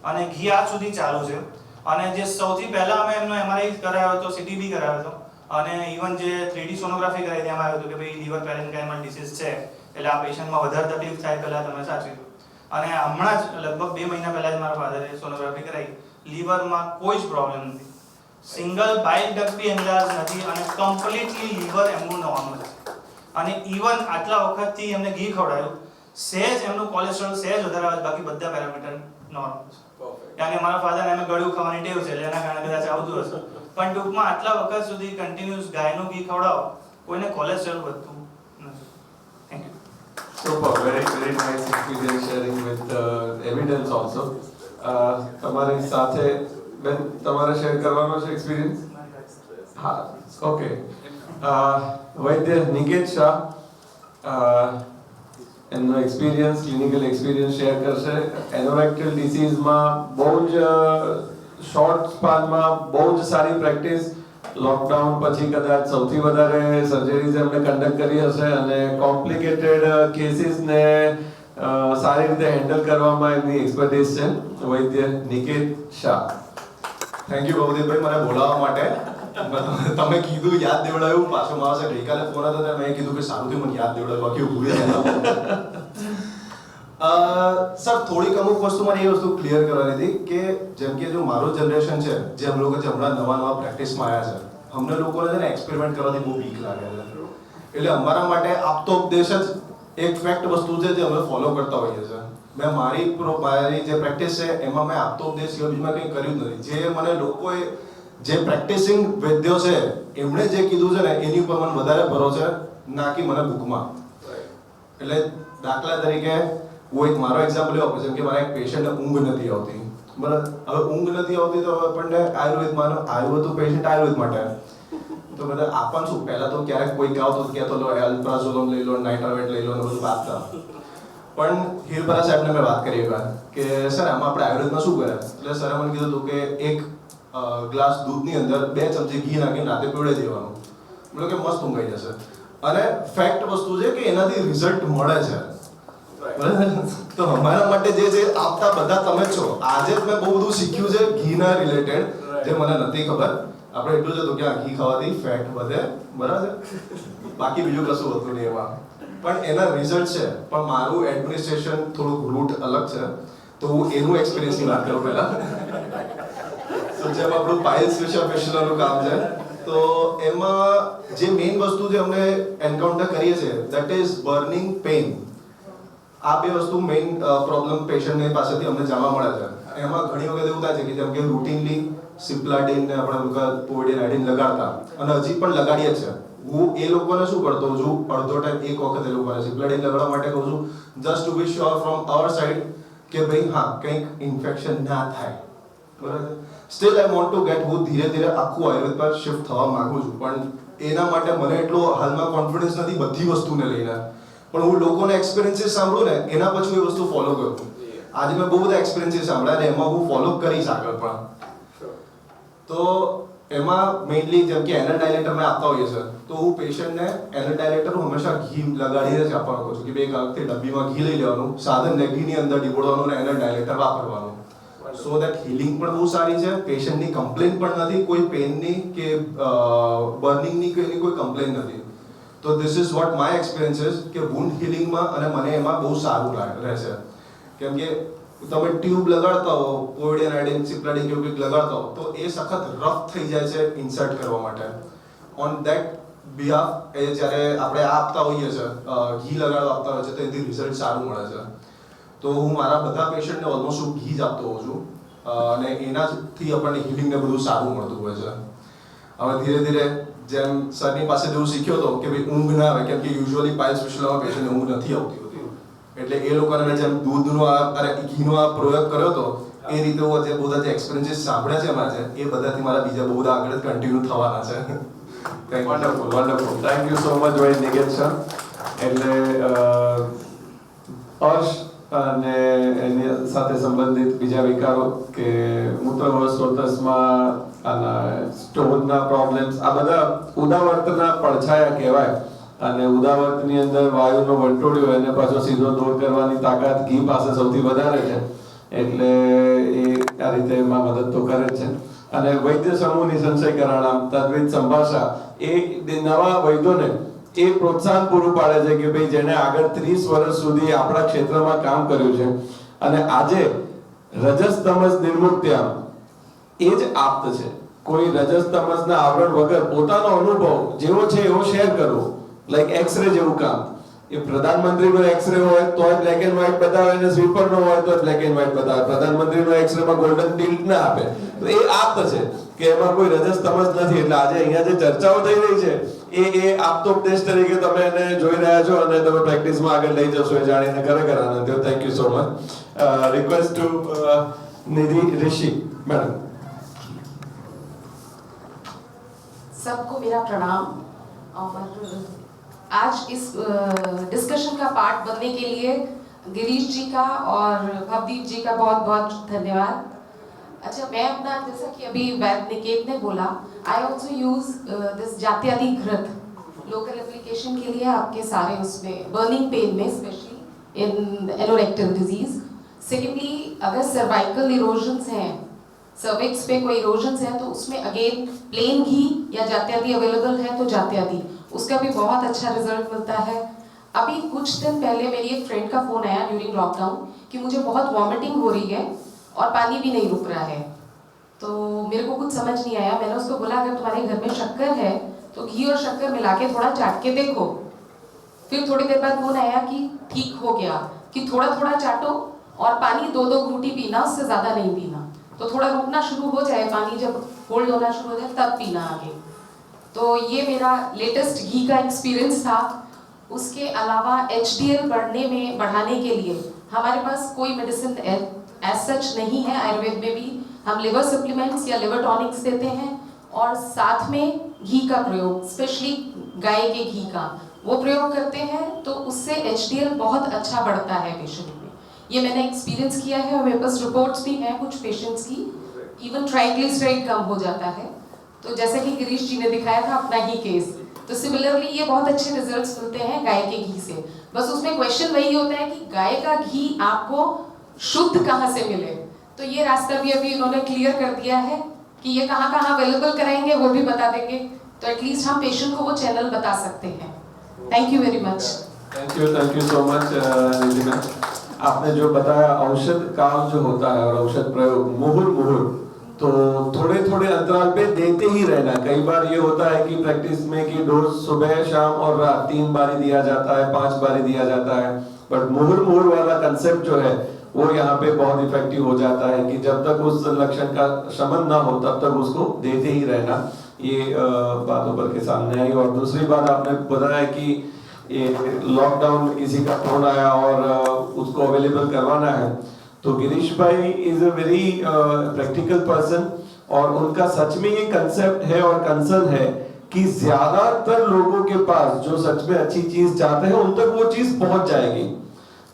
[SPEAKER 17] અને ઘી આજ સુધી ચાલુ છે. અને જે સૌથી પહેલાં અમે એમનો MRI કરાવ્યો હતો, CT બી કરાવ્યો હતો અને ઇવન જે 3D સોનોગ્રાફી કરાવી તેમાં આવ્યું હતું કે ભાઈ લીવર પેરેન્કાઇમલ ડિસીઝ છે એટલે આ પેશન્ટમાં વધારે તકલીફ થાય પહેલાં તમે સાચવી દો. અને હમણાં જ લગભગ 2 મહિના પહેલાં જ મારા ફાધરે સોનોગ્રાફી કરાવી, લીવરમાં કોઈ જ પ્રોબ્લેમ નથી, સિંગલ બાઇલ ડક્ટ બી એનલાર્જ નથી અને કમ્પ્લીટલી લીવર એમનું નોર્મલ છે. અને ઇવન આટલા વખતથી એમને ઘી ખવડાવ્યું, સહેજ એમનું કોલેસ્ટ્રોલ સહેજ વધારે આવે, બાકી બધા પેરામીટર નોર્મલ છે. કારણ કે મારા ફાધર એમને ગળ્યું ખાવાની ટેવ છે એટલે એના કારણે કદાચ આવતું હશે, પણ ટૂંકમાં આટલા વખત સુધી કન્ટિન્યુઅસ ગાયનું ઘી ખવડાવો, કોઈને કોલેસ્ટ્રોલ વધતું નથી. Thank you.
[SPEAKER 2] Super, very nice experience sharing with evidence also. તમારી સાથે બેન તમારે શેર કરવાનો છે એક્સપિરિયન્સ? હા, ઓકે. વૈદ્ય નિકેત શાહ એમનો એક્સપિરિયન્સ, ક્લિનિકલ એક્સપિરિયન્સ શેર કરશે. એનોરેક્ટલ ડિસીઝમાં બહુ જ શોર્ટ સ્પાનમાં બહુ જ સારી પ્રેક્ટિસ, લોકડાઉન પછી કદાચ સૌથી વધારે સર્જરીઝ એમને કન્ડક્ટ કરી હશે અને કોમ્પ્લિકેટેડ કેસીસને સારી રીતે હેન્ડલ કરવામાં એમની એક્સપર્ટીઝ છે. વૈદ્ય નિકેત શાહ.
[SPEAKER 18] થેન્ક યુ ભવદીપભાઈ મને બોલાવવા માટે. તમે કીધું યાદ દેવડાવ્યું, પાછું મારા સાથે ગઈકાલે ફોન હતો ત્યારે મેં કીધું કે સારું થયું મને યાદ દેવડાવ્યું, બાકી હું ભૂલી ગયા. સર થોડીક અમુક વસ્તુ મને એ વસ્તુ ક્લિયર કરવાની હતી કે જેમ કે જો મારું જનરેશન છે, જે અમે લોકો જે હમણાં નવા પ્રેક્ટિસમાં આવ્યા છે, અમને લોકોને છે ને એક્સપેરિમેન્ટ કરવાથી બહુ બીક લાગે છે. એટલે અમારા માટે આપતો ઉપદેશ જ એક ફેક્ટ વસ્તુ છે જે અમે ફોલો કરતા હોઈએ છીએ. મેં મારી જે પ્રેક્ટિસ છે એમાં મેં આપતો ઉપદેશ સિવાય બીજું મેં કંઈ કર્યું જ નથી. જે મને લોકોએ જે પ્રેક્ટિસિંગ વૈદ્યો છે એમણે જે કીધું છે ને એની ઉપર મને વધારે ભરોસો છે, ના કે મને બુકમાં. એટલે દાખલા તરીકે હું એક મારો એક્ઝામ્પલ લેવો જેમ કે મારા એક પેશન્ટને ઊંઘ નથી આવતી, બરાબર. હવે ઊંઘ નથી આવતી તો આપણને આયુર્વેદમાં આવ્યું હતું પેશન્ટ આયુર્વેદ માટે તો બધા આપણ શું પહેલા તો ક્યારેક કોઈ ગાવ તો કહેતો લો એલ્પ્રાઝોલમ લઈ લો, નાઇટ્રાવેટ લઈ લો ને બધું વાંચતા. પણ હીરપરા સાહેબને મેં વાત કરી કે સર આમાં આપણે આયુર્વેદમાં શું કરે, એટલે સરે મને કીધું હતું કે એક ગ્લાસ દૂધની અંદર 2 ચમચી ઘી નાખીને રાતે પીવડાવી દેવાનું, મતલબ કે મસ્ત ઊંઘાઈ જશે. અને ફેક્ટ વસ્તુ છે કે એનાથી રિઝલ્ટ મળે છે. તો અમારા માટે જે છે આપતા બધા તમે જ છો. આજે જ મેં બહુ બધું શીખ્યું છે ઘીના રિલેટેડ જે મને નથી ખબર. આપણે એટલું જ હતું કે આ ઘી ખાવાથી ફેટ વધે, બરાબર, બાકી બીજું કશું હોતું નહીં એમાં. પણ એના રિઝલ્ટ છે. પણ મારું એડમિનિસ્ટ્રેશન થોડુંક રૂટ અલગ છે, તો હું એનું એક્સપિરિયન્સની વાત કરું પહેલા. તો જેમ આપણું પાઇલ્સ સ્પેશિયલનું કામ છે, તો તો એમાં જે મેઇન વસ્તુ જે અમને એન્કાઉન્ટર કરીએ છીએ દેટ ઇઝ બર્નિંગ પેઇન. આ બે વસ્તુ મેઇન પ્રોબ્લેમ પેશન્ટની પાસેથી અમને જાણવા મળે છે. એમાં ઘણી વખત એવું થાય છે કે જેમ કે રૂટીનલી સિપ્લાડિન ને આપણે પોવિડિન આયોડિન લગાડતા અને હજી પણ લગાડીએ જ છે. હું એ લોકોને શું કરતો હોઉં છું, અડધો ટાઈમ એક વખત એ લોકોને સિપ્લાડિન લગાડવા માટે કહું છું, just to be sure from our side કે ભાઈ હા કંઈક ઇન્ફેક્શન ના થાય. બરાબર. Still I want to get, હું ધીરે ધીરે આખું આયુર્વેદ પર શિફ્ટ થવા માંગુ છું, પણ એના માટે મને એટલો હાલમાં કોન્ફિડન્સ નથી બધી વસ્તુને લઈને. પણ હું લોકોના એક્સપિરિયન્સીસ સાંભળું ને એના પછી એ વસ્તુ ફોલો કરું. આજે મેં બહુ બધા એક્સપિરિયન્સીસ સાંભળ્યા ને એમાં હું ફોલો કરીશ આગળ પણ. તો એમાં મેઇનલી જેમ કે એનર ડાયલેટર મેં આપતા હોઈએ છે, તો હું પેશન્ટને એનર ડાયલેટર હંમેશા ઘી લગાડીને જ આપવાનું કહું છું કે ભાઈ એક અલગથી ડબ્બીમાં ઘી લઈ લેવાનું, સાધનને ઘીની અંદર ડીબોળવાનું અને એનર ડાયલેટર વાપરવાનું. સો દેટ હિલિંગ પણ બહુ સારી છે, પેશન્ટની કમ્પ્લેન પણ નથી, કોઈ પેનની કે બર્નિંગની કે એની કોઈ કમ્પ્લેન નથી. તો this is what my experience is કે વુન્ડ હિલિંગમાં અને મને એમાં બહુ સારું રહેશે. કેમ કે તમે ટ્યુબ લગાડતા હો, પોવિડિન આયોડિન સિપ્લાડિન કે કંઈક લગાડતા હો તો એ સખત રફ થઈ જાય છે ઇન્સર્ટ કરવા માટે. ઓન ધેટ બિહાફ એ જ્યારે આપણે આપતા હોઈએ છીએ, ઘી લગાડવા આપતા હોય છે તો એથી રિઝલ્ટ સારું મળે છે. તો હું મારા બધા પેશન્ટને ઓલમોસ્ટ હું ઘી જ આપતો હોઉં છું અને એનાથી આપણને હિલિંગ ને બધું સારું મળતું હોય છે. હવે ધીરે ધીરે જેમ સરની પાસે જેવું શીખ્યો હતો કે ભાઈ ઊંઘ ના આવે, કેમ કે યુઝ્યુઅલી પાયલ્સ સ્પેશિયલમાં પેશન્ટને ઊંઘ નથી આવતી હોતી, એટલે એ લોકોને જેમ દૂધનો ઘીનો આ પ્રયોગ કર્યો હતો એ રીતે હું જે બધા જે એક્સપિરિયન્સીસ સાંભળ્યા છે એમાં છે એ બધાથી મારા બીજા બહુ બધા આગળ કન્ટિન્યુ થવાના છે.
[SPEAKER 2] Wonderful wonderful, thank you so much ભાઈ નિકેત સર. એટલે અર્શ અને એની સાથે સંબંધિત બીજા વિકારો કે મૂત્રવાસ સ્ત્રોતસમાં અને સ્ટોનના પ્રોબ્લેમ્સ, આ બધા ઉદાવર્તના પડછાયા કહેવાય. અને ઉદાવર્તની અંદર વાયુનો વંટોળ્યો એને પાછો સીધો દૂર કરવાની તાકાત ઘી પાસે સૌથી વધારે છે, એટલે એ આ રીતે એમાં મદદ તો કરે જ છે. અને વૈદ્ય સમૂહની સંશય કરાણામ તદ્વિત સંભાષા એ નવા વૈદ્યોને એ પ્રોત્સાહન પૂરું પાડે છે કે ભાઈ જેને આગળ 30 વર્ષ સુધી આપણા ક્ષેત્રમાં કામ કર્યું છે અને આજે રજસ તમસ નિર્મુક્ત્યા એ જ આપ્ત છે. કોઈ રજસ તમસના આવરણ વગર પોતાનો અનુભવ જેવો છે એવો શેર કરવો, લાઈક એક્સરે જેવું કામ. એ પ્રધાનમંત્રીનો એક્સરે હોય તો બ્લેક એન્ડ વ્હાઇટ બતાવે અને સ્વીપરનો હોય તો બ્લેક એન્ડ વ્હાઇટ બતાવે. પ્રધાનમંત્રીનો એક્સરેમાં ગોલ્ડન ટિલ્ટ ના આપે. તો એ આપ્ત છે કે એમાં કોઈ રજસ તમસ નથી. એટલે આજે અહીંયા જે ચર્ચાઓ થઈ રહી છે એ આપતોપદેશ તરીકે તમે એને જોઈ રહ્યા છો અને તમે પ્રેક્ટિસમાં આગળ લઈ જશો એ જાણીને ખરેખર આનંદ થયો. Thank you so much. Request two Nidhi Rishi madam.
[SPEAKER 19] सबको मेरा प्रणाम और आज इस डिस्कशन का पार्ट बनने के लिए गिरीश जी का और भवदीप जी का बहुत बहुत धन्यवाद. अच्छा, मैं अपना जैसा कि अभी वैद्य निकेत ने बोला, आई ऑल्सो यूज दिस जात्यादि घृत लोकल एप्लीकेशन के लिए आपके सारे उसमें बर्निंग पेन में, specially in anorectal disease. Secondly, अगर सर्वाइकल इरोजन्स हैं, सर्विक्स पे कोई इरोजन्स है तो उसमें अगेन प्लेन घी या जात्यादि अवेलेबल है तो जात्यादि, उसका भी बहुत अच्छा रिजल्ट मिलता है. अभी कुछ दिन पहले मेरी एक फ्रेंड का फोन आया ड्यूरिंग लॉकडाउन कि मुझे बहुत वॉमिटिंग हो रही है और पानी भी नहीं रुक रहा है. तो मेरे को कुछ समझ नहीं आया. मैंने उसको बोला अगर तुम्हारे घर में शक्कर है तो घी और शक्कर मिला के थोड़ा चाट के देखो. फिर थोड़ी देर बाद फोन आया कि ठीक हो गया, कि थोड़ा थोड़ा चाटो और पानी 2-2 घूंटी पीना, उससे ज्यादा नहीं पीना. तो थोड़ा रुकना शुरू हो जाए, पानी जब होल्ड होना शुरू हो जाए तब पीना आगे. तो ये मेरा लेटेस्ट घी का एक्सपीरियंस था. उसके अलावा HDL बढ़ाने के लिए हमारे पास कोई मेडिसिन एज सच नहीं है. आयुर्वेद में भी हम लिवर सप्लीमेंट्स या लिवर टॉनिक्स देते हैं और साथ में घी का प्रयोग, स्पेशली गाय के घी का वो प्रयोग करते हैं, तो उससे HDL बहुत अच्छा बढ़ता है पेशेंट में. ये मैंने एक्सपीरियंस किया है और मेरे पास रिपोर्ट्स भी हैं कुछ पेशेंट्स की. इवन ट्राइग्लिसराइड कम हो जाता है. तो जैसे कि गिरीश जी ने दिखाया था अपना ही केस, तो सिमिलरली ये बहुत अच्छे रिजल्ट्स मिलते हैं गाय के घी से. बस उसमें क्वेश्चन वही होता है कि गाय का घी आपको शुद्ध कहाँ से मिले. तो ये रास्ता भी अभी इन्होंने क्लियर कर दिया है कि ये कहाँ कहाँ अवेलेबल कराएंगे वो भी बता देंगे. तो एटलीस्ट हम पेशेंट को वो चैनल बता सकते हैं. Thank you very much.
[SPEAKER 2] Thank you so much Nidhi ma'am. आपने जो बताया औषध काल जो होता है और औषध प्रयोग मुहुर मुहुर तो थोड़े थोड़े अंतराल पे देते ही रहना। कई बार ये होता है कि प्रैक्टिस में कि डोज सुबह शाम और रात 3 बारी दिया जाता है, 5 बारी दिया जाता है, बट मुहुर वाला कंसेप्ट जो है वो यहाँ पे बहुत इफेक्टिव हो जाता है कि जब तक उस लक्षण का शमन ना हो तब तक उसको देते ही रहना। ये बात ऊपर के सामने आई। और दूसरी बात आपने बताया कि ये लॉकडाउन में किसी का फोन आया और उसको अवेलेबल करवाना है, तो गिरीश भाई is a very practical person और उनका सच में ये कंसेप्ट है और कंसर्न है कि ज्यादातर लोगों के पास जो सच में अच्छी चीज चाहते हैं उन तक वो चीज पहुंच जाएगी।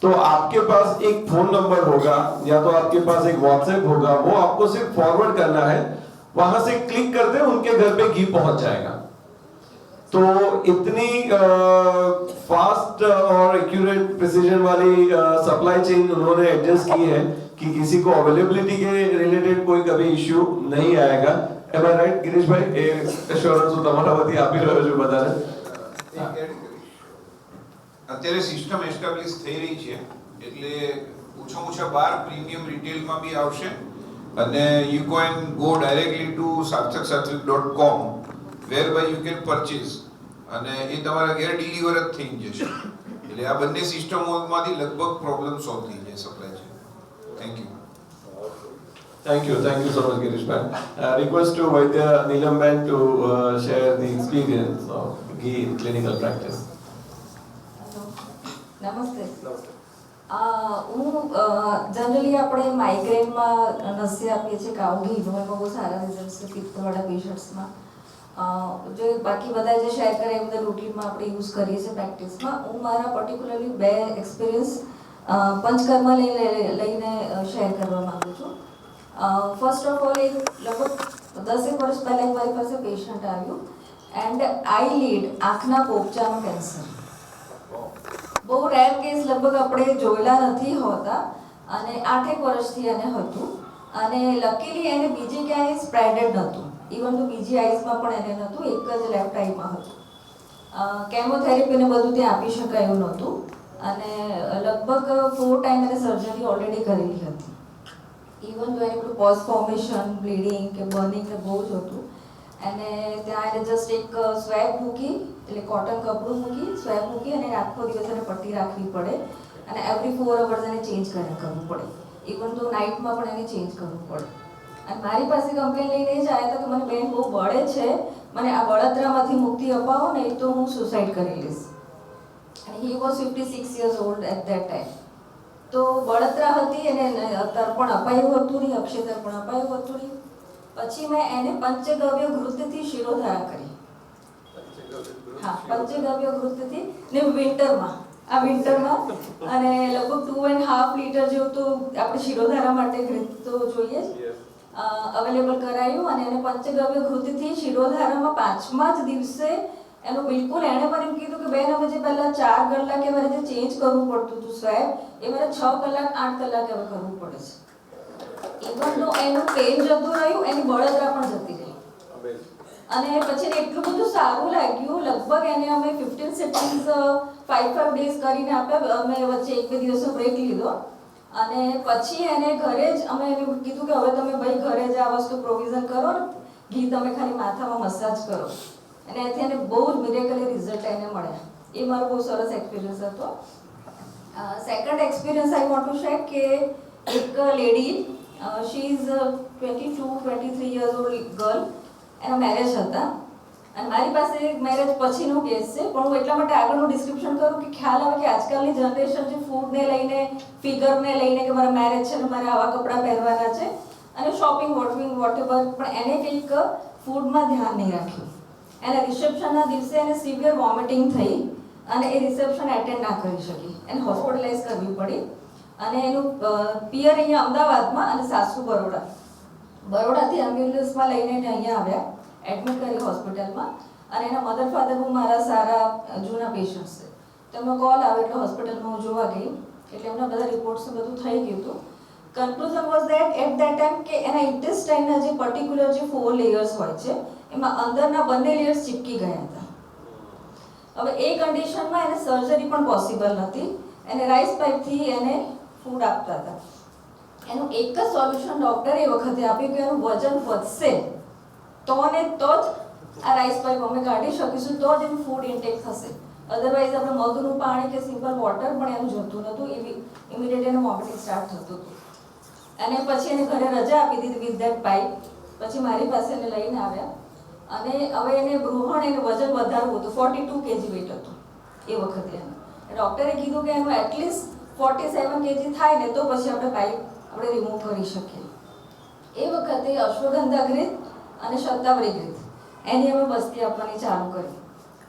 [SPEAKER 2] तो आपके पास एक फोन नंबर होगा या तो आपके पास एक व्हाट्सएप होगा, वो आपको सिर्फ फॉरवर्ड करना है, वहां से क्लिक करते उनके घर पे घी पहुंच जाएगा। तो इतनी फास्ट और एक्यूरेट प्रिसीजन वाली सप्लाई चेन उन्होंने एडजस्ट की है कि किसी को अवेलेबिलिटी के रिलेटेड कोई कभी इश्यू नहीं आएगा। एम आई राइट गिरीश भाई? एश्योरेंस તમારા વતી આપી રહ્યો છું બધાને।
[SPEAKER 20] અત્યારે સિસ્ટમ એસ્ટાબ્લિશ થઈ રહી છે એટલે ઓછા 12 પ્રીમિયમ રિટેલમાં બી આવશે અને you can go directly to sarthaksathvik.com whereby you can purchase અને એ તમારા ઘરે ડિલિવર જ થઈ જશે। એટલે આ બંને સિસ્ટમોમાંથી લગભગ પ્રોબ્લેમ સોલ્વ થઈ જાય supply chain. Thank you.
[SPEAKER 2] Thank you so much, Girish man. Request to Vaidya Neelam man to share the experience of ghee in clinical practice.
[SPEAKER 21] નમસ્તે। હું જનરલી આપણે માઇગ્રેનમાં નસી આપીએ છીએ કાઉ ઘીનું, એમાં બહુ સારા રિઝલ્ટ છે પિત્તવાળા પેશન્ટ્સમાં। જે બાકી બધા જે શેર કરે એ બધા રૂટીનમાં આપણે યુઝ કરીએ છીએ પ્રેક્ટિસમાં। હું મારા પર્ટિક્યુલરલી 2 એક્સપિરિયન્સ પંચકર્મ લઈને શેર કરવા માંગુ છું। ફર્સ્ટ ઓફ ઓલ, એક લગભગ 10 વર્ષ પહેલાં મારી પાસે પેશન્ટ આવ્યું એન્ડ આઈ લીડ, આંખના પોપચાનું કેન્સર। બહુ રેર કેસ, લગભગ આપણે જોયેલા નથી હોતા અને 8 વર્ષથી એને હતું અને લકીલી એને બીજી ક્યાંય સ્પ્રેડેડ નહોતું, ઇવન તો બીજી આઈઝમાં પણ એને નહોતું, એક જ લેફ્ટ આઈમાં હતું। કેમોથેરાપીને બધું ત્યાં આપી શકાયું નહોતું અને લગભગ 4 ટાઈમ એને સર્જરી ઓલરેડી કરેલી હતી। ઇવન તો એને પેલું પોસ્ટ ફોર્મેશન, બ્લીડિંગ કે બર્નિંગ કે બહુ જ હતું અને ત્યાં એને જસ્ટ એક સ્વેબ મૂકી, એટલે કોટન કપડું મૂકી, સ્વેબ મૂકી અને આખો દિવસ એને પટ્ટી રાખવી પડે અને એવરી 4 અવર્સ એને ચેન્જ કરવું પડે, ઇવન તો નાઇટમાં પણ એને ચેન્જ કરવું પડે। અને મારી પાસે કમ્પ્લેન લઈને જ આવ્યા હતા કે મને બેન બહુ બળે છે, મને આ બળતરામાંથી મુક્તિ અપાવો ને તો હું સુસાઇડ કરી લઈશ। અને he was 56 years old at that time. તો બળતરા હતી અને તર્પણ અપાયું હતું નહીં, અક્ષય તર્પણ અપાયું હતું નહીં। પછી મેં એને પંચગવ્ય ઘૃતથી શિરોધારા કરી। હા, પંચગવ્ય ઘૃતથી ને વિન્ટરમાં, આ વિન્ટરમાં અને લગભગ 2.5 લીટર જેવું તો આપણે શિરોધારા માટે ઘૃત તો જોઈએ જ, અવેલેબલ કરાયું અને એને પંચગવ્ય ઘૃતથી શિરોધારામાં 5મા જ દિવસે એનું બિલકુલ, એણે મને એમ કીધું કે બેન હવે જે પહેલાં 4 કલાકે મારે જે ચેન્જ કરવું પડતું હતું સ્વેબ, એ મારે 6 કલાક 8 કલાકે હવે કરવું પડે છે। ઇવન તો એનું પેન જતું રહ્યું, એની બળતરા પણ જતી રહી અને પછી એટલું બધું સારું લાગ્યું। લગભગ એને અમે 15 સિટિંગ્સ 5 ડેઝ કરીને આપ્યા, અમે વચ્ચે 1-2 દિવસનો બ્રેક લીધો અને પછી એને ઘરે જ અમે એને કીધું કે હવે તમે ભાઈ ઘરે જ આ વસ્તુ પ્રોવિઝન કરો ને, ઘી તમે ખાલી માથામાં મસાજ કરો અને એથી એને બહુ જ મિરેકલી રિઝલ્ટ એને મળ્યા। એ મારો બહુ સરસ એક્સપિરિયન્સ હતો। Second experience I want to share કે એક lady, she is 22-23 years old girl, એના મેરેજ હતા અને મારી પાસે મેરેજ પછીનો કેસ છે, પણ હું એટલા માટે આગળનું ડિસ્ક્રિપ્શન કરું કે ખ્યાલ આવે કે આજકાલની જનરેશન જે ફૂડને લઈને, ફિગરને લઈને કે મારા મેરેજ છે ને મારે આવા કપડાં પહેરવાના છે અને શોપિંગ વોટેવર, પણ એને કંઈક ફૂડમાં ધ્યાન નહીં રાખ્યું। એના રિસેપ્શનના દિવસે એને સિવિયર વોમિટિંગ થઈ અને એ રિસેપ્શન એટેન્ડ ના કરી શકી, એને હોસ્પિટલાઇઝ કરવી પડી અને એનું પિયર અહીંયા અમદાવાદમાં અને સાસુ બરોડાથી એમ્બ્યુલન્સમાં લઈને એને અહીંયા આવ્યા, એડમિટ કરી હોસ્પિટલમાં અને એના મધર ફાધર બહુ મારા સારા જૂના પેશન્ટ્સ છે। તેમનો કોલ આવે એટલે હોસ્પિટલમાં હું જોવા ગઈ, એટલે એમના બધા રિપોર્ટ્સ બધું થઈ ગયું હતું। Conclusion was that at that time કે એના ઇન્ટેસ્ટાઇનના જે પર્ટિક્યુલર જે 4 લેયર્સ હોય છે એમાં અંદરના બંને લેયર્સ ચીપકી ગયા હતા। હવે એ કન્ડિશનમાં એને સર્જરી પણ પોસિબલ નથી, એને રાઈસ પાઇપથી એને ફૂડ આપતા હતા એનું એક જ સોલ્યુશન ડૉક્ટરે એ વખતે આપ્યું કે એનું વજન વધશે તો ને તો જ આ રાઈસ પાઇપ અમે કાઢી શકીશું, તો જ એનું ફૂડ ઇન્ટેક થશે. અધરવાઇઝ આપણે મગનું પાણી કે સિમ્પલ વોટર પણ એનું જતું નહોતું, ઇમિડિયેટ એનું વોમિટિંગ સ્ટાર્ટ થતું હતું. અને પછી એને ઘરે રજા આપી દીધી વિથ ધેટ પાઇપ. પછી મારી પાસે એને લઈને આવ્યા અને હવે એને બૃહણ એનું વજન વધારવું હતું, 42 kg વેટ હતું એ વખતે. એનું ડૉક્ટરે કીધું કે એનું એટલીસ્ટ 47 kg થાય ને તો પછી આપણે પાઇપ આપણે રિમૂવ કરી શકીએ. એ વખતે અશ્વગંધા ઘૃત અને શતાવરી ઘૃત એની અમે બસ્તી આપવાની ચાલુ કરી.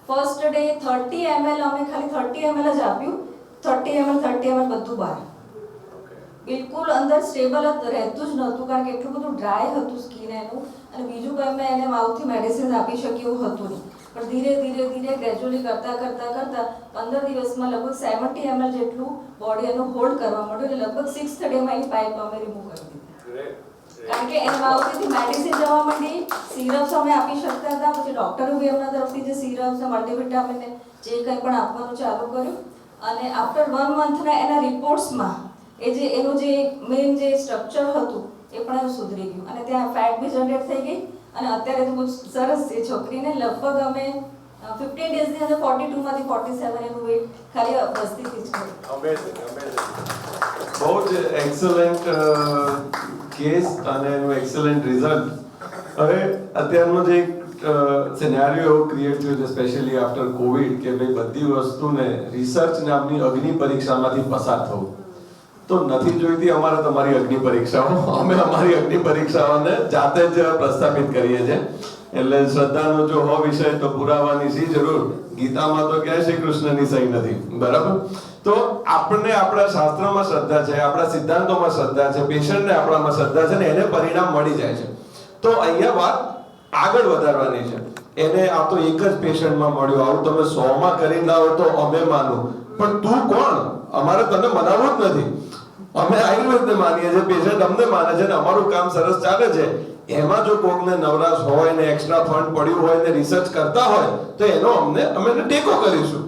[SPEAKER 21] ફર્સ્ટ ડે 30 ml અમે ખાલી 30 ml જ આપ્યું. 30 ml બધું બહાર. બિલકુલ અંદર સ્ટેબલ રહેતું જ નહોતું, કારણ કે એટલું બધું ડ્રાય હતું સ્કિન એનું, અને બીજું કંઈ અમે એને માઉથથી મેડિસિન આપી શકીએ એવું હતું નહીં. પણ ધીરે ગ્રેજ્યુઅલી કરતાં 15 દિવસમાં લગભગ 70 ml જેટલું બોડી એનું હોલ્ડ કરવા માંડ્યું. એટલે લગભગ 6th ડેમાં એની પાઇપ અમે રિમૂવ કરી દીધી, કારણ કે એના માઉથથી મેડિસિન જવા માંડી. સિરપ્સ અમે આપી શકતા હતા. પછી ડૉક્ટરો બી એમના તરફથી જે સિરપ્સ મલ્ટીવિટામિન જે કંઈ પણ આપવાનું ચાલુ કર્યું. અને આફ્ટર 1 monthના એના રિપોર્ટ્સમાં એનું જે મેઇન જે સ્ટ્રક્ચર હતું એ પણ એનું સુધરી ગયું, અને ત્યાં ફેટ બી જનરેટ થઈ ગઈ. અને અત્યારે તો બહુ સરસ છે છોકરીને. લગભગ અમે 15 ડેઝની અંદર 42 માંથી 47 એનું વેટ ખાલી બસ્તીથી જ કર્યું.
[SPEAKER 2] બહુ જ એક્સલન્ટ કેસ અને એનું એક્સલન્ટ રિઝલ્ટ. હવે અત્યારનો જે સિનેરિયો એવો ક્રિએટ થયો છે સ્પેશિયલી આફ્ટર કોવિડ, કે ભાઈ બધી વસ્તુને રિસર્ચ નામની અગ્નિ પરીક્ષામાંથી પસાર થવું. તો નથી જોઈતી અમારે તમારી અગ્નિ પરીક્ષાઓ. અમે અમારી અગ્નિ પરીક્ષાઓને જાતે જ પ્રસ્થાપિત કરીએ છીએ. એટલે શ્રદ્ધાનો જો હો વિષય તો પુરાવાની સી જરૂર. ગીતામાં તો ક્યાંય શ્રી કૃષ્ણની સહી નથી, બરાબર? તો આપણને આપણા શાસ્ત્રોમાં શ્રદ્ધા છે, આપણા સિદ્ધાંતોમાં શ્રદ્ધા છે, પેશન્ટને આપણામાં શ્રદ્ધા છે, ને એને પરિણામ મળી જાય છે. તો અહીંયા વાત આગળ વધારવાની છે. એને આ તો એક જ પેશન્ટમાં મળ્યું, આવું તમે 100માં કરી લાવો તો અમે માનું. પણ તું કોણ? અમારે તને મનાવવું જ નથી. અમે આયુર્વેદને માનીએ છીએ, પેશન્ટ અમને માને છે, ને અમારું કામ સરસ ચાલે છે. એમાં જો કોકને નવરાશ હોય ને એક્સ્ટ્રા ફંડ પડ્યું હોય ને રિસર્ચ કરતા હોય તો એનો અમે ટેકો કરીશું.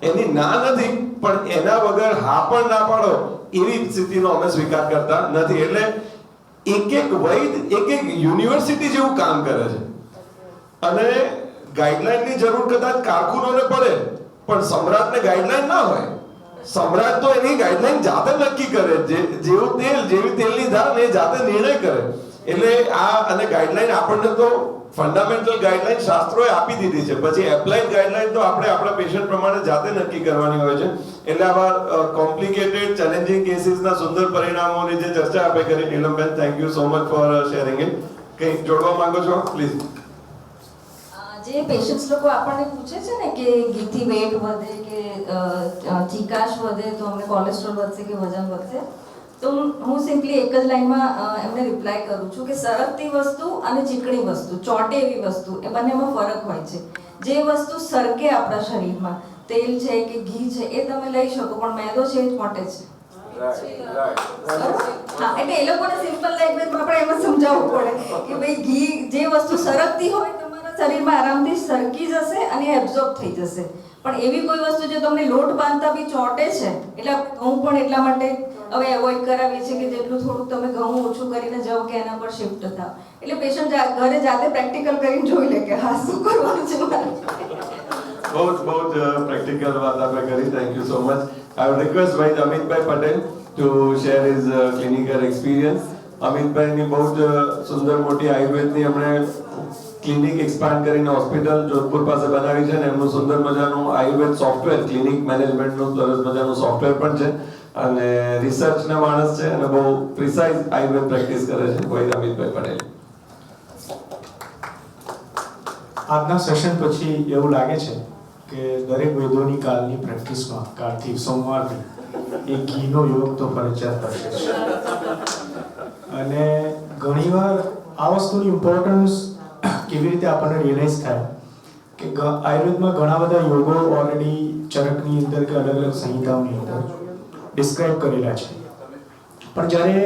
[SPEAKER 2] એની ના નથી, પણ એના વગર હા પણ ના પાડો એવી સ્થિતિનો અમે સ્વીકાર કરતા નથી. એટલે એક વૈદ એક યુનિવર્સિટી જેવું કામ કરે છે. અને ગાઈડલાઈનની જરૂર કદાચ કારકુનોને પડે, પણ સમ્રાટને ગાઈડલાઈન ના હોય. સમ્રાટ તો એની ગાઈડલાઈન જાતે નક્કી કરે, જેવું તેલ જેવી તેલની ધાર એ જાતે નિર્ણય કરે. એટલે આ અને ગાઈડલાઈન આપણને તો ફંડામેન્ટલ ગાઈડલાઈન શાસ્ત્રોએ આપી દીધી છે. પછી એપ્લાઇડ ગાઈડલાઈન તો આપણે આપણા પેશન્ટ પ્રમાણે જાતે નક્કી કરવાની હોય છે. એટલે આવા કોમ્પ્લિકેટેડ ચેલેન્જિંગ કેસીસના સુંદર પરિણામોની જે ચર્ચા આપણે કરી, Neelamben, thank you so much for sharing it. કંઈ જોડવા માંગો છો પ્લીઝ?
[SPEAKER 21] જે પેશન્ટ્સ લોકો આપણને પૂછે છે ને કે ઘીથી વેટ વધે કે ચીકાશ વધે તો અમને કોલેસ્ટ્રોલ વધશે કે વજન વધશે, તો હું સિમ્પલી એક જ લાઈનમાં એમને રિપ્લાય કરું છું કે સરકતી વસ્તુ અને ચીકણી વસ્તુ, ચોટે એવી વસ્તુ, એ બંનેમાં ફરક હોય છે. જે વસ્તુ સરકે આપણા શરીરમાં, તેલ છે કે ઘી છે, એ તમે લઈ શકો, પણ મેદો છે એ જ મોટે છે. હા, એટલે એ લોકોને સિમ્પલ લેંગ્વેજમાં આપણે એમ સમજાવવું પડે કે ભાઈ ઘી જે વસ્તુ સરકતી હોય શરીરમાં આરામથી સરકી જશે અને એબ્ઝોર્બ થઈ જશે. પણ એવી કોઈ વસ્તુ જે તમને લોટ બાંધતા બી ચોંટે છે, એટલે આપણે ઘઉં પણ એટલા માટે હવે એવોઇડ કરાવીએ છીએ કે જેટલું થોડુંક તમે ઘઉં ઓછું કરીને જાઓ કે એના પર શિફ્ટ થાવ. એટલે પેશન્ટ ઘરે જાતે પ્રેક્ટિકલ કરીને જોઈ લે કે હા શું કરવાનું છે મારે.
[SPEAKER 2] બહુ જ પ્રેક્ટિકલ વાત આપણે કરી. Thank you so much. I would request ભાઈ Amitbhai Patel to share his clinical experience. અમિતભાઈની બહુ જ સુંદર મોટી આયુર્વેદની એમણે ક્લિનિક એક્સપાન્ડ કરીને હોસ્પિટલ જોધપુર પાસે બનાવી છે, અને એમનું સુંદર મજાનું આયુર્વેદ સોફ્ટવેર, ક્લિનિક મેનેજમેન્ટનું સરસ મજાનું સોફ્ટવેર પણ છે, અને રિસર્ચના માણસ છે, અને બહુ પ્રિસાઇઝ આયુર્વેદ પ્રેક્ટિસ કરે છે ભાઈ અમિતભાઈ પટેલ.
[SPEAKER 1] આજના સેશન પછી એવું લાગે છે કે દરેક વૈદ્યોની કાલની પ્રેક્ટિસમાં કાલથી સોમવારથી એ ઘીનો યોગ તો ફરજિયાત કરશે. અને ઘણીવાર આ વસ્તુની ઇમ્પોર્ટન્સ કેવી રીતે આપણને રિયલાઇઝ થાય કે આયુર્વેદમાં ઘણા બધા યોગો ઓલરેડી ચરકની અંદર કે અલગ અલગ સંહિતાઓની અંદર ડિસ્ક્રાઇબ કરેલા છે, પણ જ્યારે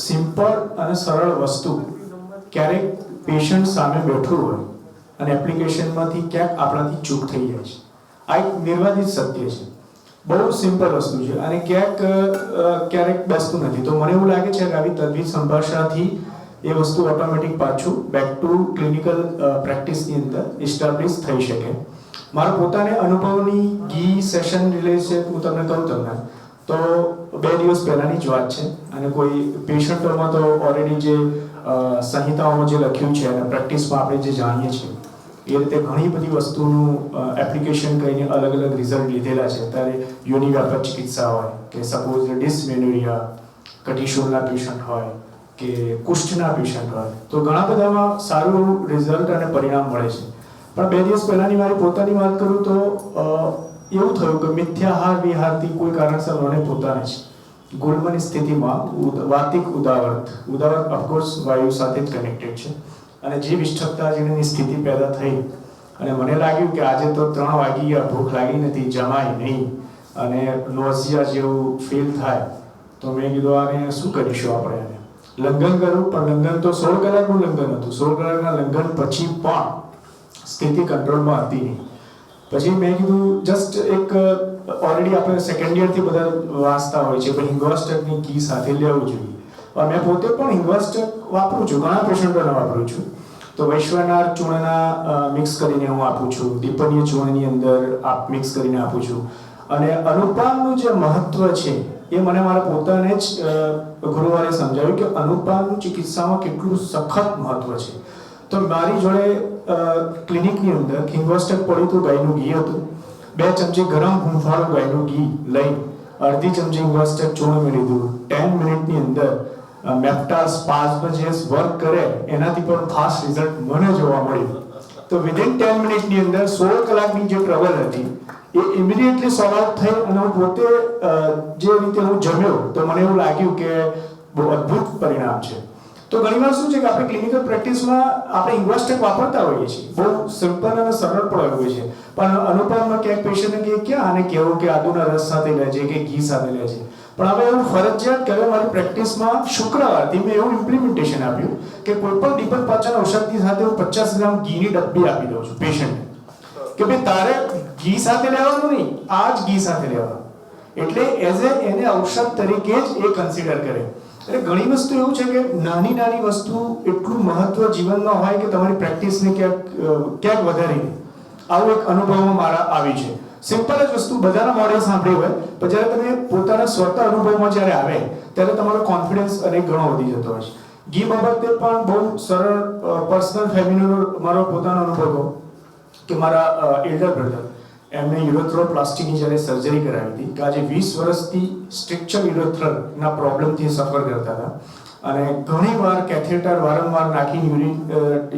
[SPEAKER 1] સિમ્પલ અને સરળ વસ્તુ ક્યારેક પેશન્ટ સામે બેઠું હોય અને એપ્લિકેશનમાંથી ક્યાંક આપણાથી ચૂક થઈ જાય છે. આ એક નિર્વાધિત સત્ય છે. બહુ સિમ્પલ વસ્તુ છે અને ક્યારેક બેસતું નથી. તો મને એવું લાગે છે કે આવી તજવીજ સંભાષાથી એ વસ્તુ ઓટોમેટિક પાછું બેક ટુ ક્લિનિકલ પ્રેક્ટિસની અંદર એસ્ટાબ્લિશ થઈ શકે. મારા પોતાને અનુભવની ઘી સેશન રિલેટેડ હું તમને કહું તો 2 દિવસ પહેલાની જ વાત છે અને કોઈ પેશન્ટોમાં તો ઓલરેડી જે સંહિતાઓમાં જે લખ્યું છે અને પ્રેક્ટિસમાં આપણે જે જાણીએ છીએ એ રીતે ઘણી બધી વસ્તુનું એપ્લિકેશન કરીને અલગ અલગ રિઝલ્ટ લીધેલા છે. ત્યારે યુનિવ્યાપક ચિકિત્સા હોય કે સપોઝ ડિસમેનોરિયા કટિશોલના પેશન્ટ હોય કે કુષ્ઠના પેશન્ટ હોય તો ઘણા બધામાં સારું રિઝલ્ટ અને પરિણામ મળે છે. પણ 2 દિવસ પહેલાની મારી પોતાની વાત કરું તો એવું થયું કે મિથ્યાહાર વિહારથી કોઈ કારણસર મને પોતાને જ ગુલમની સ્થિતિમાં વાતિક ઉદાવર્ત ઓફકોર્સ વાયુ સાથે જ કનેક્ટેડ છે અને જે વિષ્ઠપતા જેની સ્થિતિ પેદા થઈ અને મને લાગ્યું કે આજે તો 3 વાગી ગયા, ભૂખ લાગી નથી, જમાય નહીં અને નોઝિયા જેવું ફીલ થાય. તો મેં કીધું આને શું કરીશું આપણે આને લંઘન કરું. પણ લંઘન તો 16 કલાકનું લંઘન હતું. 16 કલાકના લંઘન પછી પણ સ્થિતિ કંટ્રોલમાં હતી નહીં. પછી મેં કીધું જસ્ટ એક ઓલરેડી આપણે સેકન્ડ યરથી બધા વાંચતા હોય છે પણ હિંગવાસ્ટકની કી સાથે લેવું જોઈએ. અને મેં પોતે પણ હિંગવાસ્ટક વાપરું છું, ઘણા પેશન્ટોને વાપરું છું. તો વૈશ્વનાર ચૂર્ણના મિક્સ કરીને હું આપું છું, દીપનીય ચૂર્ણની અંદર મિક્સ કરીને આપું છું. અને અનુપાનનું જે મહત્વ છે એ મને મારા પોતાને જ ગુરુવારે સમજાવ્યું કે અનુપાનનું ચિકિત્સામાં કેટલું સખત મહત્વ છે. તો મારી જોડે ક્લિનિકની અંદર હિંગવાસ્ટક પડ્યું હતું, ગાયનું ઘી હતું. 2 ચમચી ગરમ હૂંફાળું ગાયનું ઘી લઈ અડધી ચમચી હિંગવાસ્ટક ચૂર્ણ મેં લીધું. 10 મિનિટની અંદર મેપ્ટા સ્પાઝમ જે વર્ક કરે એનાથી પણ ફાસ્ટ રિઝલ્ટ મને જોવા મળ્યું. તો વિધિન 10 મિનિટની અંદર 16 કલાકની જે ટ્રબલ હતી એ ઇમિડિયેટલી સોલ્વ આઉટ થઈ અને હું પોતે જે રીતે હું જમ્યો તો મને એવું લાગ્યું કે બહુ અદ્ભુત પરિણામ છે. તો ઘણીવાર શું છે કે આપણે ક્લિનિકલ પ્રેક્ટિસમાં આપણે હિંગવાસ્ટક વાપરતા હોઈએ છીએ, બહુ સિમ્પલ અને સરળ પણ હોય છે. પણ અનુપાનમાં ક્યાંક પેશન્ટને કે ક્યાં આને કહેવું કે આદુના રસ સાથે લે છે કે ઘી સાથે લે છે. પણ હવે એવું ફરજિયાત કે મારી પ્રેક્ટિસમાં શુક્રવારથી મેં એવું ઇમ્પ્લિમેન્ટેશન આપ્યું કે કોઈ પણ દીપક પાચન ઔષધિ સાથે હું 50 ગ્રામ ઘીની ડબ્બી આપી દઉં છું પેશન્ટને કે ભાઈ તારે ઘી સાથે લેવાનું નહીં, આ જ ઘી સાથે લેવાનું. એટલે એને ઔષધ તરીકે જ એ કન્સિડર કરે. એટલે ઘણી વસ્તુ એવું છે કે નાની નાની વસ્તુ એટલું મહત્વ જીવનમાં હોય કે તમારી પ્રેક્ટિસને ક્યાંક વધારી દે. આવું એક અનુભવમાં મારા આવી છે. સિમ્પલ જ વસ્તુ બધાના મોડે સાંભળી હોય પણ જ્યારે તમે પોતાના સ્વતઃ અનુભવમાં જ્યારે આવે ત્યારે તમારો કોન્ફિડન્સ અનેક ગણો વધી જતો હોય છે. ઘી બાબતે પણ બહુ સરળ પર્સનલ ફેમિલીનો મારો પોતાનો અનુભવ કે મારા એલ્ડર બ્રધર એમને યુરેથ્રોપ્લાસ્ટીની જ્યારે સર્જરી કરાવી હતી કે આજે 20 વર્ષથી સ્ટ્રક્ચર યુરેથ્રલના પ્રોબ્લેમથી સફર કરતા હતા અને ઘણીવાર કેથેટર વારંવાર નાખીને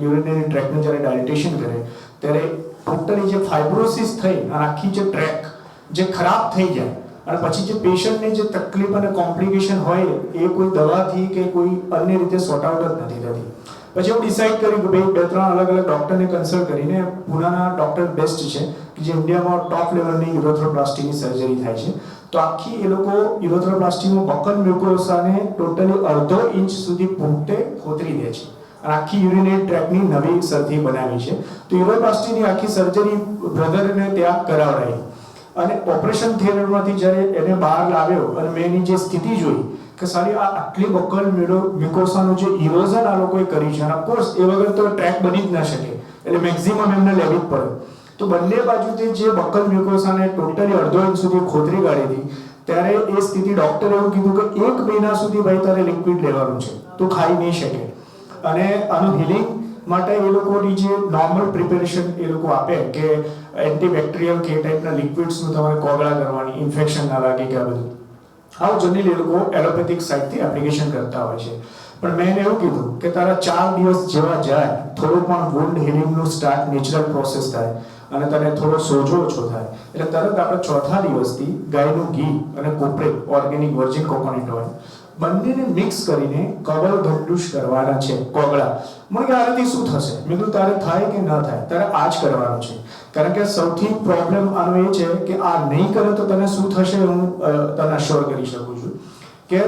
[SPEAKER 1] યુરિનરી ટ્રેકનું જ્યારે ડાયલિટેશન કરે ત્યારે ટોટલી જે ફાઇબ્રોસિસ થઈ અને આખી જે ટ્રેક જે ખરાબ થઈ જાય અને પછી જે પેશન્ટને જે તકલીફ અને કોમ્પ્લિકેશન હોય એ કોઈ દવાથી કે કોઈ અન્ય રીતે સોર્ટ આઉટ જ નથી થતી. પછી હું ડિસાઇડ કર્યું કે ભાઈ 2-3 અલગ અલગ ડૉક્ટરને કન્સલ્ટ કરીને પુનાના ડૉક્ટર બેસ્ટ છે કે જે ઇન્ડિયામાં ટોપ લેવલની યુરેથ્રોપ્લાસ્ટીની સર્જરી થાય છે. તો આખી એ લોકો યુરેથ્રોપ્લાસ્ટીમાં બકલ મ્યુકોસાને ટોટલી 1/2 ઇંચ સુધી પોતે ખોતરી દે છે અને આખી યુરિનરી ટ્રેકની નવી સર્જરી બનાવી છે. તો યુરેથ્રોપ્લાસ્ટીની આખી સર્જરી બ્રધરને ત્યાં કરાવડાવી અને ઓપરેશન થિયેટરમાંથી જ્યારે એને બહાર લાવ્યો અને મેં એની જે સ્થિતિ જોઈ કે સારી આ આટલી બકલ મ્યુકોસાનું જે ઇરોઝન આ લોકોએ કરી છે અને ઓફકોર્સ એ વગર તો ટ્રેક બની જ ના શકે એટલે મેક્સિમમ એમને લેવી જ પડે. તો બંને બાજુથી જે બકલ મ્યુકોસાને ટોટલી 1/2 ઇંચ સુધી ખોતરી કાઢી હતી ત્યારે એ સ્થિતિ ડૉક્ટરે એવું કીધું કે 1 મહિના સુધી ભાઈ તારે લિક્વિડ લેવાનું છે, તું ખાઈ નહીં શકે. અને આનું હિલિંગ માટે એ લોકોની જે નોર્મલ પ્રિપેરેશન એ લોકો આપે કે એન્ટીબેક્ટેરિયલ કે ટાઈપના લિક્વિડ્સનું તમારે કોગળા કરવાની, ઇન્ફેક્શન ના લાગે કે આ બધું આવું જનરલી એ લોકો એલોપેથિક સાઇડથી એપ્લિકેશન કરતા હોય છે. પણ મેં એને એવું કીધું કે તારા 4 દિવસ જેવા જાય થોડું પણ વુન્ડ હિલિંગનું સ્ટાર્ટ નેચરલ પ્રોસેસ થાય અને તને થોડો સોજો ઓછો થાય એટલે તરત આપણે 4થા દિવસથી ગાયનું ઘી અને cooperate organic virgin coconut oil બંનેને મિક્સ કરીને કવલ ગંડુશ કરવાના છે કોગળા. મને કે આનાથી શું થશે? મેં કીધું તારે થાય કે ન થાય તારે આ જ કરવાનું છે. કારણ કે સૌથી પ્રોબ્લેમ આનો એ છે કે આ નહીં કરે તો તને શું થશે હું તને અશ્યોર કરી શકું છું કે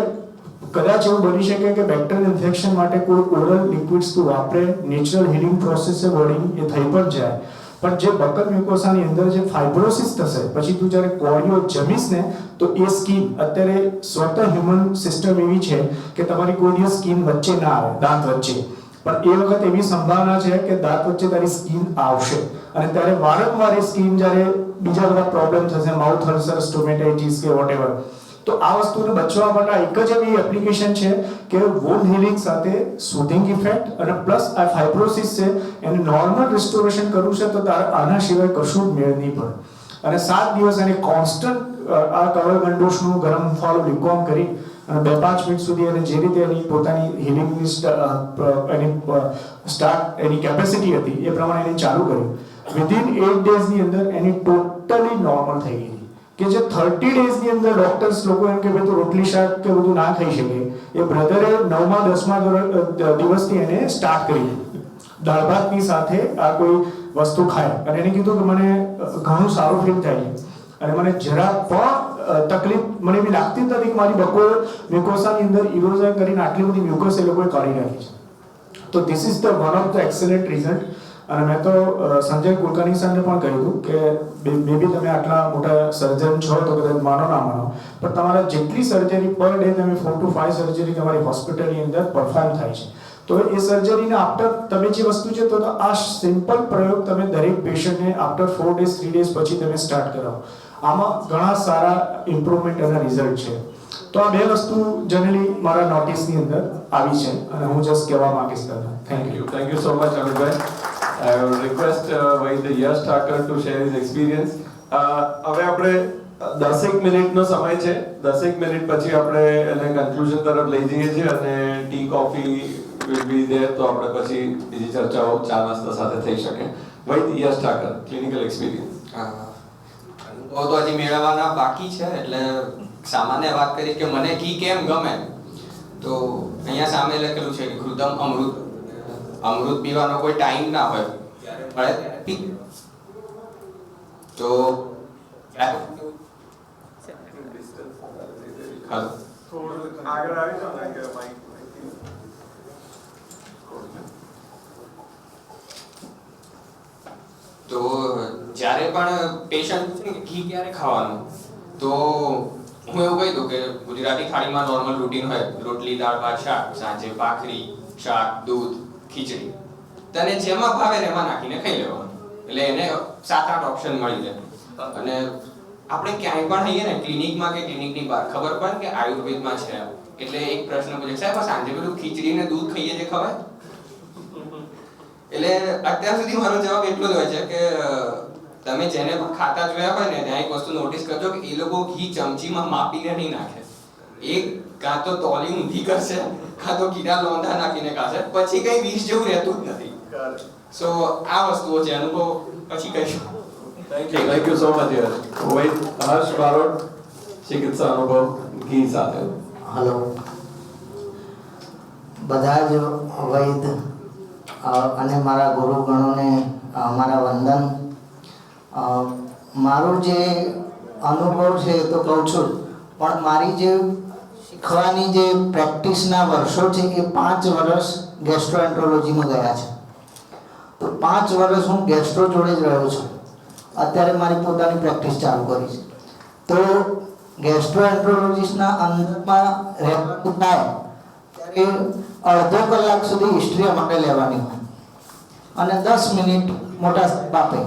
[SPEAKER 1] કદાચ એવું બની શકે કે બેક્ટેરિયલ ઇન્ફેક્શન માટે કોઈ ઓરલ લિક્વિડ્સ તું વાપરે, નેચરલ હિલિંગ પ્રોસેસ છે બોડીની એ થઈ પણ જાય પણ જે બકલ મ્યુકોસાની અંદર જે ફાઇબ્રોસિસ થશે પછી તું જ્યારે કોળીઓ જમીશ ને તો એ સ્કીન અત્યારે સ્વતઃ હ્યુમન સિસ્ટમ એવી છે કે તમારી કોઈ સ્કીન વચ્ચે ના આવે દાંત વચ્ચે, પણ એ વખત એવી સંભાવના છે કે દાંત વચ્ચે તારી સ્કીન આવશે અને ત્યારે વારંવાર એ સ્કીન જ્યારે બીજા બધા પ્રોબ્લેમ થશે, માઉથ અલ્સર, સ્ટોમેટાઇટિસ કે વોટેવર, તો આ વસ્તુને બચવા માટે એક જ એવી એપ્લિકેશન છે કે વોન્ડ હીલિંગ સાથે સુધિંગ ઇફેક્ટ અને પ્લસ આ ફાઇબ્રોસિસ છે એને નોર્મલ રિસ્ટોરેશન કરવું છે તો તારે આના સિવાય કશું જ મેળ નહીં પડે. અને 7 દિવસ એને કોન્સ્ટન્ટ આ કવર ગંડોશનું ગરમ ફોલ લિક્વોમ કરી અને 2-5 મિનિટ સુધી એને જે રીતે એની પોતાની હીલિંગની એની કેપેસિટી હતી એ પ્રમાણે એને ચાલુ કર્યું. વિધિન 8 ડેઝની અંદર એની ટોટલી નોર્મલ થઈ ગઈ કે જે 30 ડેઝની અંદર ડોક્ટર્સ લોકો એમ કે ભાઈ તો રોટલી શાક કે બધું ના ખાઈ શકે, એ બ્રધરે 9મા 10મા દિવસથી એને સ્ટાર્ટ કરી દાળ ભાતની સાથે આ કોઈ વસ્તુ ખાય અને એને કીધું કે મને ઘણું સારું ફીલ થાય છે અને મને જરા પણ તકલીફ મને એવી લાગતી જ નથી કે મારી બકોલ મ્યુકોસાની અંદર ઇરોઝન કરીને આટલી બધી મ્યુકોસ એ લોકોએ કાઢી નાખી છે. તો this is the one of the excellent result. અને મેં તો સંજય કુલકર્ણી સરને પણ કહ્યું કે બેબી તમે આટલા મોટા સર્જન છો તો કદાચ માનો ના માનો પણ તમારા જેટલી સર્જરી પર ડે તમે 4 to 5 સર્જરી તમારી હોસ્પિટલની અંદર પરફોર્મ થાય છે. તો એ સર્જરીને આફ્ટર તમે જે વસ્તુ છે તો આ સિમ્પલ પ્રયોગ તમે દરેક પેશન્ટને આફ્ટર 4 days 3 days પછી તમે સ્ટાર્ટ કરાવો. આમાં ઘણા સારા ઇમ્પ્રુવમેન્ટ અને રિઝલ્ટ છે. તો આ બે વસ્તુ જનરલી મારા નોટિસની અંદર આવી છે અને હું જસ્ટ કહેવા માંગીશ તમને. Thank you.
[SPEAKER 2] Thank you so much, Amitbhai. I will request Vaidya Yash Thakur to share his experience. હવે આપણે 10 મિનિટનો સમય છે. 10 મિનિટ પછી આપણે એને કન્ક્લુઝન તરફ લઈ જઈએ છીએ અને T coffee will be there તો આપણે પછી બીજી ચર્ચાઓ ચા નાસ્તા સાથે થઈ શકે. Vaidya Yash Thakur, clinical experience.
[SPEAKER 3] તો હજી મેળવવાના બાકી છે એટલે સામાન્ય વાત કરી કે મને ઘી કેમ ગમે તો અહીંયા સામે લખેલું છે કે ઘૃતમ અમૃત, અમૃત પીવાનો કોઈ ટાઈમ ના હોય તો
[SPEAKER 2] આગળ આવી જાઓ ને કે માઈક
[SPEAKER 3] તો જ્યારે પણ પેશન્ટ ઘી ક્યારે ખાવાનું તો હું એવું કહી દઉં કે ગુજરાતી થાળીમાં નોર્મલ રૂટીન હોય રોટલી, દાળ, ભાત, શાક, સાંજે ભાખરી, શાક, દૂધ, ખીચડી, તને જેમાં ભાવે એમાં નાખીને ખાઈ લેવાનું એટલે એને 7-8 ઓપ્શન મળી જાય. અને આપણે ક્યાંય પણ આવીએ ને ક્લિનિકમાં કે ક્લિનિકની બહાર ખબર પડે કે આયુર્વેદમાં છે એટલે એક પ્રશ્ન પૂછે સાહેબ સાંજે પેલું ખીચડી ને દૂધ ખાઈએ જે ખવાય? એટલે અત્યાર સુધી મારો જવાબ એટલો જ હોય છે કે તમે જેને ખાતા જોયા હોય ને ત્યાં એક વસ્તુ નોટિસ કરજો કે એ લોકો ઘી ચમચીમાં માપીને નહીં નાખે. એક કાં તો તોલી ઊંધી કરશે કાં તો કીડા લોંધા નાખીને ખાશે, પછી કઈ વિષ જેવું રહેતું જ નથી. સો આ વસ્તુઓ છે, અનુભવ પછી કહીશું.
[SPEAKER 2] Thank you so much yaar. Wait, Harsh Barot, ચિકિત્સા અનુભવ ઘી સાથે.
[SPEAKER 22] હેલો, બધા જ વૈદ અને મારા ગુરુગણોને મારા વંદન. મારો જે અનુભવ છે એ તો કહું છું પણ મારી જે શીખવાની જે પ્રેક્ટિસના વર્ષો છે એ 5 વર્ષ ગેસ્ટ્રોએન્ટ્રોલોજીમાં ગયા છે. તો 5 વર્ષ હું ગેસ્ટ્રો જોડે જ રહ્યો છું. અત્યારે મારી પોતાની પ્રેક્ટિસ ચાલુ કરી છે. તો ગેસ્ટ્રોએન્ટ્રોલોજીસ્ટના અંદરમાં રહેવાનું થાય ત્યારે અડધો કલાક સુધી હિસ્ટ્રી અમારે લેવાની હોય અને 10 મિનિટ મોટા સાહેબ આપે.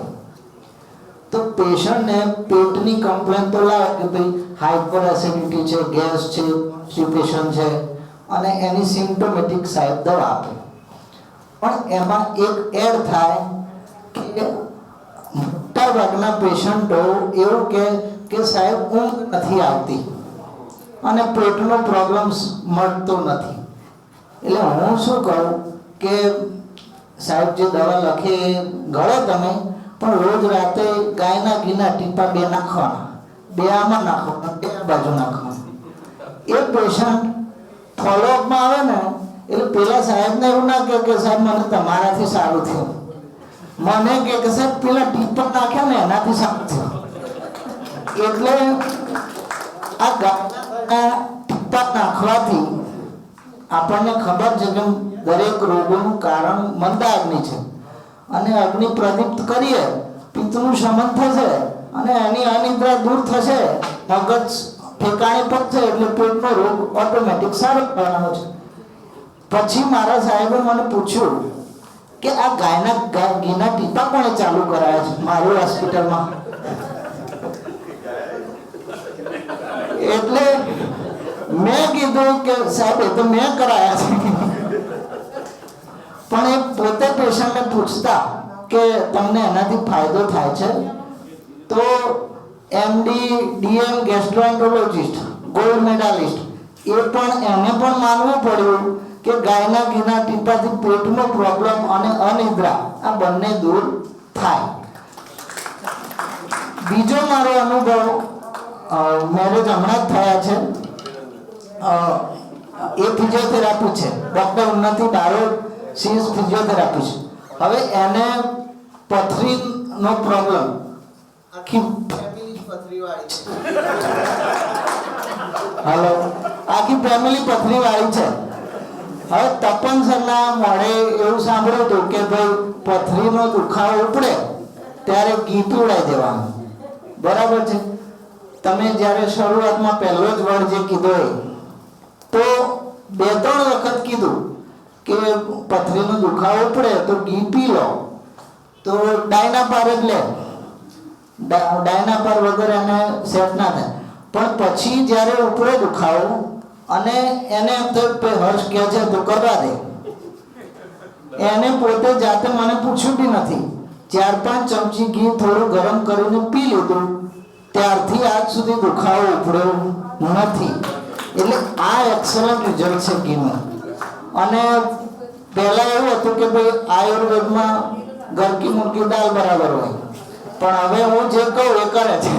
[SPEAKER 22] તો પેશન્ટને પેટની કમ્પ્લેન તો લાવે કે ભાઈ હાઇપર એસિડિટી છે, ગેસ છે, કોન્સ્ટિપેશન છે અને એની સિમ્પ્ટોમેટિક સાહેબ દવા આપે. પણ એમાં એક એડ થાય કે મોટા ભાગના પેશન્ટો એવું કે સાહેબ ઊંઘ નથી આવતી અને પેટનો પ્રોબ્લેમ્સ મળતો નથી. એટલે હું શું કહું કે સાહેબ જે દવા લખે એ ગળો તમે પણ રોજ રાતે ગાયના ઘીના ટીપા 2 નાખવાના, 2 આમાં નાખવાના, 2 આ બાજુ નાખવાના. એ પેશન્ટ ફોલોઅપમાં આવે ને એટલે પેલા સાહેબને એવું ના કે સાહેબ મને તમારાથી સારું થયું, મને કે સાહેબ પેલા ટીપા નાખ્યા ને એનાથી સારું થયું. એટલે આ ગાયના ટીપા નાખવાથી આપણને ખબર છે કે દરેક રોગોનું કારણ મંદાગ્નિ છે અને અગ્નિ પ્રદીપ્ત કરીએ, પિત્તનું શમન થશે અને એની અનિદ્રા દૂર થશે, મગજ ઠેકાણે પડશે એટલે પેટનો રોગ ઓટોમેટિક સારો થવાનો છે. પછી મારા સાહેબે મને પૂછ્યું કે આ ઘીના ટીપા કોણે ચાલુ કરાયા છે મારી હોસ્પિટલમાં? એટલે મેં કીધું કે સાહેબ એ તો મેં કરાયા છે. પણ એ પોતે પેશન્ટને પૂછતા કે તમને એનાથી ફાયદો થાય છે? તો એમડી ડીએમ ગેસ્ટ્રોએન્ટરોલોજિસ્ટ ગોલ્ડ મેડાલિસ્ટ એને પણ માનવું પડ્યું કે ગાયના ઘીના ટીપાથી પેટનો પ્રોબ્લેમ અને અનિદ્રા આ બંને દૂર થાય. બીજો મારો અનુભવ મેરેજ હમણાં જ થયા છે, એ ફિઝિયોથેરાપી છે, ડૉક્ટર ઉન્નતિ બારોટ સીઝ ફિઝિયોથેરાપી છે. હવે એને પથરીનો પ્રોબ્લેમ, આખી ફેમિલી પથરીવાળી છે. હાલો, આખી ફેમિલી પથરીવાળી છે. હવે તપન સરના મોડે એવું સાંભળ્યું હતું કે ભાઈ પથરીનો દુખાવો ઉપડે ત્યારે ઘી પીવડાવી દેવાનું. બરાબર છે. તમે જ્યારે શરૂઆતમાં પહેલો જ વર્ડ જે કીધો તો 2-3 વખત કીધું કે પથરીનો દુખાવો ઉપડે તો ઘી પી લો, તો ડાયનાપાર જ લે. ડાયનાપાર વગર એને સેટ ના થાય. પણ પછી જ્યારે ઉપડે દુખાવો અને એને એમ થયું કે હર્ષ કહે છે તો કરવા દે, એને પોતે જાતે મને પૂછ્યું બી નથી. 4-5 ચમચી ઘી થોડું ગરમ કરીને પી લીધું, ત્યારથી આજ સુધી દુખાવો ઉપડ્યો નથી. એટલે આ એક્સલન્ટ રિઝલ્ટ છે ઘીનું. અને પહેલા એવું હતું કે ભાઈ આયુર્વેદમાં ઘરકી મુર્ગી દાલ બરાબર હોય, પણ હવે હું જે કહું એ કરે છે.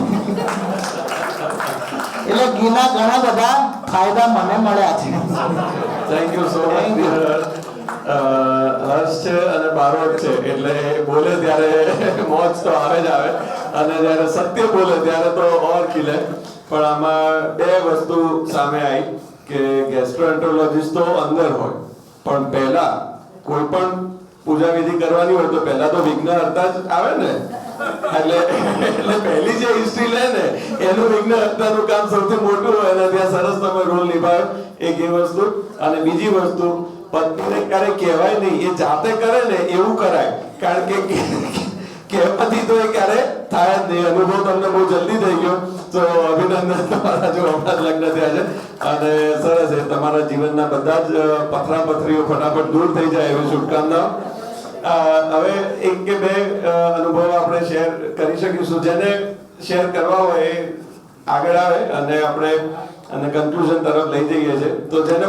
[SPEAKER 22] એટલે ઘીના ઘણા બધા ફાયદા મને મળ્યા છે.
[SPEAKER 2] Thank you so much. Harsh છે અને બારોટ છે એટલે બોલે ત્યારે મોજ તો આવે જ આવે, અને જ્યારે સત્ય બોલે ત્યારે તો ઓર ખીલે. પણ આમાં 2 વસ્તુ સામે આવી કે ગેસ્ટ્રોએન્ટરોલોજિસ્ટ તો અંદર હોય, પણ પહેલા કોઈ પણ પૂજા વિધિ કરવાની હોય તો પહેલા તો વિઘ્નહર્તા જ આવે ને. એટલે પહેલી જે હિસ્ટ્રી લે ને એનું વિઘ્નહર્તાનું કામ સૌથી મોટું હોય, અને ત્યાં સરસ તમે રોલ નિભાવ્યો. એક એ વસ્તુ. અને બીજી વસ્તુ, પત્નીને ક્યારે કહેવાય નહીં, એ જાતે કરે ને એવું કરાય, કારણ કે કહેવાથી તો એ ક્યારે થાય જ નહીં. અનુભવ તમને બહુ જલ્દી થઈ ગયો, તો અભિનંદન તમારા. જો હમણાં જ લગ્ન થયા છે અને સરસ, એ તમારા જીવનના બધા જ પથરીઓ ફટાફટ દૂર થઈ જાય એવી શુભકામનાઓ. હવે 1 કે 2 અનુભવ આપણે શેર કરી શકીશું. જેને શેર કરવા હોય એ આગળ આવે અને આપણે કન્ક્લુઝન તરફ લઈ જઈએ છીએ. તો જેને